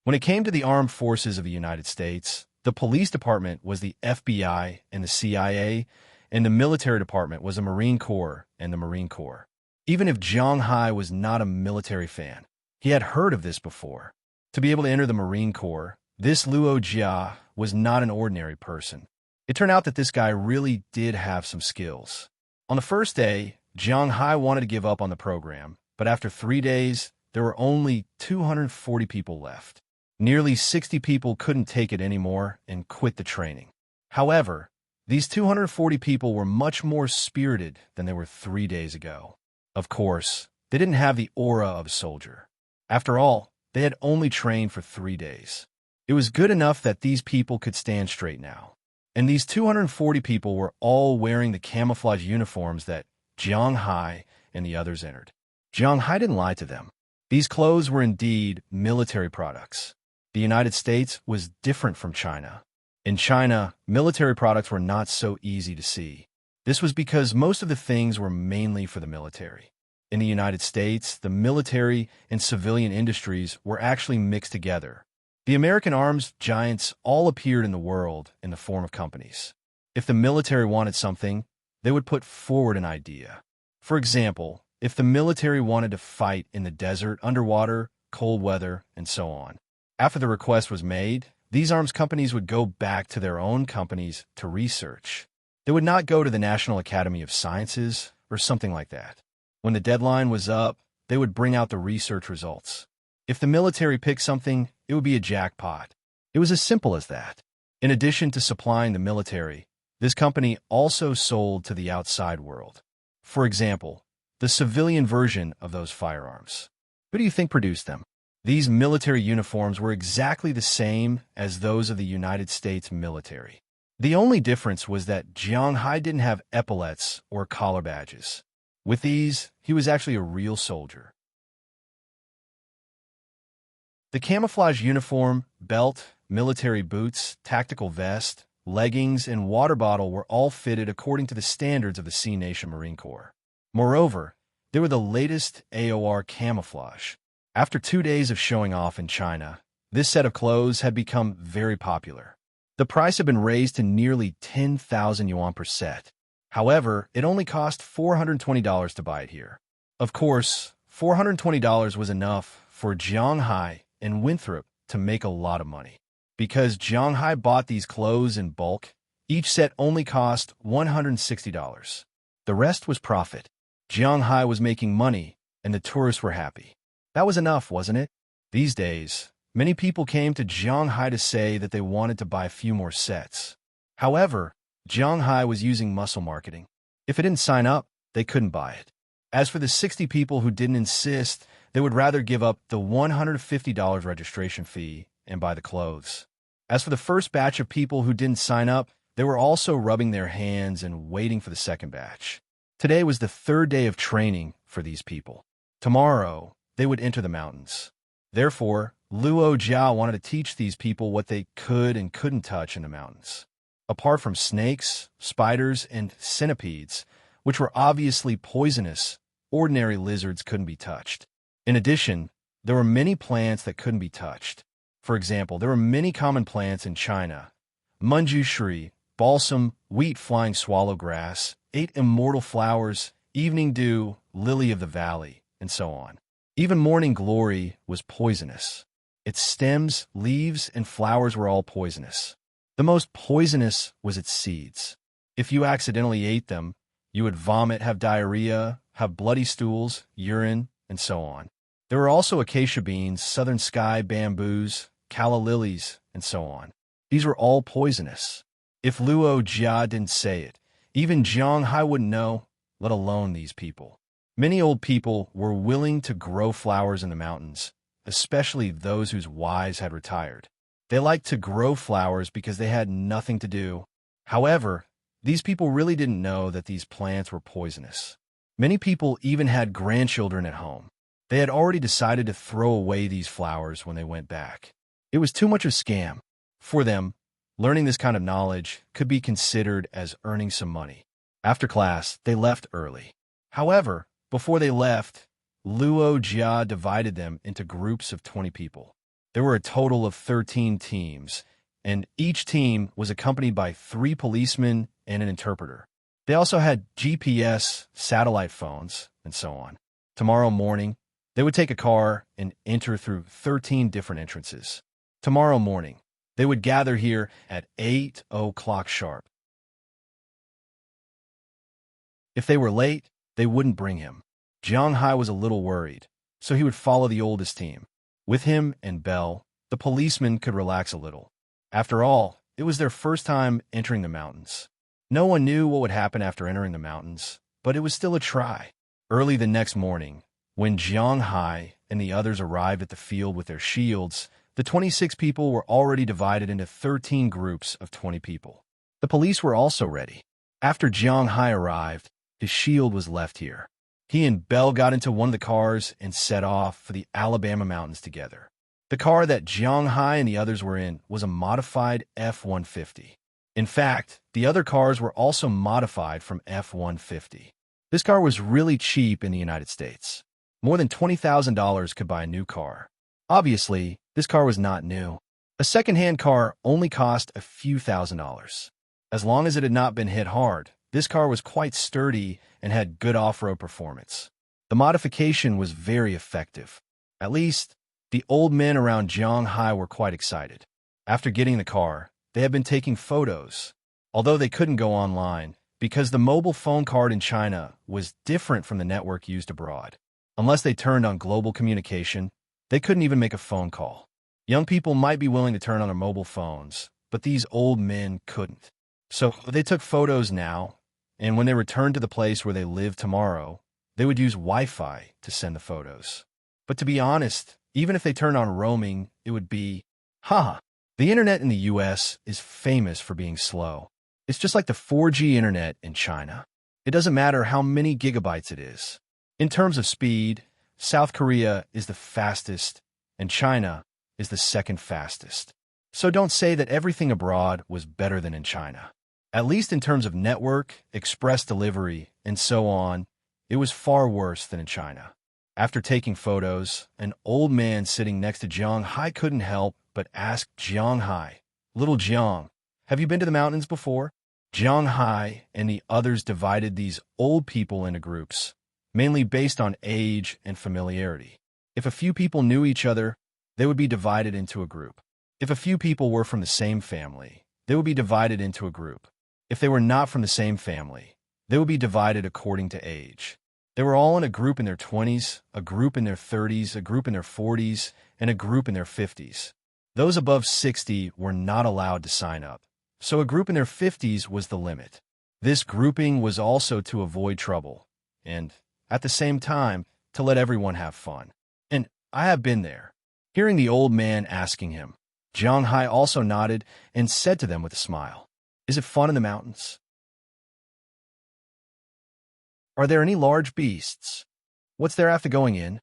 When it came to the armed forces of the United States, the police department was the FBI and the CIA, and the military department was the Marine Corps and the Marine Corps. Even if Jiang Hai was not a military fan, he had heard of this before. To be able to enter the Marine Corps, this Luo Jia was not an ordinary person. It turned out that this guy really did have some skills. On the first day, Jiang Hai wanted to give up on the program, but after 3 days, there were only 240 people left. Nearly 60 people couldn't take it anymore and quit the training. However, these 240 people were much more spirited than they were 3 days ago. Of course, they didn't have the aura of a soldier. After all, they had only trained for 3 days. It was good enough that these people could stand straight now. And these 240 people were all wearing the camouflage uniforms that Jiang Hai and the others entered. Jiang Hai didn't lie to them. These clothes were indeed military products. The United States was different from China. In China, military products were not so easy to see. This was because most of the things were mainly for the military. In the United States, the military and civilian industries were actually mixed together. The American arms giants all appeared in the world in the form of companies. If the military wanted something, they would put forward an idea. For example, if the military wanted to fight in the desert, underwater, cold weather, and so on. After the request was made, these arms companies would go back to their own companies to research. They would not go to the National Academy of Sciences or something like that. When the deadline was up, they would bring out the research results. If the military picked something, it would be a jackpot. It was as simple as that. In addition to supplying the military, this company also sold to the outside world. For example, the civilian version of those firearms. Who do you think produced them? These military uniforms were exactly the same as those of the United States military. The only difference was that Jiang Hai didn't have epaulets or collar badges. With these, he was actually a real soldier. The camouflage uniform, belt, military boots, tactical vest, leggings, and water bottle were all fitted according to the standards of the Sea Nation Marine Corps. Moreover, they were the latest AOR camouflage. After 2 days of showing off in China, this set of clothes had become very popular. The price had been raised to nearly 10,000 yuan per set. However, it only cost $420 to buy it here. Of course, $420 was enough for Jiang Hai and Winthrop to make a lot of money. Because Jiang Hai bought these clothes in bulk, each set only cost $160. The rest was profit. Jiang Hai was making money, and the tourists were happy. That was enough, wasn't it? These days, many people came to Jiang Hai to say that they wanted to buy a few more sets. However, Jiang Hai was using muscle marketing. If it didn't sign up, they couldn't buy it. As for the 60 people who didn't insist, they would rather give up the $150 registration fee and buy the clothes. As for the first batch of people who didn't sign up, they were also rubbing their hands and waiting for the second batch. Today was the third day of training for these people. Tomorrow, they would enter the mountains. Therefore, Luo Jia wanted to teach these people what they could and couldn't touch in the mountains. Apart from snakes, spiders, and centipedes, which were obviously poisonous, ordinary lizards couldn't be touched. In addition, there were many plants that couldn't be touched. For example, there were many common plants in China: manjushri, balsam, wheat flying swallow grass, 8 immortal flowers, evening dew, lily of the valley, and so on. Even morning glory was poisonous. Its stems, leaves, and flowers were all poisonous. The most poisonous was its seeds. If you accidentally ate them, you would vomit, have diarrhea, have bloody stools, urine, and so on. There were also acacia beans, southern sky bamboos, calla lilies, and so on. These were all poisonous. If Luo Jia didn't say it, even Jiang Hai wouldn't know, let alone these people. Many old people were willing to grow flowers in the mountains, especially those whose wives had retired. They liked to grow flowers because they had nothing to do. However, these people really didn't know that these plants were poisonous. Many people even had grandchildren at home. They had already decided to throw away these flowers when they went back. It was too much of a scam. For them, learning this kind of knowledge could be considered as earning some money. After class, they left early. However, before they left, Luo Jia divided them into groups of 20 people. There were a total of 13 teams, and each team was accompanied by 3 policemen and an interpreter. They also had GPS, satellite phones, and so on. Tomorrow morning, they would take a car and enter through 13 different entrances. Tomorrow morning, they would gather here at 8 o'clock sharp. If they were late, they wouldn't bring him. Jiang Hai was a little worried, so he would follow the oldest team. With him and Belle, the policeman could relax a little. After all, it was their first time entering the mountains. No one knew what would happen after entering the mountains, but it was still a try. Early the next morning, when Jiang Hai and the others arrived at the field with their shields, the 26 people were already divided into 13 groups of 20 people. The police were also ready. After Jiang Hai arrived, his shield was left here. He and Belle got into one of the cars and set off for the Alabama mountains together. The car that Jiang Hai and the others were in was a modified F-150. In fact, the other cars were also modified from F-150. This car was really cheap in the United States. More than $20,000 could buy a new car. Obviously, this car was not new. A second-hand car only cost a few $1,000s. As long as it had not been hit hard, this car was quite sturdy and had good off-road performance. The modification was very effective. At least, the old men around Jiang Hai were quite excited. After getting the car, they had been taking photos, although they couldn't go online because the mobile phone card in China was different from the network used abroad. Unless they turned on global communication, they couldn't even make a phone call. Young people might be willing to turn on their mobile phones, but these old men couldn't. So they took photos now, and when they returned to the place where they lived tomorrow, they would use Wi-Fi to send the photos. But to be honest, even if they turned on roaming, it would be, the internet in the US is famous for being slow. It's just like the 4G internet in China. It doesn't matter how many gigabytes it is. In terms of speed, South Korea is the fastest, and China is the second fastest. So don't say that everything abroad was better than in China. At least in terms of network, express delivery, and so on, it was far worse than in China. After taking photos, an old man sitting next to Jiang Hai couldn't help but ask Jiang Hai, "Little Jiang, have you been to the mountains before?" Jiang Hai and the others divided these old people into groups, mainly based on age and familiarity. If a few people knew each other, they would be divided into a group. If a few people were from the same family, they would be divided into a group. If they were not from the same family, they would be divided according to age. They were all in a group in their 20s, a group in their 30s, a group in their 40s, and a group in their 50s. Those above 60 were not allowed to sign up, so a group in their 50s was the limit. This grouping was also to avoid trouble, and, at the same time, to let everyone have fun. And I have been there. Hearing the old man asking him, Jiang Hai also nodded and said to them with a smile, "Is it fun in the mountains? Are there any large beasts? What's there after going in?"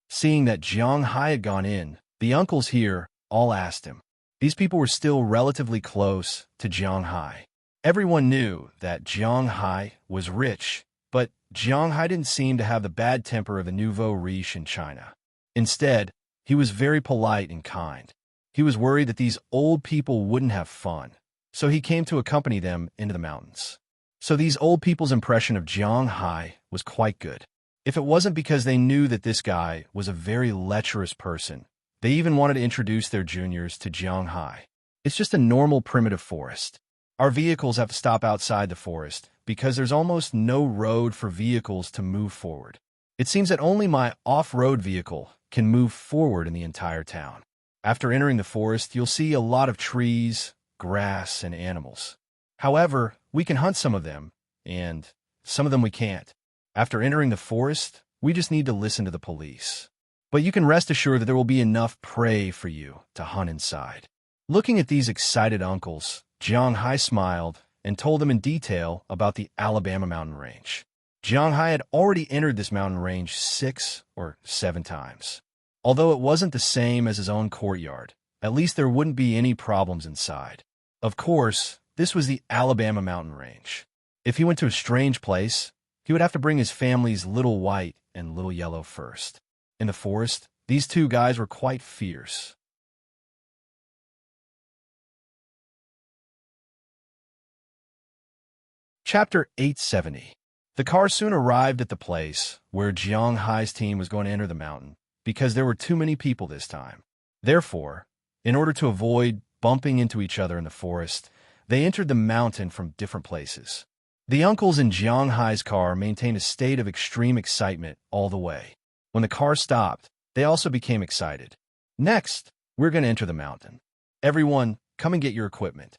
Seeing that Jiang Hai had gone in, the uncles here all asked him. These people were still relatively close to Jiang Hai. Everyone knew that Jiang Hai was rich, but Jiang Hai didn't seem to have the bad temper of the nouveau riche in China. Instead, he was very polite and kind. He was worried that these old people wouldn't have fun, so he came to accompany them into the mountains. So these old people's impression of Jiang Hai was quite good. If it wasn't because they knew that this guy was a very lecherous person, they even wanted to introduce their juniors to Jiang Hai. It's just a normal primitive forest. Our vehicles have to stop outside the forest because there's almost no road for vehicles to move forward. It seems that only my off-road vehicle can move forward in the entire town. After entering the forest, you'll see a lot of trees, grass, and animals. However, we can hunt some of them, and some of them we can't. After entering the forest, we just need to listen to the police. But you can rest assured that there will be enough prey for you to hunt inside. Looking at these excited uncles, Jiang Hai smiled and told them in detail about the Alabama mountain range. Jiang Hai had already entered this mountain range 6 or 7 times. Although it wasn't the same as his own courtyard, at least there wouldn't be any problems inside. Of course, this was the Alabama mountain range. If he went to a strange place, he would have to bring his family's Little White and Little Yellow first. In the forest, these two guys were quite fierce. Chapter 870. The car soon arrived at the place where Jiang Hai's team was going to enter the mountain, because there were too many people this time. Therefore, in order to avoid bumping into each other in the forest, they entered the mountain from different places. The uncles in Jiang Hai's car maintained a state of extreme excitement all the way. When the car stopped, they also became excited. "Next, we're going to enter the mountain. Everyone, come and get your equipment."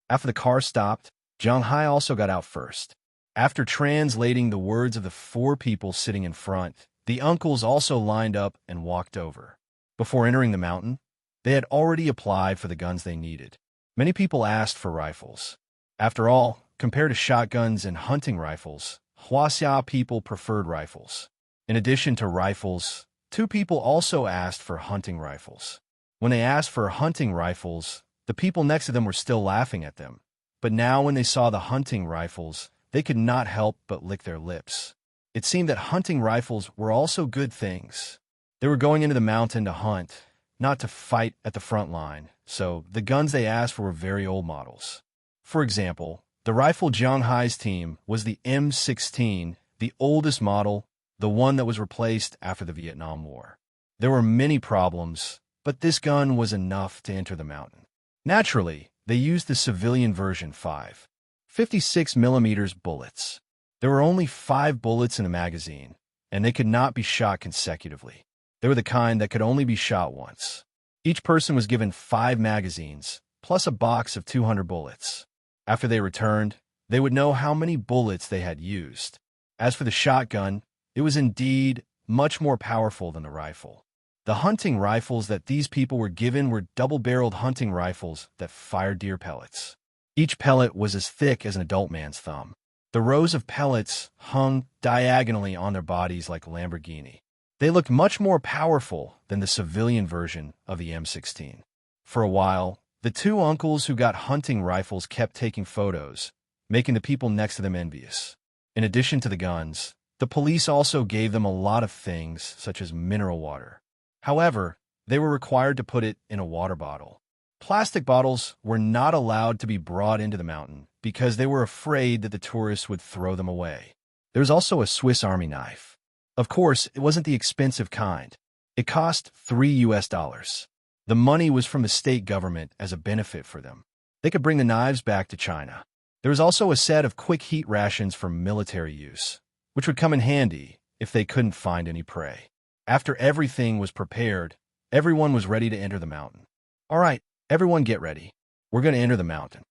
After the car stopped, Jiang Hai also got out first. After translating the words of the 4 people sitting in front, the uncles also lined up and walked over. Before entering the mountain, they had already applied for the guns they needed. Many people asked for rifles. After all, compared to shotguns and hunting rifles, Huaxia people preferred rifles. In addition to rifles, 2 people also asked for hunting rifles. When they asked for hunting rifles, the people next to them were still laughing at them. But now when they saw the hunting rifles, they could not help but lick their lips. It seemed that hunting rifles were also good things. They were going into the mountain to hunt, not to fight at the front line, so the guns they asked for were very old models. For example, the rifle Jiang Hai's team was the M16, the oldest model, the one that was replaced after the Vietnam War. There were many problems, but this gun was enough to enter the mountain. Naturally, they used the civilian version 5.56mm bullets. There were only 5 bullets in the magazine, and they could not be shot consecutively. They were the kind that could only be shot once. Each person was given 5 magazines, plus a box of 200 bullets. After they returned, they would know how many bullets they had used. As for the shotgun, it was indeed much more powerful than the rifle. The hunting rifles that these people were given were double-barreled hunting rifles that fired deer pellets. Each pellet was as thick as an adult man's thumb. The rows of pellets hung diagonally on their bodies like a Lamborghini. They looked much more powerful than the civilian version of the M16. For a while, the two uncles who got hunting rifles kept taking photos, making the people next to them envious. In addition to the guns, the police also gave them a lot of things, such as mineral water. However, they were required to put it in a water bottle. Plastic bottles were not allowed to be brought into the mountain because they were afraid that the tourists would throw them away. There was also a Swiss Army knife. Of course, it wasn't the expensive kind. It cost $3. The money was from the state government as a benefit for them. They could bring the knives back to China. There was also a set of quick heat rations for military use, which would come in handy if they couldn't find any prey. After everything was prepared, everyone was ready to enter the mountain. All right, everyone get ready. We're going to enter the mountain.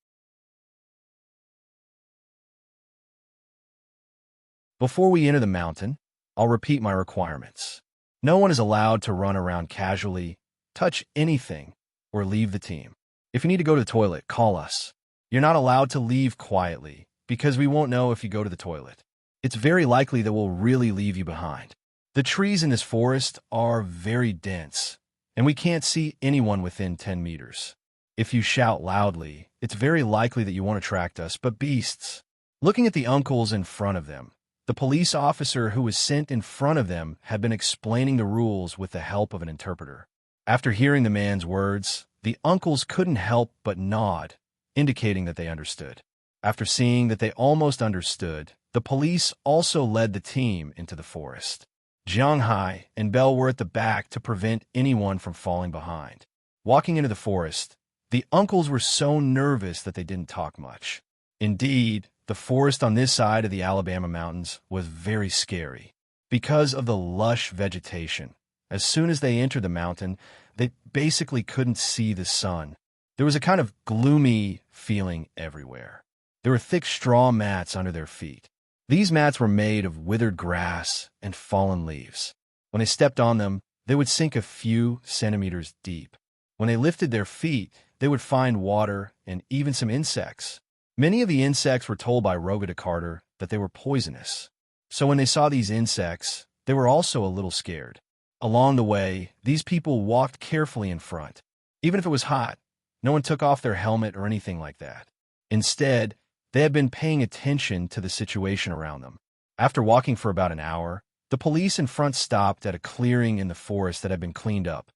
Before we enter the mountain, I'll repeat my requirements. No one is allowed to run around casually, touch anything, or leave the team. If you need to go to the toilet, call us. You're not allowed to leave quietly, because we won't know if you go to the toilet. It's very likely that we'll really leave you behind. The trees in this forest are very dense, and we can't see anyone within 10 meters. If you shout loudly, it's very likely that you won't attract us, but beasts. Looking at the uncles in front of them, the police officer who was sent in front of them had been explaining the rules with the help of an interpreter. After hearing the man's words, the uncles couldn't help but nod, indicating that they understood. After seeing that they almost understood, the police also led the team into the forest. Jianghai and Belle were at the back to prevent anyone from falling behind. Walking into the forest, the uncles were so nervous that they didn't talk much. Indeed, the forest on this side of the Alabama mountains was very scary because of the lush vegetation. As soon as they entered the mountain, they basically couldn't see the sun. There was a kind of gloomy feeling everywhere. There were thick straw mats under their feet. These mats were made of withered grass and fallen leaves. When they stepped on them, they would sink a few centimeters deep. When they lifted their feet, they would find water and even some insects. Many of the insects were told by Rogata Carter that they were poisonous. So when they saw these insects, they were also a little scared. Along the way, these people walked carefully in front. Even if it was hot, no one took off their helmet or anything like that. Instead, they had been paying attention to the situation around them. After walking for about an hour, the police in front stopped at a clearing in the forest that had been cleaned up.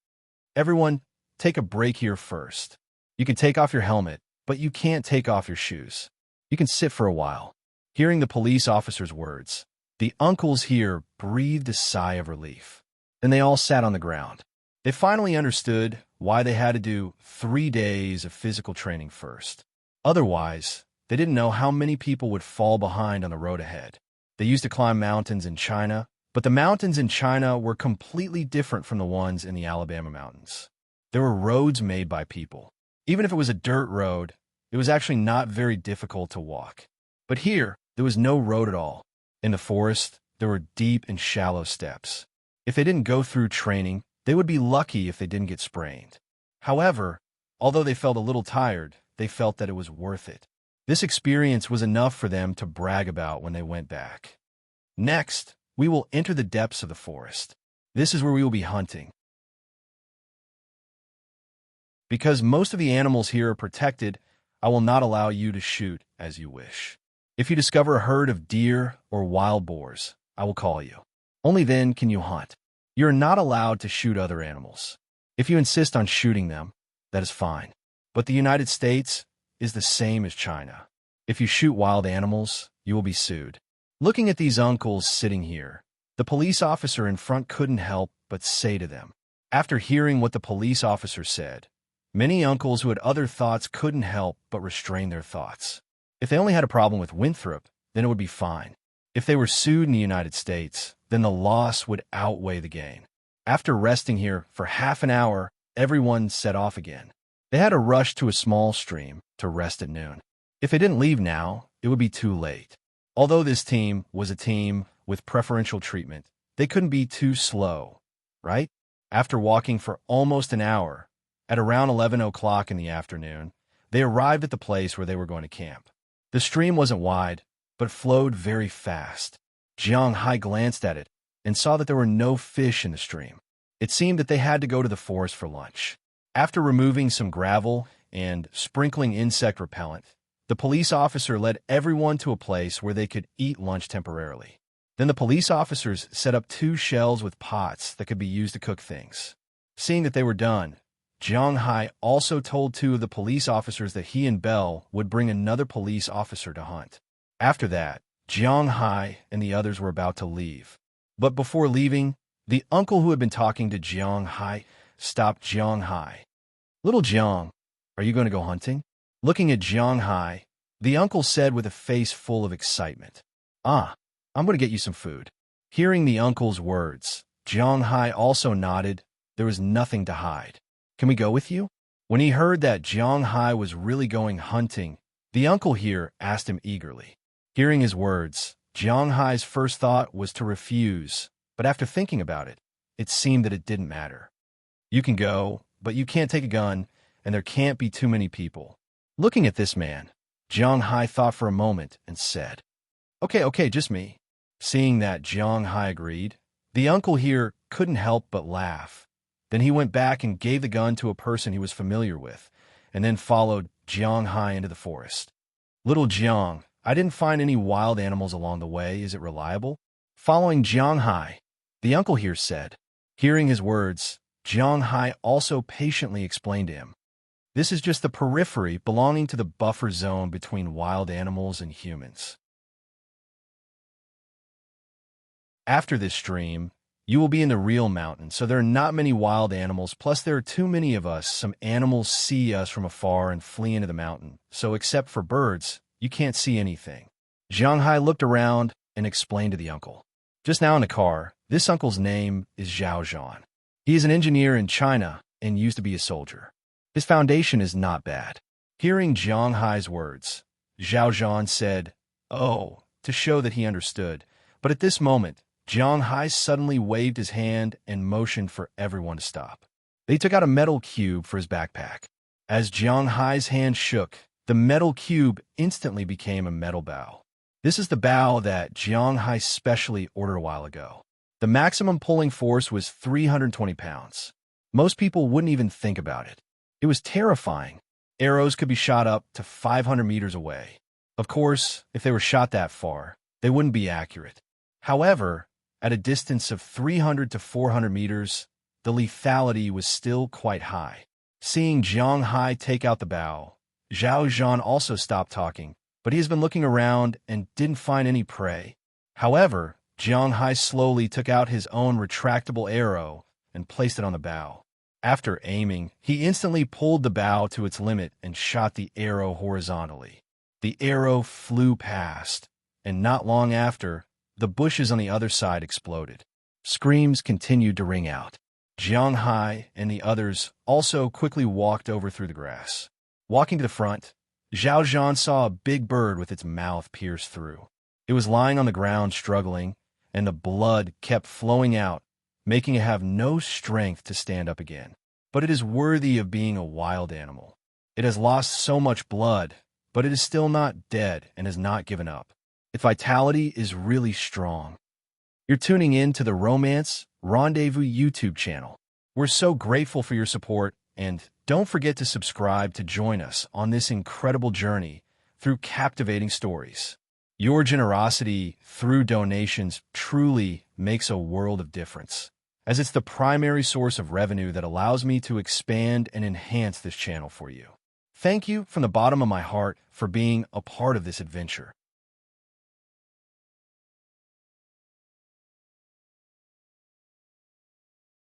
Everyone, take a break here first. You can take off your helmet, but you can't take off your shoes. You can sit for a while. Hearing the police officer's words, the uncles here breathed a sigh of relief. Then they all sat on the ground. They finally understood why they had to do 3 days of physical training first. Otherwise, they didn't know how many people would fall behind on the road ahead. They used to climb mountains in China, but the mountains in China were completely different from the ones in the Alabama mountains. There were roads made by people. Even if it was a dirt road, it was actually not very difficult to walk. But here, there was no road at all. In the forest, there were deep and shallow steps. If they didn't go through training, they would be lucky if they didn't get sprained. However, although they felt a little tired, they felt that it was worth it. This experience was enough for them to brag about when they went back. Next, we will enter the depths of the forest. This is where we will be hunting. Because most of the animals here are protected, I will not allow you to shoot as you wish. If you discover a herd of deer or wild boars, I will call you. Only then can you hunt. You are not allowed to shoot other animals. If you insist on shooting them, that is fine. But the United States is the same as China. If you shoot wild animals, you will be sued. Looking at these uncles sitting here, the police officer in front couldn't help but say to them. After hearing what the police officer said, many uncles who had other thoughts couldn't help but restrain their thoughts. If they only had a problem with Winthrop, then it would be fine. If they were sued in the United States, then the loss would outweigh the gain. After resting here for half an hour, everyone set off again. They had to rush to a small stream to rest at noon. If they didn't leave now, it would be too late. Although this team was a team with preferential treatment, they couldn't be too slow, right? After walking for almost an hour, at around 11 o'clock in the afternoon, they arrived at the place where they were going to camp. The stream wasn't wide, but flowed very fast. Jianghai glanced at it and saw that there were no fish in the stream. It seemed that they had to go to the forest for lunch. After removing some gravel and sprinkling insect repellent, the police officer led everyone to a place where they could eat lunch temporarily. Then the police officers set up 2 shelves with pots that could be used to cook things. Seeing that they were done, Jiang Hai also told 2 of the police officers that he and Belle would bring another police officer to hunt. After that, Jiang Hai and the others were about to leave. But before leaving, the uncle who had been talking to Jiang Hai stopped Jiang Hai. "Little Jiang, are you going to go hunting?" Looking at Jiang Hai, the uncle said with a face full of excitement, "Ah, I'm going to get you some food." Hearing the uncle's words, Jiang Hai also nodded. There was nothing to hide. "Can we go with you?" When he heard that Jiang Hai was really going hunting, the uncle here asked him eagerly. Hearing his words, Jiang Hai's first thought was to refuse, but after thinking about it, it seemed that it didn't matter. "You can go, but you can't take a gun, and there can't be too many people." Looking at this man, Jiang Hai thought for a moment and said, Okay, just me." Seeing that Jiang Hai agreed, the uncle here couldn't help but laugh. Then he went back and gave the gun to a person he was familiar with, and then followed Jiang Hai into the forest. "Little Jiang, I didn't find any wild animals along the way. Is it reliable?" Following Jiang Hai, the uncle here said. Hearing his words, Jiang Hai also patiently explained to him, "This is just the periphery belonging to the buffer zone between wild animals and humans. After this stream, you will be in the real mountain, so there are not many wild animals, plus there are too many of us. Some animals see us from afar and flee into the mountain, so except for birds, you can't see anything." Jiang Hai looked around and explained to the uncle. Just now in the car, this uncle's name is Zhao Zhan. He is an engineer in China and used to be a soldier. His foundation is not bad. Hearing Jiang Hai's words, Zhao Zhan said, "Oh," to show that he understood. But at this moment, Jiang Hai suddenly waved his hand and motioned for everyone to stop. They took out a metal cube for his backpack. As Jiang Hai's hand shook, the metal cube instantly became a metal bow. This is the bow that Jiang Hai specially ordered a while ago. The maximum pulling force was 320 pounds. Most people wouldn't even think about it. It was terrifying. Arrows could be shot up to 500 meters away. Of course, if they were shot that far, they wouldn't be accurate. However, at a distance of 300 to 400 meters, the lethality was still quite high. Seeing Jiang Hai take out the bow, Zhao Zhan also stopped talking, but he has been looking around and didn't find any prey. However, Jiang Hai slowly took out his own retractable arrow and placed it on the bow. After aiming, he instantly pulled the bow to its limit and shot the arrow horizontally. The arrow flew past, and not long after, the bushes on the other side exploded. Screams continued to ring out. Jiang Hai and the others also quickly walked over through the grass. Walking to the front, Zhao Zhan saw a big bird with its mouth pierced through. It was lying on the ground struggling, and the blood kept flowing out, making it have no strength to stand up again. But it is worthy of being a wild animal. It has lost so much blood, but it is still not dead and has not given up. Its vitality is really strong. You're tuning in to the Romance Rendezvous YouTube channel. We're so grateful for your support, and don't forget to subscribe to join us on this incredible journey through captivating stories. Your generosity through donations truly makes a world of difference, as it's the primary source of revenue that allows me to expand and enhance this channel for you. Thank you from the bottom of my heart for being a part of this adventure.